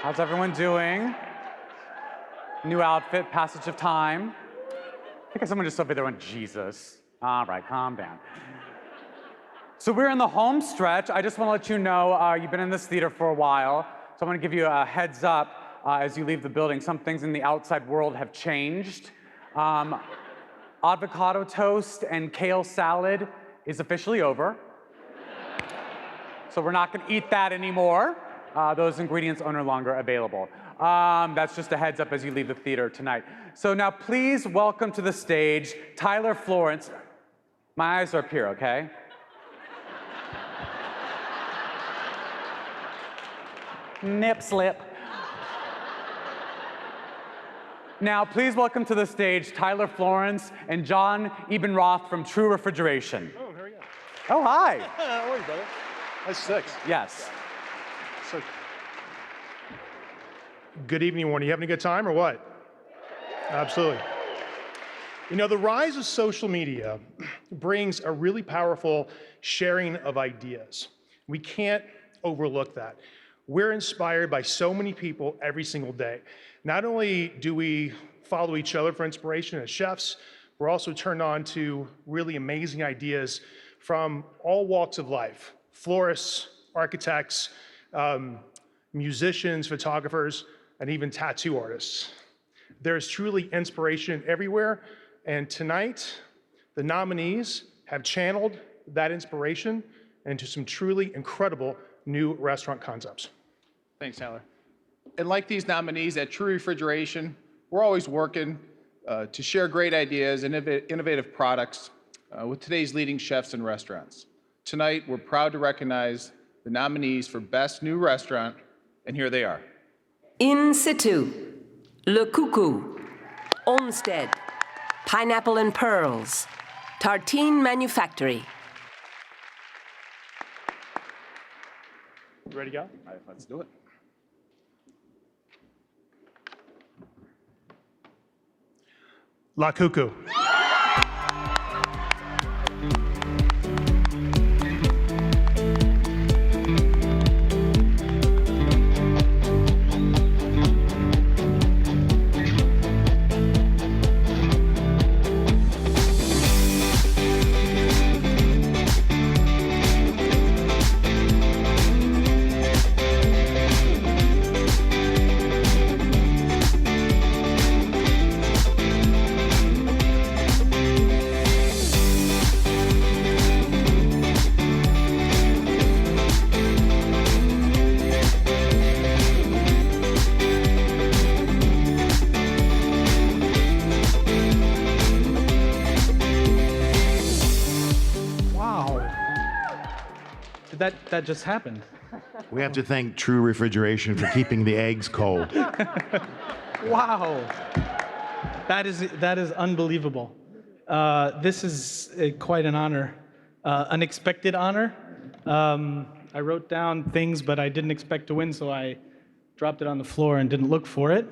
How's everyone doing? New outfit, passage of time. I think someone just over there went, Jesus. All right, calm down. So we're in the home stretch. I just want to let you know, you've been in this theater for a while, so I want to give you a heads up as you leave the building. Some things in the outside world have changed. Avocado toast and kale salad is officially over. So we're not going to eat that anymore. those ingredients are no longer available. That's just a heads up as you leave the theater tonight. So now please welcome to the stage Tyler Florence. My eyes are up here, okay? Nip slip. Now, please welcome to the stage Tyler Florence and John Ebenroth from True Refrigeration. Oh, here we go. Oh, hi. How are you, brother? That's 6. Yes. So, good evening, everyone. Are you having a good time or what? Absolutely. You know, the rise of social media brings a really powerful sharing of ideas. We can't overlook that. We're inspired by so many people every single day. Not only do we follow each other for inspiration as chefs, we're also turned on to really amazing ideas from all walks of life. Florists, architects, musicians, photographers, and even tattoo artists. There's truly inspiration everywhere, and tonight, the nominees have channeled that inspiration into some truly incredible new restaurant concepts. Thanks, Tyler. And like these nominees at True Refrigeration, we're always working to share great ideas and innovative products with today's leading chefs and restaurants. Tonight, we're proud to recognize the nominees for Best New Restaurant, and here they are. In Situ, Le Coucou, Olmsted, Pineapple and Pearls, Tartine Manufactory. You ready to go? All right, let's do it. La Coucou. That just happened. We have to thank True Refrigeration for keeping the eggs cold. Wow. That is unbelievable. This is quite an honor, unexpected honor. I wrote down things, but I didn't expect to win, so I dropped it on the floor and didn't look for it.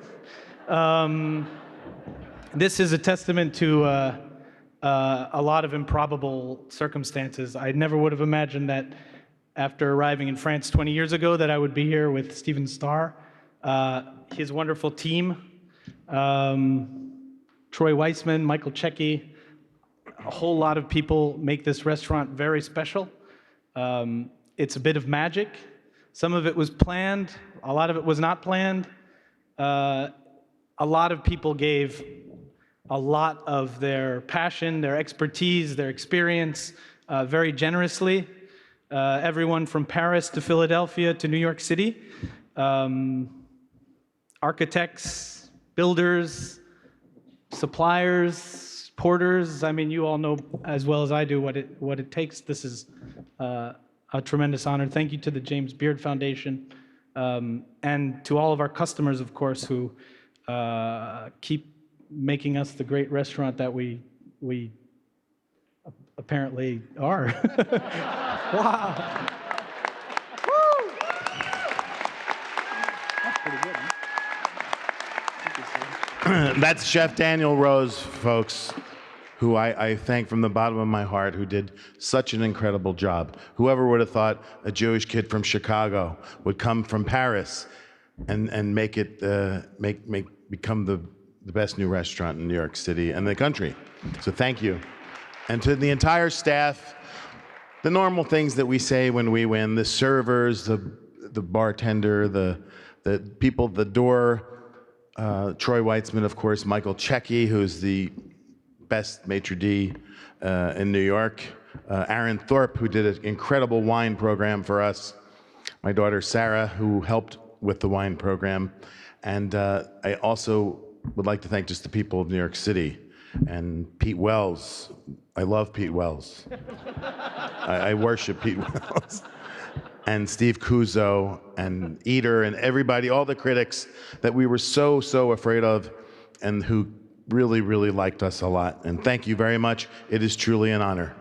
This is a testament to a lot of improbable circumstances. I never would have imagined that after arriving in France 20 years ago that I would be here with Stephen Starr, his wonderful team, Troy Weissman, Michael Checky, a whole lot of people make this restaurant very special. It's a bit of magic. Some of it was planned, a lot of it was not planned. A lot of people gave a lot of their passion, their expertise, their experience very generously. Everyone from Paris to Philadelphia to New York City. Architects, builders, suppliers, porters. I mean, you all know as well as I do what it takes. This is a tremendous honor. Thank you to the James Beard Foundation and to all of our customers, of course, who keep making us the great restaurant that we apparently are. Wow. Woo! That's pretty good, huh? That's Chef Daniel Rose, folks, who I thank from the bottom of my heart, who did such an incredible job. Whoever would have thought a Jewish kid from Chicago would come from Paris and make it become the best new restaurant in New York City and the country. So thank you. And to the entire staff, the normal things that we say when we win, the servers, the bartender, the people at the door, Troy Weitzman, of course, Michael Checky, who's the best maitre d' in New York, Aaron Thorpe, who did an incredible wine program for us, my daughter Sarah, who helped with the wine program. And I also would like to thank just the people of New York City and Pete Wells. I love Pete Wells. I worship Pete Wells. And Steve Kuzo and Eater and everybody, all the critics that we were so afraid of and who really, really liked us a lot. And thank you very much. It is truly an honor.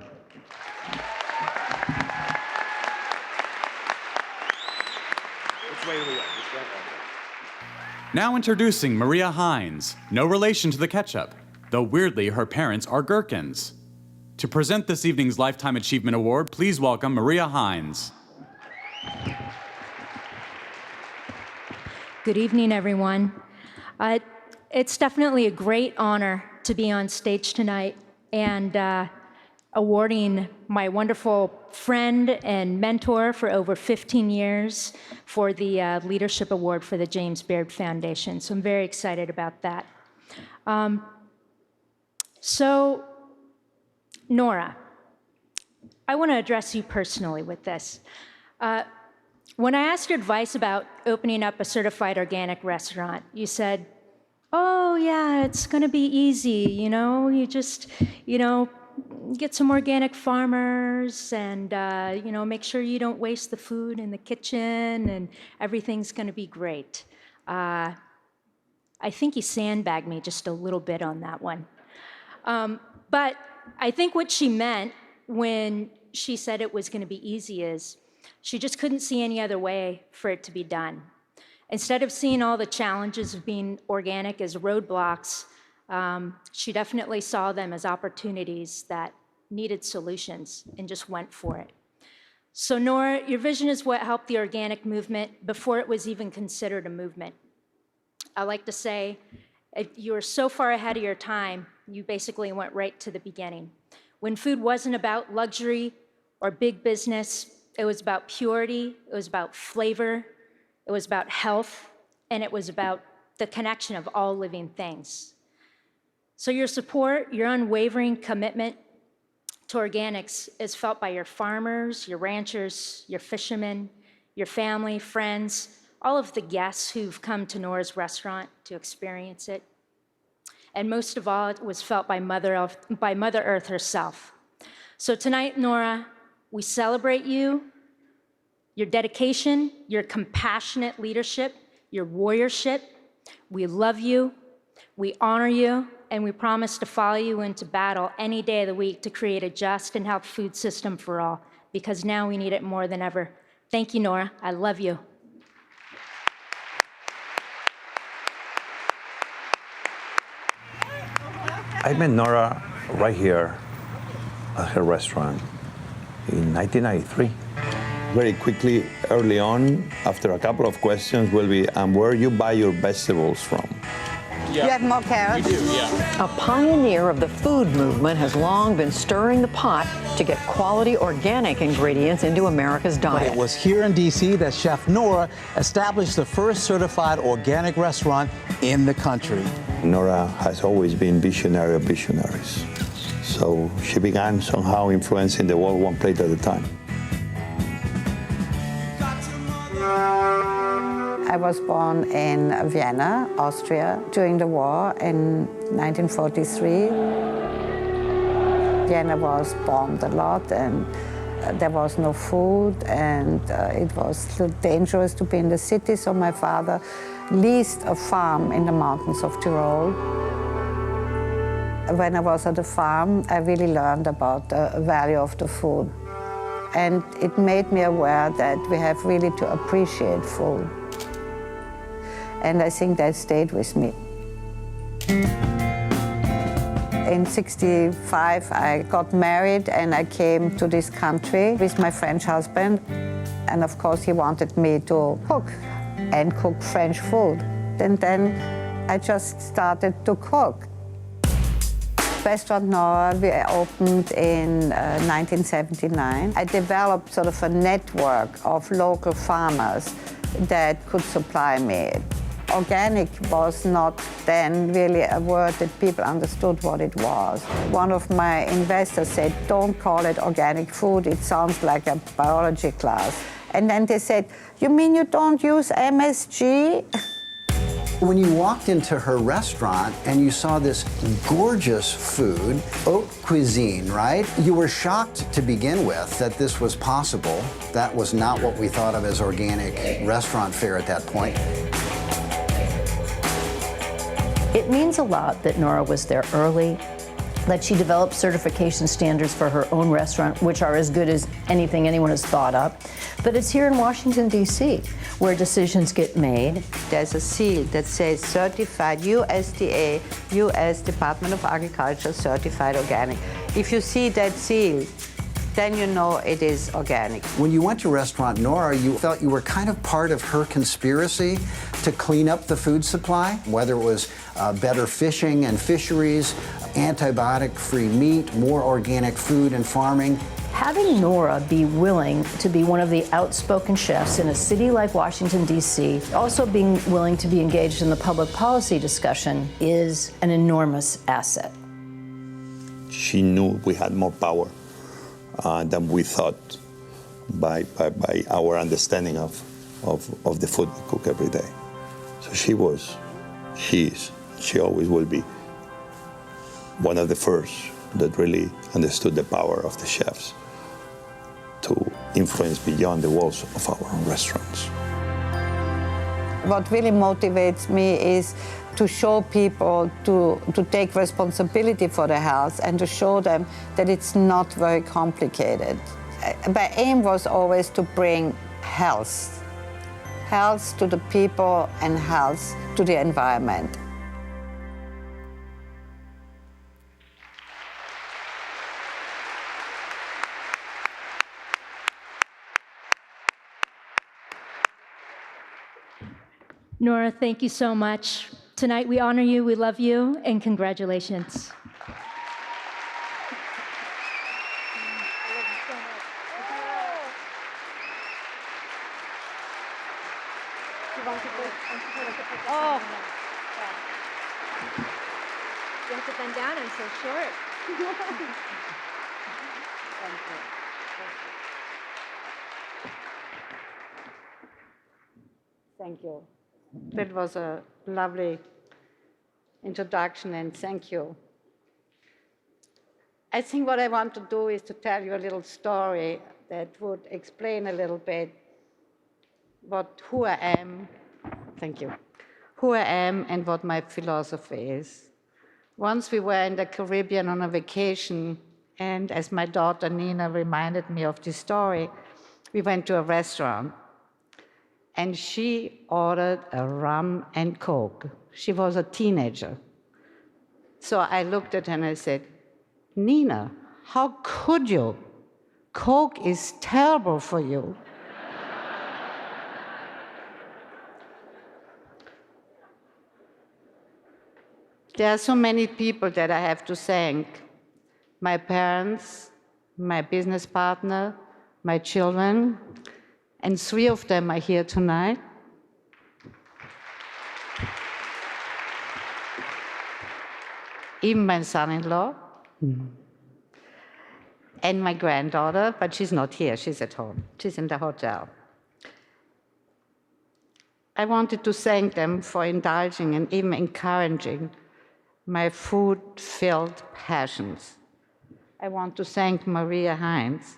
Now introducing Maria Hines, no relation to the ketchup, though weirdly her parents are gherkins. To present this evening's Lifetime Achievement Award, please welcome Maria Hines. Good evening, everyone. It's definitely a great honor to be on stage tonight and awarding my wonderful friend and mentor for over 15 years for the Leadership Award for the James Beard Foundation. So I'm very excited about that. So, Nora, I want to address you personally with this. When I asked your advice about opening up a certified organic restaurant, you said, oh yeah, it's going to be easy, you just, get some organic farmers and, make sure you don't waste the food in the kitchen and everything's going to be great. I think you sandbagged me just a little bit on that one. But I think what she meant when she said it was going to be easy is she just couldn't see any other way for it to be done. Instead of seeing all the challenges of being organic as roadblocks, she definitely saw them as opportunities that needed solutions and just went for it. So Nora, your vision is what helped the organic movement before it was even considered a movement. I like to say, you were so far ahead of your time, you basically went right to the beginning. When food wasn't about luxury or big business, it was about purity, it was about flavor, it was about health, and it was about the connection of all living things. So your support, your unwavering commitment to organics is felt by your farmers, your ranchers, your fishermen, your family, friends, all of the guests who've come to Nora's restaurant to experience it. And most of all, it was felt by Mother Earth herself. So tonight, Nora, we celebrate you, your dedication, your compassionate leadership, your warriorship. We love you, we honor you, and we promise to follow you into battle any day of the week to create a just and healthy food system for all, because now we need it more than ever. Thank you, Nora. I love you. I met Nora right here at her restaurant in 1993. Very quickly, early on, after a couple of questions, will be, where you buy your vegetables from? Yeah. You have more carrots? We do, yeah. A pioneer of the food movement has long been stirring the pot to get quality organic ingredients into America's diet. But it was here in D.C. that Chef Nora established the first certified organic restaurant in the country. Nora has always been visionary of visionaries. So she began somehow influencing the world one plate at a time. I was born in Vienna, Austria, during the war in 1943. Vienna was bombed a lot and there was no food and it was dangerous to be in the city, so my father leased a farm in the mountains of Tyrol. When I was at the farm, I really learned about the value of the food. And it made me aware that we have really to appreciate food. And I think that stayed with me. In '65, I got married and I came to this country with my French husband. And of course, he wanted me to cook and cook French food. And then I just started to cook. Restaurant Nora, we opened in 1979. I developed sort of a network of local farmers that could supply me. Organic was not then really a word that people understood what it was. One of my investors said, don't call it organic food, it sounds like a biology class. And then they said, you mean you don't use MSG? When you walked into her restaurant and you saw this gorgeous food, haute cuisine, right? You were shocked to begin with that this was possible. That was not what we thought of as organic restaurant fare at that point. It means a lot that Nora was there early, that she developed certification standards for her own restaurant, which are as good as anything anyone has thought of. But it's here in Washington, D.C., where decisions get made. There's a seal that says certified USDA, U.S. Department of Agriculture certified organic. If you see that seal, then you know it is organic. When you went to Restaurant Nora, you felt you were kind of part of her conspiracy to clean up the food supply, whether it was better fishing and fisheries, antibiotic-free meat, more organic food and farming. Having Nora be willing to be one of the outspoken chefs in a city like Washington, D.C., also being willing to be engaged in the public policy discussion is an enormous asset. She knew we had more power than we thought by our understanding of the food we cook every day. So she always will be one of the first that really understood the power of the chefs to influence beyond the walls of our own restaurants. What really motivates me is to show people to take responsibility for their health and to show them that it's not very complicated. My aim was always to bring health to the people and health to the environment. Nora, thank you so much. Tonight we honor you, we love you, and congratulations. Oh. You have to bend down, I'm so short. Thank you. That was a lovely introduction, and thank you. I think what I want to do is to tell you a little story that would explain a little bit who I am. Thank you. Who I am and what my philosophy is. Once we were in the Caribbean on a vacation, and as my daughter Nina reminded me of this story, we went to a restaurant. And she ordered a rum and Coke. She was a teenager. So I looked at her and I said, Nina, how could you? Coke is terrible for you. There are so many people that I have to thank. My parents, my business partner, my children, and 3 of them are here tonight. Even my son-in-law. And my granddaughter, but she's not here, she's at home. She's in the hotel. I wanted to thank them for indulging and even encouraging my food-filled passions. I want to thank Maria Hines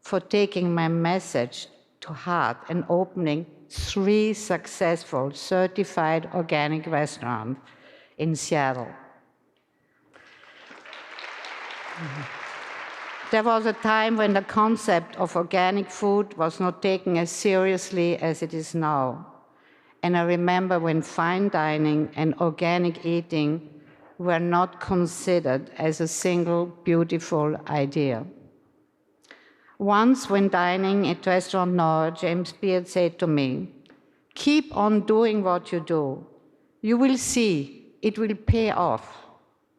for taking my message to heart and opening 3 successful certified organic restaurants in Seattle. There was a time when the concept of organic food was not taken as seriously as it is now. And I remember when fine dining and organic eating were not considered as a single beautiful idea. Once when dining at Restaurant Nora, James Beard said to me, keep on doing what you do. You will see, it will pay off.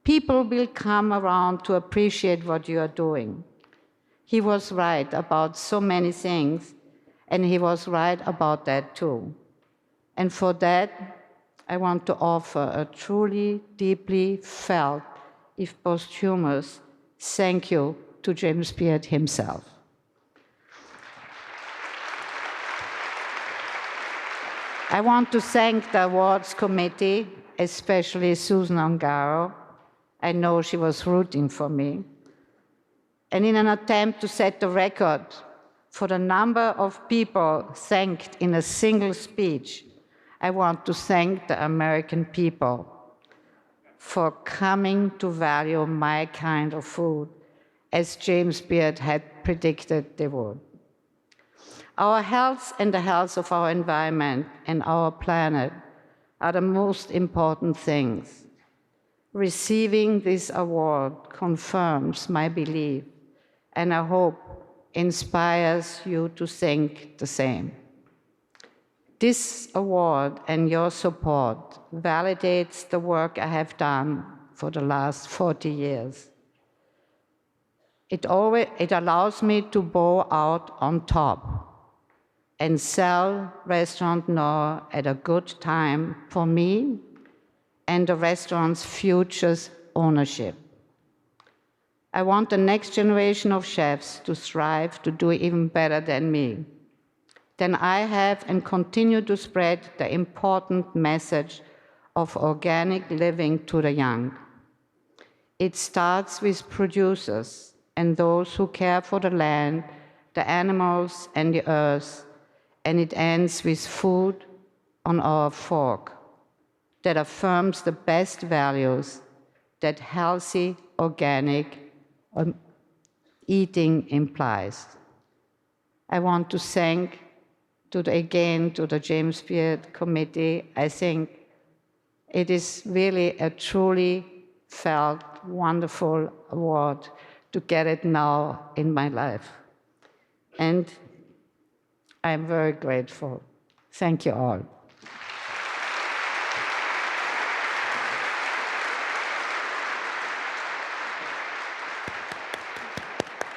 People will come around to appreciate what you are doing. He was right about so many things, and he was right about that too. And for that, I want to offer a truly, deeply felt, if posthumous, thank you to James Beard himself. I want to thank the awards committee, especially Susan Ongaro. I know she was rooting for me. And in an attempt to set the record for the number of people thanked in a single speech, I want to thank the American people for coming to value my kind of food, as James Beard had predicted they would. Our health and the health of our environment and our planet are the most important things. Receiving this award confirms my belief, and I hope inspires you to think the same. This award and your support validates the work I have done for the last 40 years. It allows me to bow out on top and sell Restaurant Nora at a good time for me and the restaurant's future ownership. I want the next generation of chefs to strive to do even better than me. Then I have and continue to spread the important message of organic living to the young. It starts with producers and those who care for the land, the animals, and the earth, and it ends with food on our fork that affirms the best values that healthy, organic eating implies. I want to thank again to the James Beard Committee. I think it is really a truly felt wonderful award to get it now in my life. And I'm very grateful. Thank you all.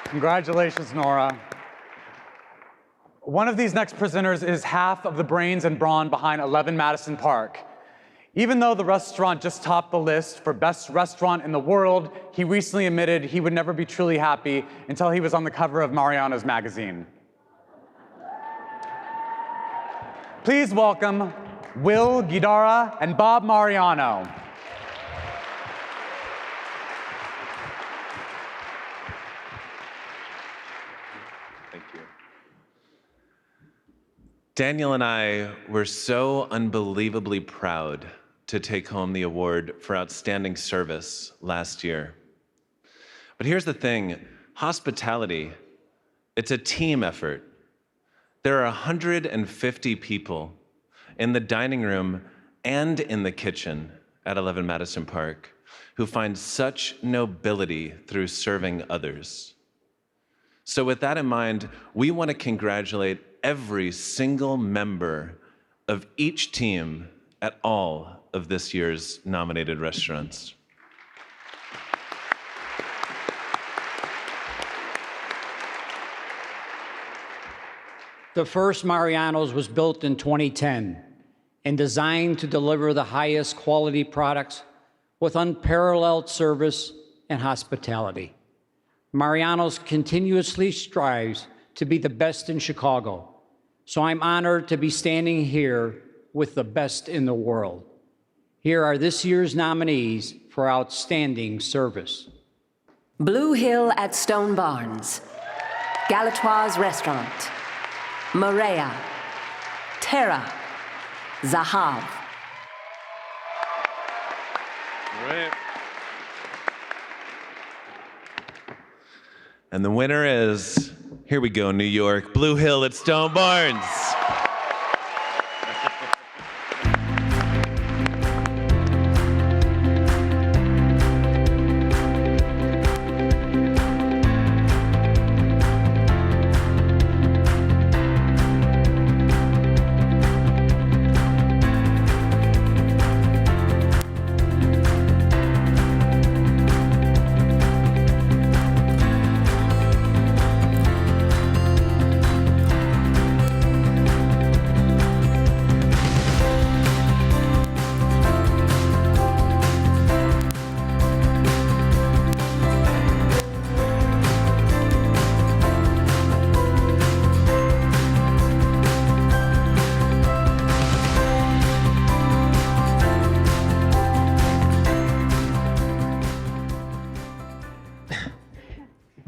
Congratulations, Nora. One of these next presenters is half of the brains and brawn behind 11 Madison Park. Even though the restaurant just topped the list for best restaurant in the world, he recently admitted he would never be truly happy until he was on the cover of Mariano's magazine. Please welcome Will Guidara and Bob Mariano. Thank you. Daniel and I were so unbelievably proud to take home the award for outstanding service last year. But here's the thing, hospitality, it's a team effort. There are 150 people in the dining room and in the kitchen at 11 Madison Park who find such nobility through serving others. So with that in mind, we want to congratulate every single member of each team at all of this year's nominated restaurants. The first Mariano's was built in 2010 and designed to deliver the highest quality products with unparalleled service and hospitality. Mariano's continuously strives to be the best in Chicago, so I'm honored to be standing here with the best in the world. Here are this year's nominees for outstanding service. Blue Hill at Stone Barns, Galatoire's Restaurant, Maria, Terra, Zahav. Right. And the winner is, here we go, New York, Blue Hill at Stone Barns.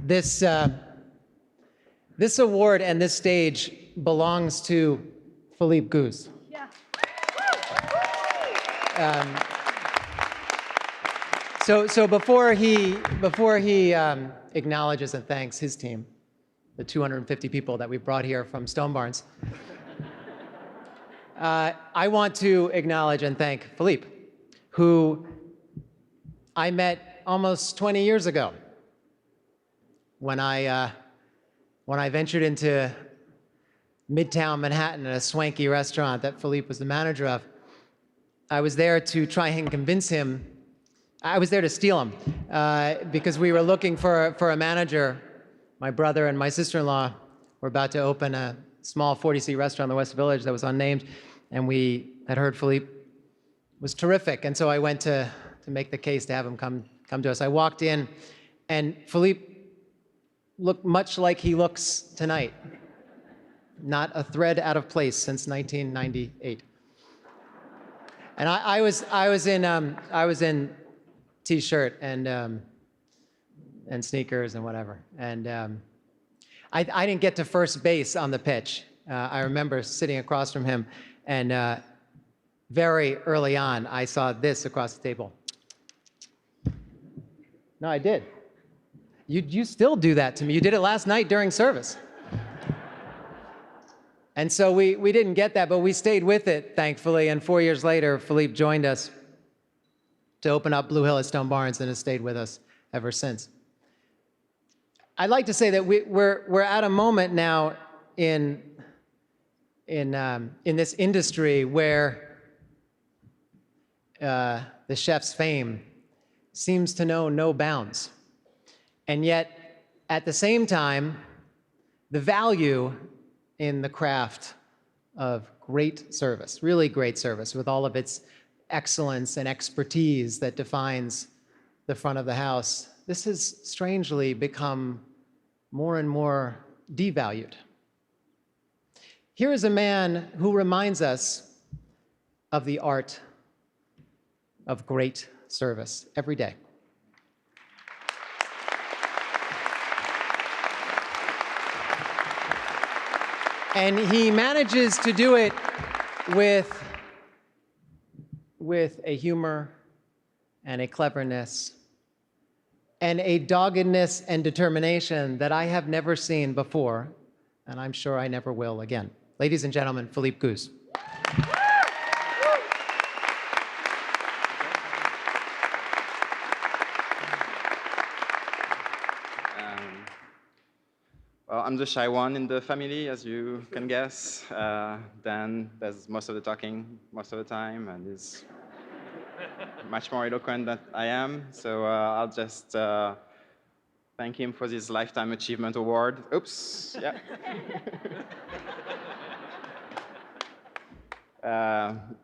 This award and this stage belongs to Philippe Guz. Yeah. So before he acknowledges and thanks his team, the 250 people that we brought here from Stone Barns, I want to acknowledge and thank Philippe, who I met almost 20 years ago when I ventured into Midtown Manhattan at a swanky restaurant that Philippe was the manager of. I was there to try and convince him. I was there to steal him because we were looking for a manager. My brother and my sister-in-law were about to open a small 40-seat restaurant in the West Village that was unnamed, and we had heard Philippe was terrific. And so I went to make the case to have him come to us. I walked in, and Philippe looked much like he looks tonight. Not a thread out of place since 1998. And I was in t-shirt and sneakers and whatever. And I didn't get to first base on the pitch. I remember sitting across from him, and very early on, I saw this across the table. No, I did. You still do that to me. You did it last night during service. And so we didn't get that, but we stayed with it, thankfully. And 4 years later, Philippe joined us to open up Blue Hill at Stone Barns and has stayed with us ever since. I'd like to say that we're at a moment now in this industry where the chef's fame seems to know no bounds. And yet, at the same time, the value in the craft of great service, really great service, with all of its excellence and expertise that defines the front of the house, this has strangely become more and more devalued. Here is a man who reminds us of the art of great service every day. And he manages to do it with a humor and a cleverness and a doggedness and determination that I have never seen before, and I'm sure I never will again. Ladies and gentlemen, Philippe Guz. Well, I'm the shy one in the family, as you can guess. Dan does most of the talking most of the time, and is much more eloquent than I am. So I'll just thank him for this Lifetime Achievement Award. Oops, yeah.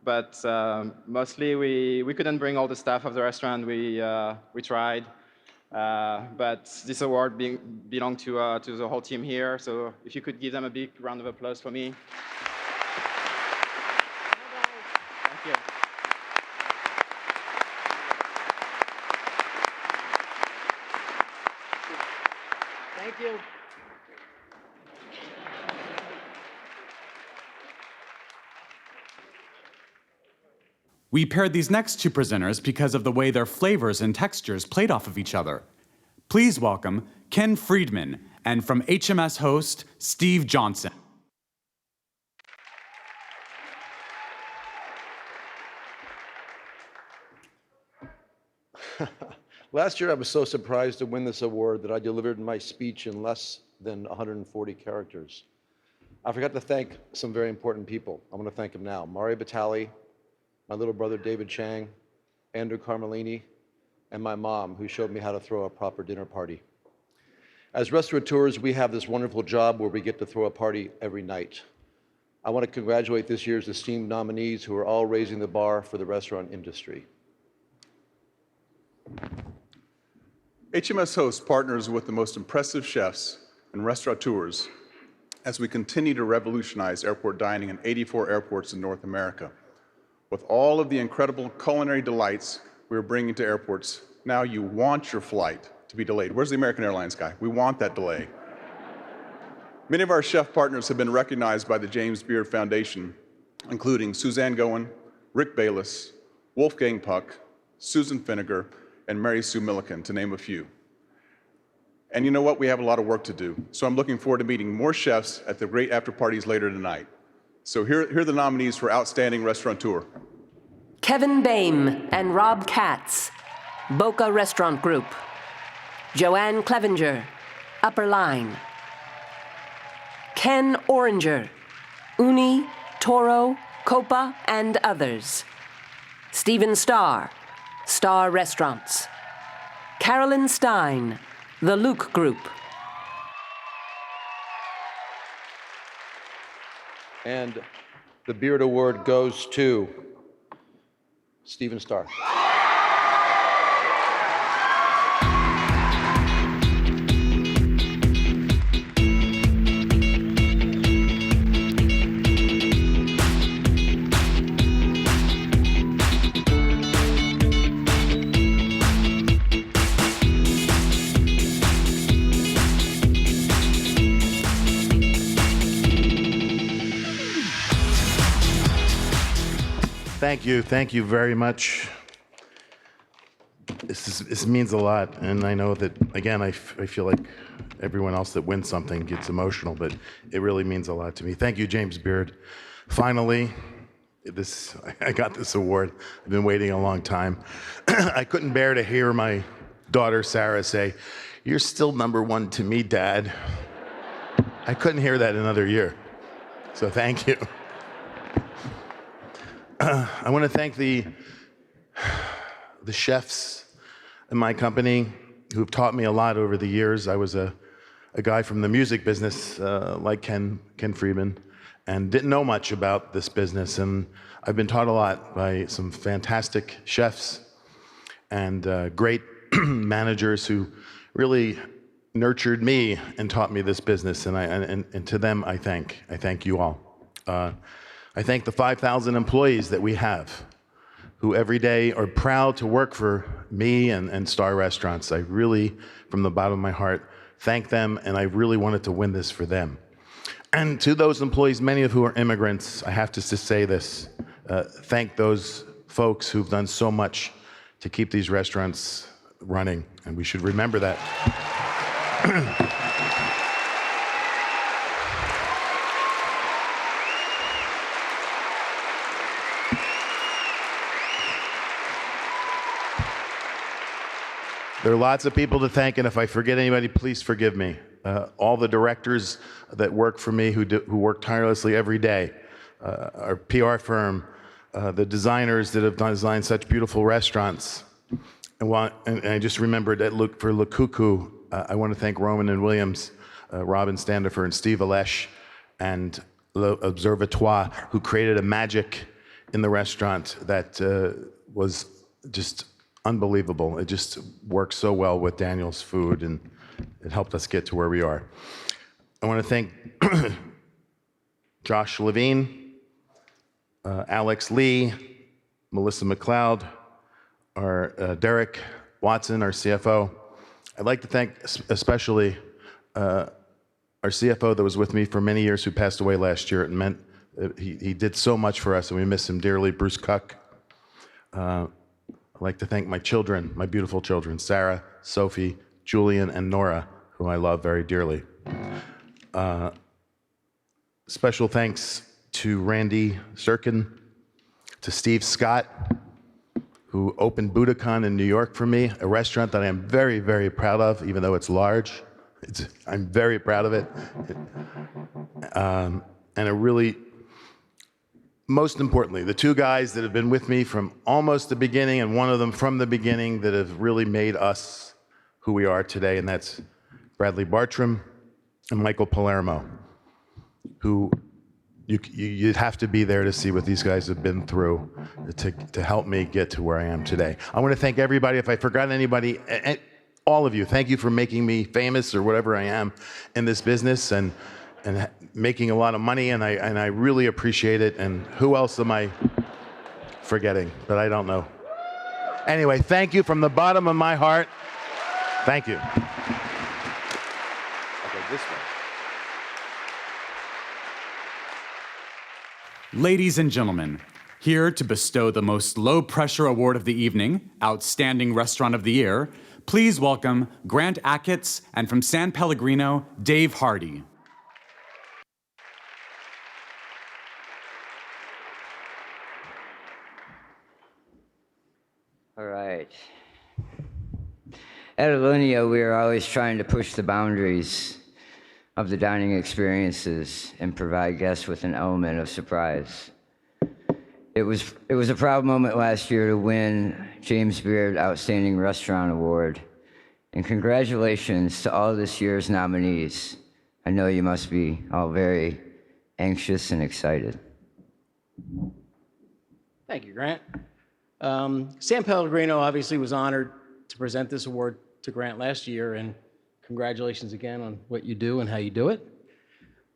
But mostly we couldn't bring all the staff of the restaurant. We tried. But this award belonged to the whole team here. So if you could give them a big round of applause for me. Thank you. Thank you. We paired these next two presenters because of the way their flavors and textures played off of each other. Please welcome Ken Friedman and from HMS host Steve Johnson. Last year, I was so surprised to win this award that I delivered my speech in less than 140 characters. I forgot to thank some very important people. I'm going to thank them now. Mario Batali, my little brother David Chang, Andrew Carmelini, and my mom, who showed me how to throw a proper dinner party. As restaurateurs, we have this wonderful job where we get to throw a party every night. I want to congratulate this year's esteemed nominees who are all raising the bar for the restaurant industry. HMS Host partners with the most impressive chefs and restaurateurs as we continue to revolutionize airport dining in 84 airports in North America, with all of the incredible culinary delights we are bringing to airports Now you want your flight to be delayed. Where's the American Airlines guy? We want that delay. Many of our chef partners have been recognized by the James Beard Foundation, including Suzanne Goin, Rick Bayless, Wolfgang Puck, Susan Finnegar, and Mary Sue Milliken, to name a few. And you know what? We have a lot of work to do. So I'm looking forward to meeting more chefs at the great after parties later tonight. So here are the nominees for Outstanding Restaurateur. Kevin Boehm and Rob Katz, Boca Restaurant Group. Joanne Clevenger, Upper Line. Ken Oringer, Uni, Toro, Copa, and others. Stephen Starr, Star Restaurants. Carolyn Stein, The Luke Group. And the Beard Award goes to Stephen Starr. Thank you very much. This means a lot, and I know that, again, I feel like everyone else that wins something gets emotional, but it really means a lot to me. Thank you, James Beard. Finally, I got this award. I've been waiting a long time. I couldn't bear to hear my daughter, Sarah, say, "You're still #1 to me, Dad." I couldn't hear that another year, so thank you. I want to thank the chefs in my company who've taught me a lot over the years. I was a guy from the music business, like Ken Friedman, and didn't know much about this business. And I've been taught a lot by some fantastic chefs and great managers who really nurtured me and taught me this business. And to them, I thank you all. I thank the 5,000 employees that we have who every day are proud to work for me and Star Restaurants. I really, from the bottom of my heart, thank them, and I really wanted to win this for them. And to those employees, many of who are immigrants, I have to just say this, thank those folks who've done so much to keep these restaurants running, and we should remember that. There are lots of people to thank, and if I forget anybody, please forgive me. All the directors that work for me, who work tirelessly every day, our PR firm, the designers that have designed such beautiful restaurants. And I just remembered that for Le Coucou, I want to thank Roman and Williams, Robin Standifer and Steve Alesh, and L'Observatoire, who created a magic in the restaurant that was just unbelievable. It just worked so well with Daniel's food, and it helped us get to where we are. I want to thank Josh Levine, Alex Lee, Melissa McLeod, our Derek Watson, our CFO. I'd like to thank especially our CFO that was with me for many years, who passed away last year. It meant he did so much for us, and we miss him dearly, Bruce Cuck. I'd like to thank my children, my beautiful children, Sarah, Sophie, Julian, and Nora, whom I love very dearly. Special thanks to Randy Serkin, to Steve Scott, who opened Budokan in New York for me, a restaurant that I am very, very proud of, even though it's large. I'm very proud of it. And a really, most importantly, the two guys that have been with me from almost the beginning, and one of them from the beginning, that have really made us who we are today, and that's Bradley Bartram and Michael Palermo, who you'd have to be there to see what these guys have been through to help me get to where I am today. I want to thank everybody. If I forgot anybody, all of you, thank you for making me famous or whatever I am in this business, and making a lot of money, and I really appreciate it. And who else am I forgetting? But I don't know. Anyway, thank you from the bottom of my heart. Thank you. Okay, this way. Ladies and gentlemen, here to bestow the most low-pressure award of the evening, Outstanding Restaurant of the Year, please welcome Grant Achatz and from San Pellegrino, Dave Hardy. All right. At Alinea, we are always trying to push the boundaries of the dining experiences and provide guests with an element of surprise. It was a proud moment last year to win James Beard Outstanding Restaurant Award. And congratulations to all this year's nominees. I know you must be all very anxious and excited. Thank you, Grant. San Pellegrino obviously was honored to present this award to Grant last year, and congratulations again on what you do and how you do it.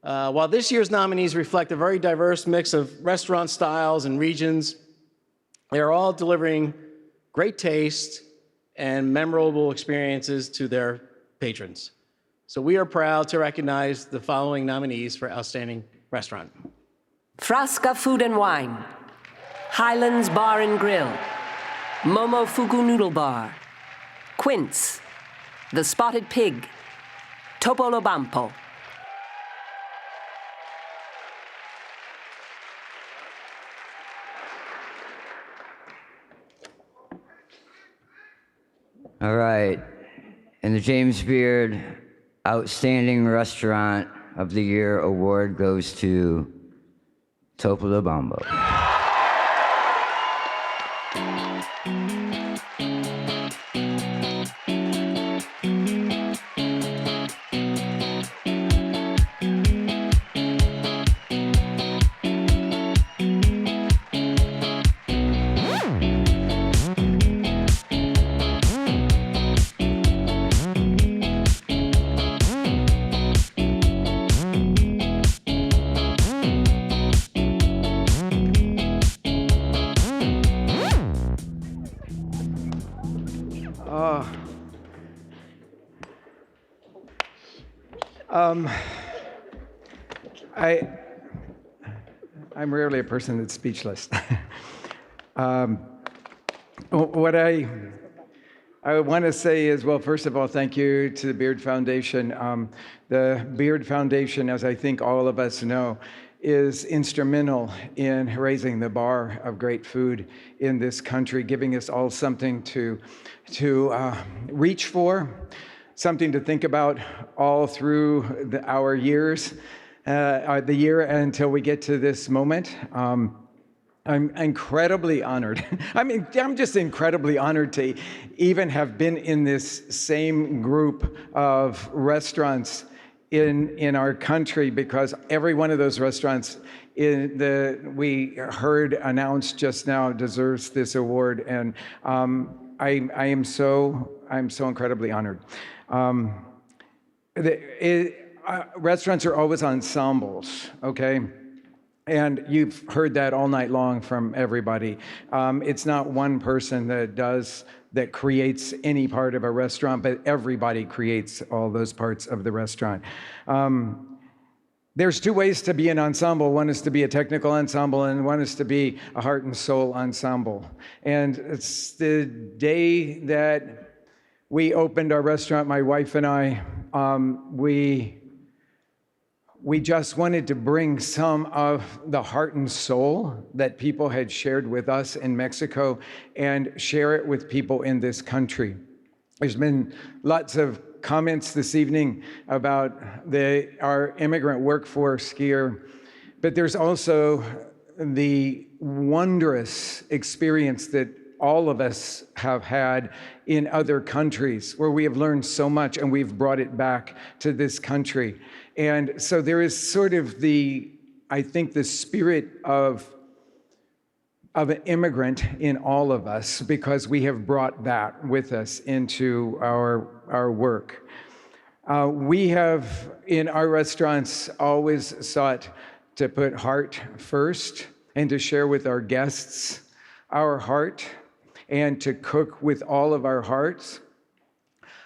While this year's nominees reflect a very diverse mix of restaurant styles and regions, they are all delivering great taste and memorable experiences to their patrons. So we are proud to recognize the following nominees for Outstanding Restaurant. Frasca Food and Wine, Highlands Bar and Grill, Momofuku Noodle Bar, Quince, The Spotted Pig, Topolobampo. All right, and the James Beard Outstanding Restaurant of the Year award goes to Topolobampo. I'm rarely a person that's speechless. What I want to say is, well, first of all, thank you to the Beard Foundation. The Beard Foundation, as I think all of us know, is instrumental in raising the bar of great food in this country, giving us all something to reach for, something to think about all through our years, the year until we get to this moment. I'm incredibly honored. I'm just incredibly honored to even have been in this same group of restaurants in our country, because every one of those restaurants we heard announced just now deserves this award, and I'm so incredibly honored. Restaurants are always ensembles, okay? And you've heard that all night long from everybody. It's not one person that creates any part of a restaurant, but everybody creates all those parts of the restaurant. There's two ways to be an ensemble. One is to be a technical ensemble, and one is to be a heart and soul ensemble. And it's the day that we opened our restaurant, my wife and I, we just wanted to bring some of the heart and soul that people had shared with us in Mexico and share it with people in this country. There's been lots of comments this evening about our immigrant workforce here, but there's also the wondrous experience that all of us have had in other countries where we have learned so much and we've brought it back to this country. And so there is sort of I think the spirit of an immigrant in all of us, because we have brought that with us into our work. We have, in our restaurants, always sought to put heart first and to share with our guests our heart and to cook with all of our hearts.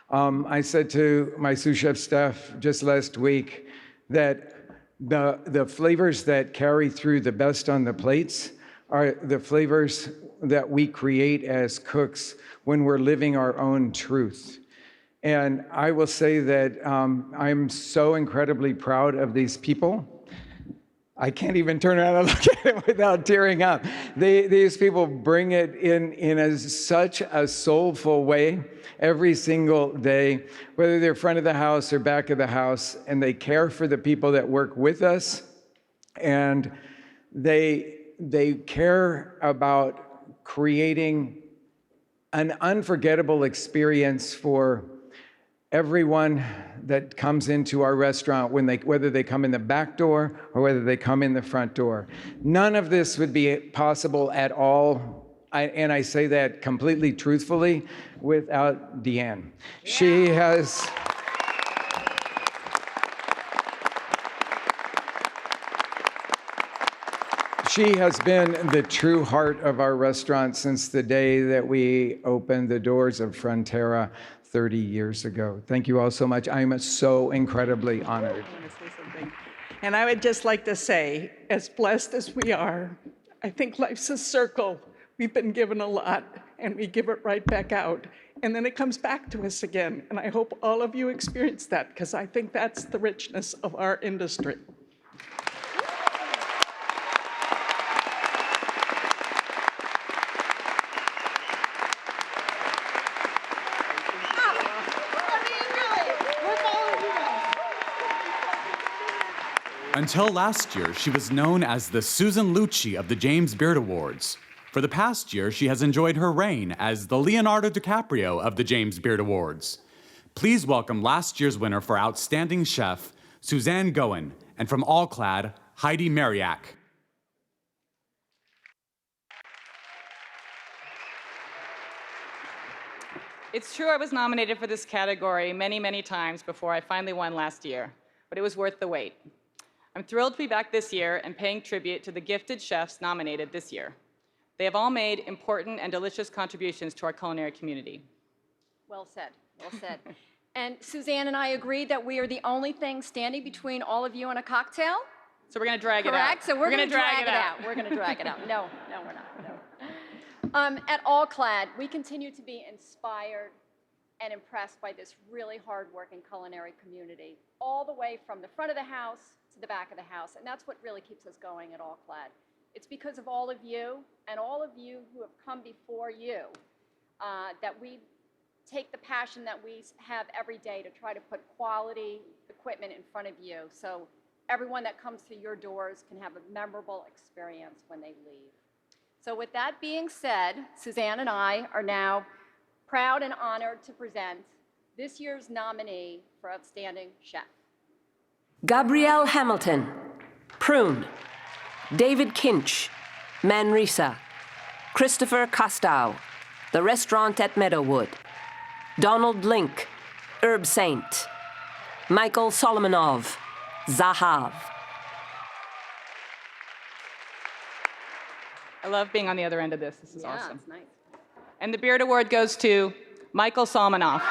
I said to my sous chef staff just last week that the flavors that carry through the best on the plates are the flavors that we create as cooks when we're living our own truth. And I will say that I'm so incredibly proud of these people. I can't even turn around and look at it without tearing up. These people bring it in such a soulful way every single day, whether they're front of the house or back of the house, and they care for the people that work with us, and they care about creating an unforgettable experience for everyone that comes into our restaurant, whether they come in the back door or whether they come in the front door. None of this would be possible at all, and I say that completely truthfully, without Deanne. Yeah. She has been the true heart of our restaurant since the day that we opened the doors of Frontera 30 years ago. Thank you all so much. I am so incredibly honored. I want to say something. And I would just like to say, as blessed as we are, I think life's a circle. We've been given a lot, and we give it right back out. And then it comes back to us again. And I hope all of you experience that, because I think that's the richness of our industry. Until last year, she was known as the Susan Lucci of the James Beard Awards. For the past year, she has enjoyed her reign as the Leonardo DiCaprio of the James Beard Awards. Please welcome last year's winner for Outstanding Chef, Suzanne Goin, and from All Clad, Heidi Mariak. It's true I was nominated for this category many, many times before I finally won last year, but it was worth the wait. I'm thrilled to be back this year and paying tribute to the gifted chefs nominated this year. They have all made important and delicious contributions to our culinary community. Well said, well said. And Suzanne and I agreed that we are the only thing standing between all of you and a cocktail. So we're going to drag it out. Correct? So we're going to drag it out. We're going to drag it out. No, we're not. No. At All Clad, we continue to be inspired and impressed by this really hard-working culinary community, all the way from the front of the house to the back of the house. And that's what really keeps us going at All Clad. It's because of all of you and all of you who have come before you that we take the passion that we have every day to try to put quality equipment in front of you, so everyone that comes through your doors can have a memorable experience when they leave. So with that being said, Suzanne and I are now proud and honored to present this year's nominee for Outstanding Chef. Gabrielle Hamilton, Prune. David Kinch, Manresa. Christopher Costow, The Restaurant at Meadowood. Donald Link, Herb Saint. Michael Solomonov, Zahav. I love being on the other end of this. This is awesome. It's nice. And the Beard Award goes to Michael Solomonov.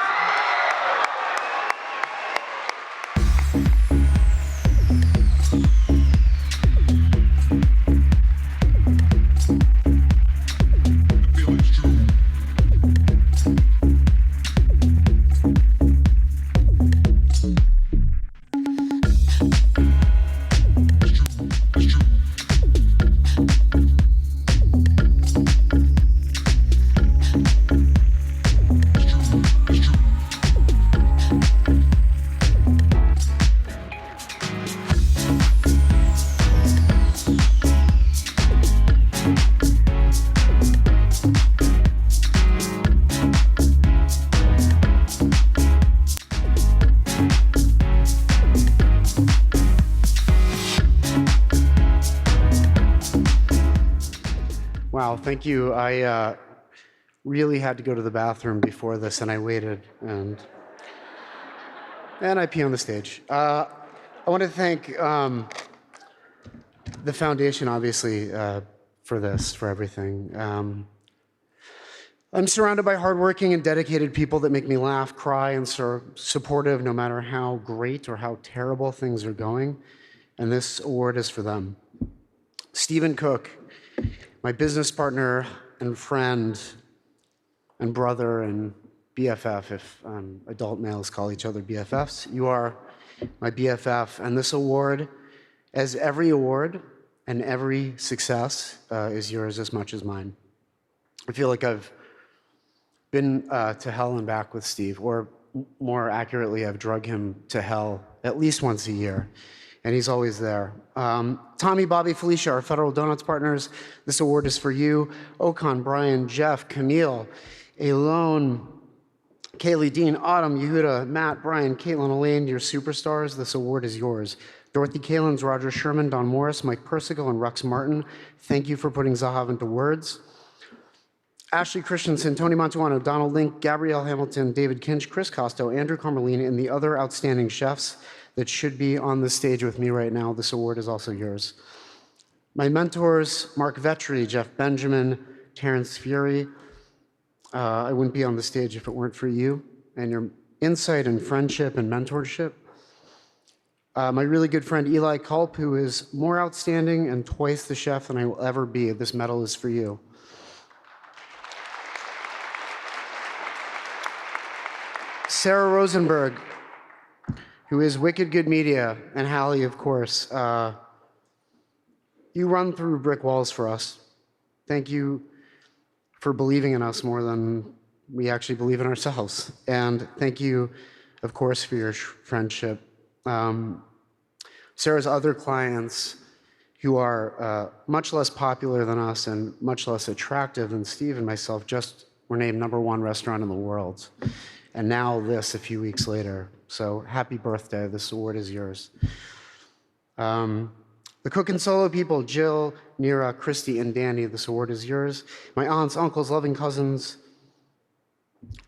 Wow, thank you. I really had to go to the bathroom before this, and I waited, and I pee on the stage. I want to thank the foundation, obviously, for this, for everything. I'm surrounded by hardworking and dedicated people that make me laugh, cry, and supportive no matter how great or how terrible things are going, and this award is for them. Stephen Cook, my business partner and friend and brother and BFF, if adult males call each other BFFs. You are my BFF, and this award, as every award and every success, is yours as much as mine. I feel like I've been to hell and back with Steve, or more accurately, I've drug him to hell at least once a year, and he's always there. Tommy, Bobby, Felicia, our Federal Donuts partners, this award is for you. Okan, Brian, Jeff, Camille, Elone, Kaylee, Dean, Autumn, Yehuda, Matt, Brian, Caitlin, Elaine, your superstars, this award is yours. Dorothy Kalins, Roger Sherman, Don Morris, Mike Persico, and Rux Martin, thank you for putting Zahav into words. Ashley Christensen, Tony Montuano, Donald Link, Gabrielle Hamilton, David Kinch, Chris Costo, Andrew Carmelini, and the other outstanding chefs that should be on the stage with me right now, this award is also yours. My mentors, Mark Vetri, Jeff Benjamin, Terrence Fury. I wouldn't be on the stage if it weren't for you and your insight and friendship and mentorship. My really good friend Eli Culp, who is more outstanding and twice the chef than I will ever be. This medal is for you. Sarah Rosenberg, who is Wicked Good Media, and Hallie, of course. You run through brick walls for us. Thank you for believing in us more than we actually believe in ourselves. And thank you, of course, for your friendship. Sarah's other clients, who are much less popular than us and much less attractive than Steve and myself, just were named #1 restaurant in the world. And now this a few weeks later. So happy birthday, this award is yours. The cook and solo people, Jill, Nira, Christy, and Danny, this award is yours. My aunts, uncles, loving cousins,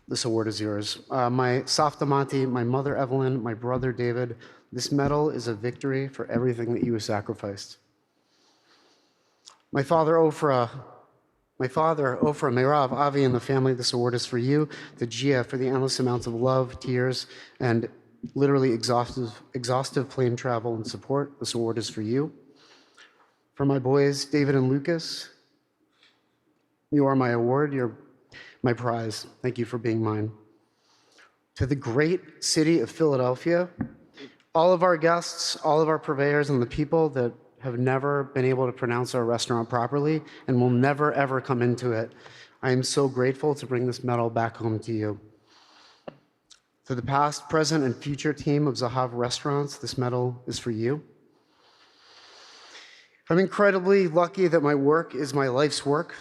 this award is yours. My Saftamati, my mother Evelyn, my brother David, this medal is a victory for everything that you have sacrificed. My father Ofra, Meirav, Avi, and the family, this award is for you. The Gia, for the endless amounts of love, tears, and literally exhaustive plane travel and support, this award is for you. For my boys, David and Lucas, you are my award, you're my prize. Thank you for being mine. To the great city of Philadelphia, all of our guests, all of our purveyors, and the people that have never been able to pronounce our restaurant properly and will never, ever come into it, I am so grateful to bring this medal back home to you. To the past, present, and future team of Zahav Restaurants, this medal is for you. I'm incredibly lucky that my work is my life's work.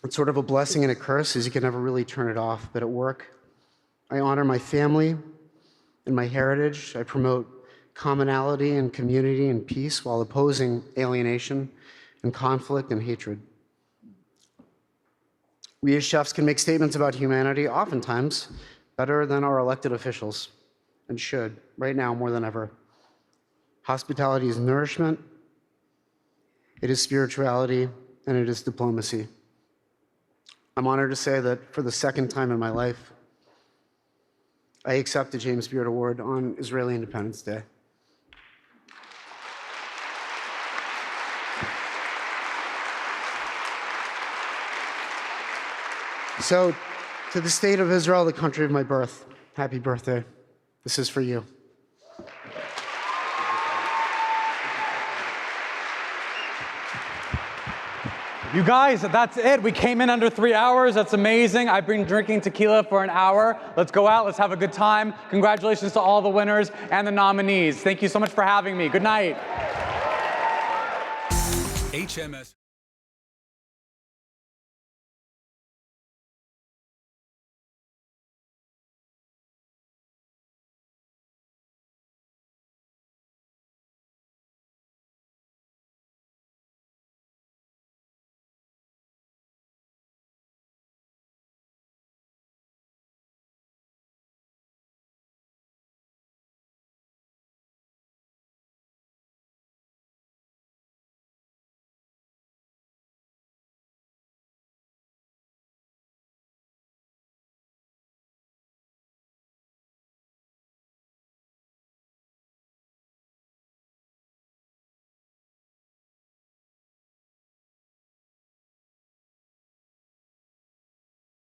It's sort of a blessing and a curse, as you can never really turn it off. But at work, I honor my family and my heritage. I promote commonality and community and peace while opposing alienation and conflict and hatred. We as chefs can make statements about humanity, oftentimes better than our elected officials, and should, right now more than ever. Hospitality is nourishment, it is spirituality, and it is diplomacy. I'm honored to say that for the second time in my life, I accept the James Beard Award on Israeli Independence Day. So, to the state of Israel, the country of my birth, happy birthday. This is for you. You guys, that's it. We came in under 3 hours. That's amazing. I've been drinking tequila for an hour. Let's go out. Let's have a good time. Congratulations to all the winners and the nominees. Thank you so much for having me. Good night. HMS.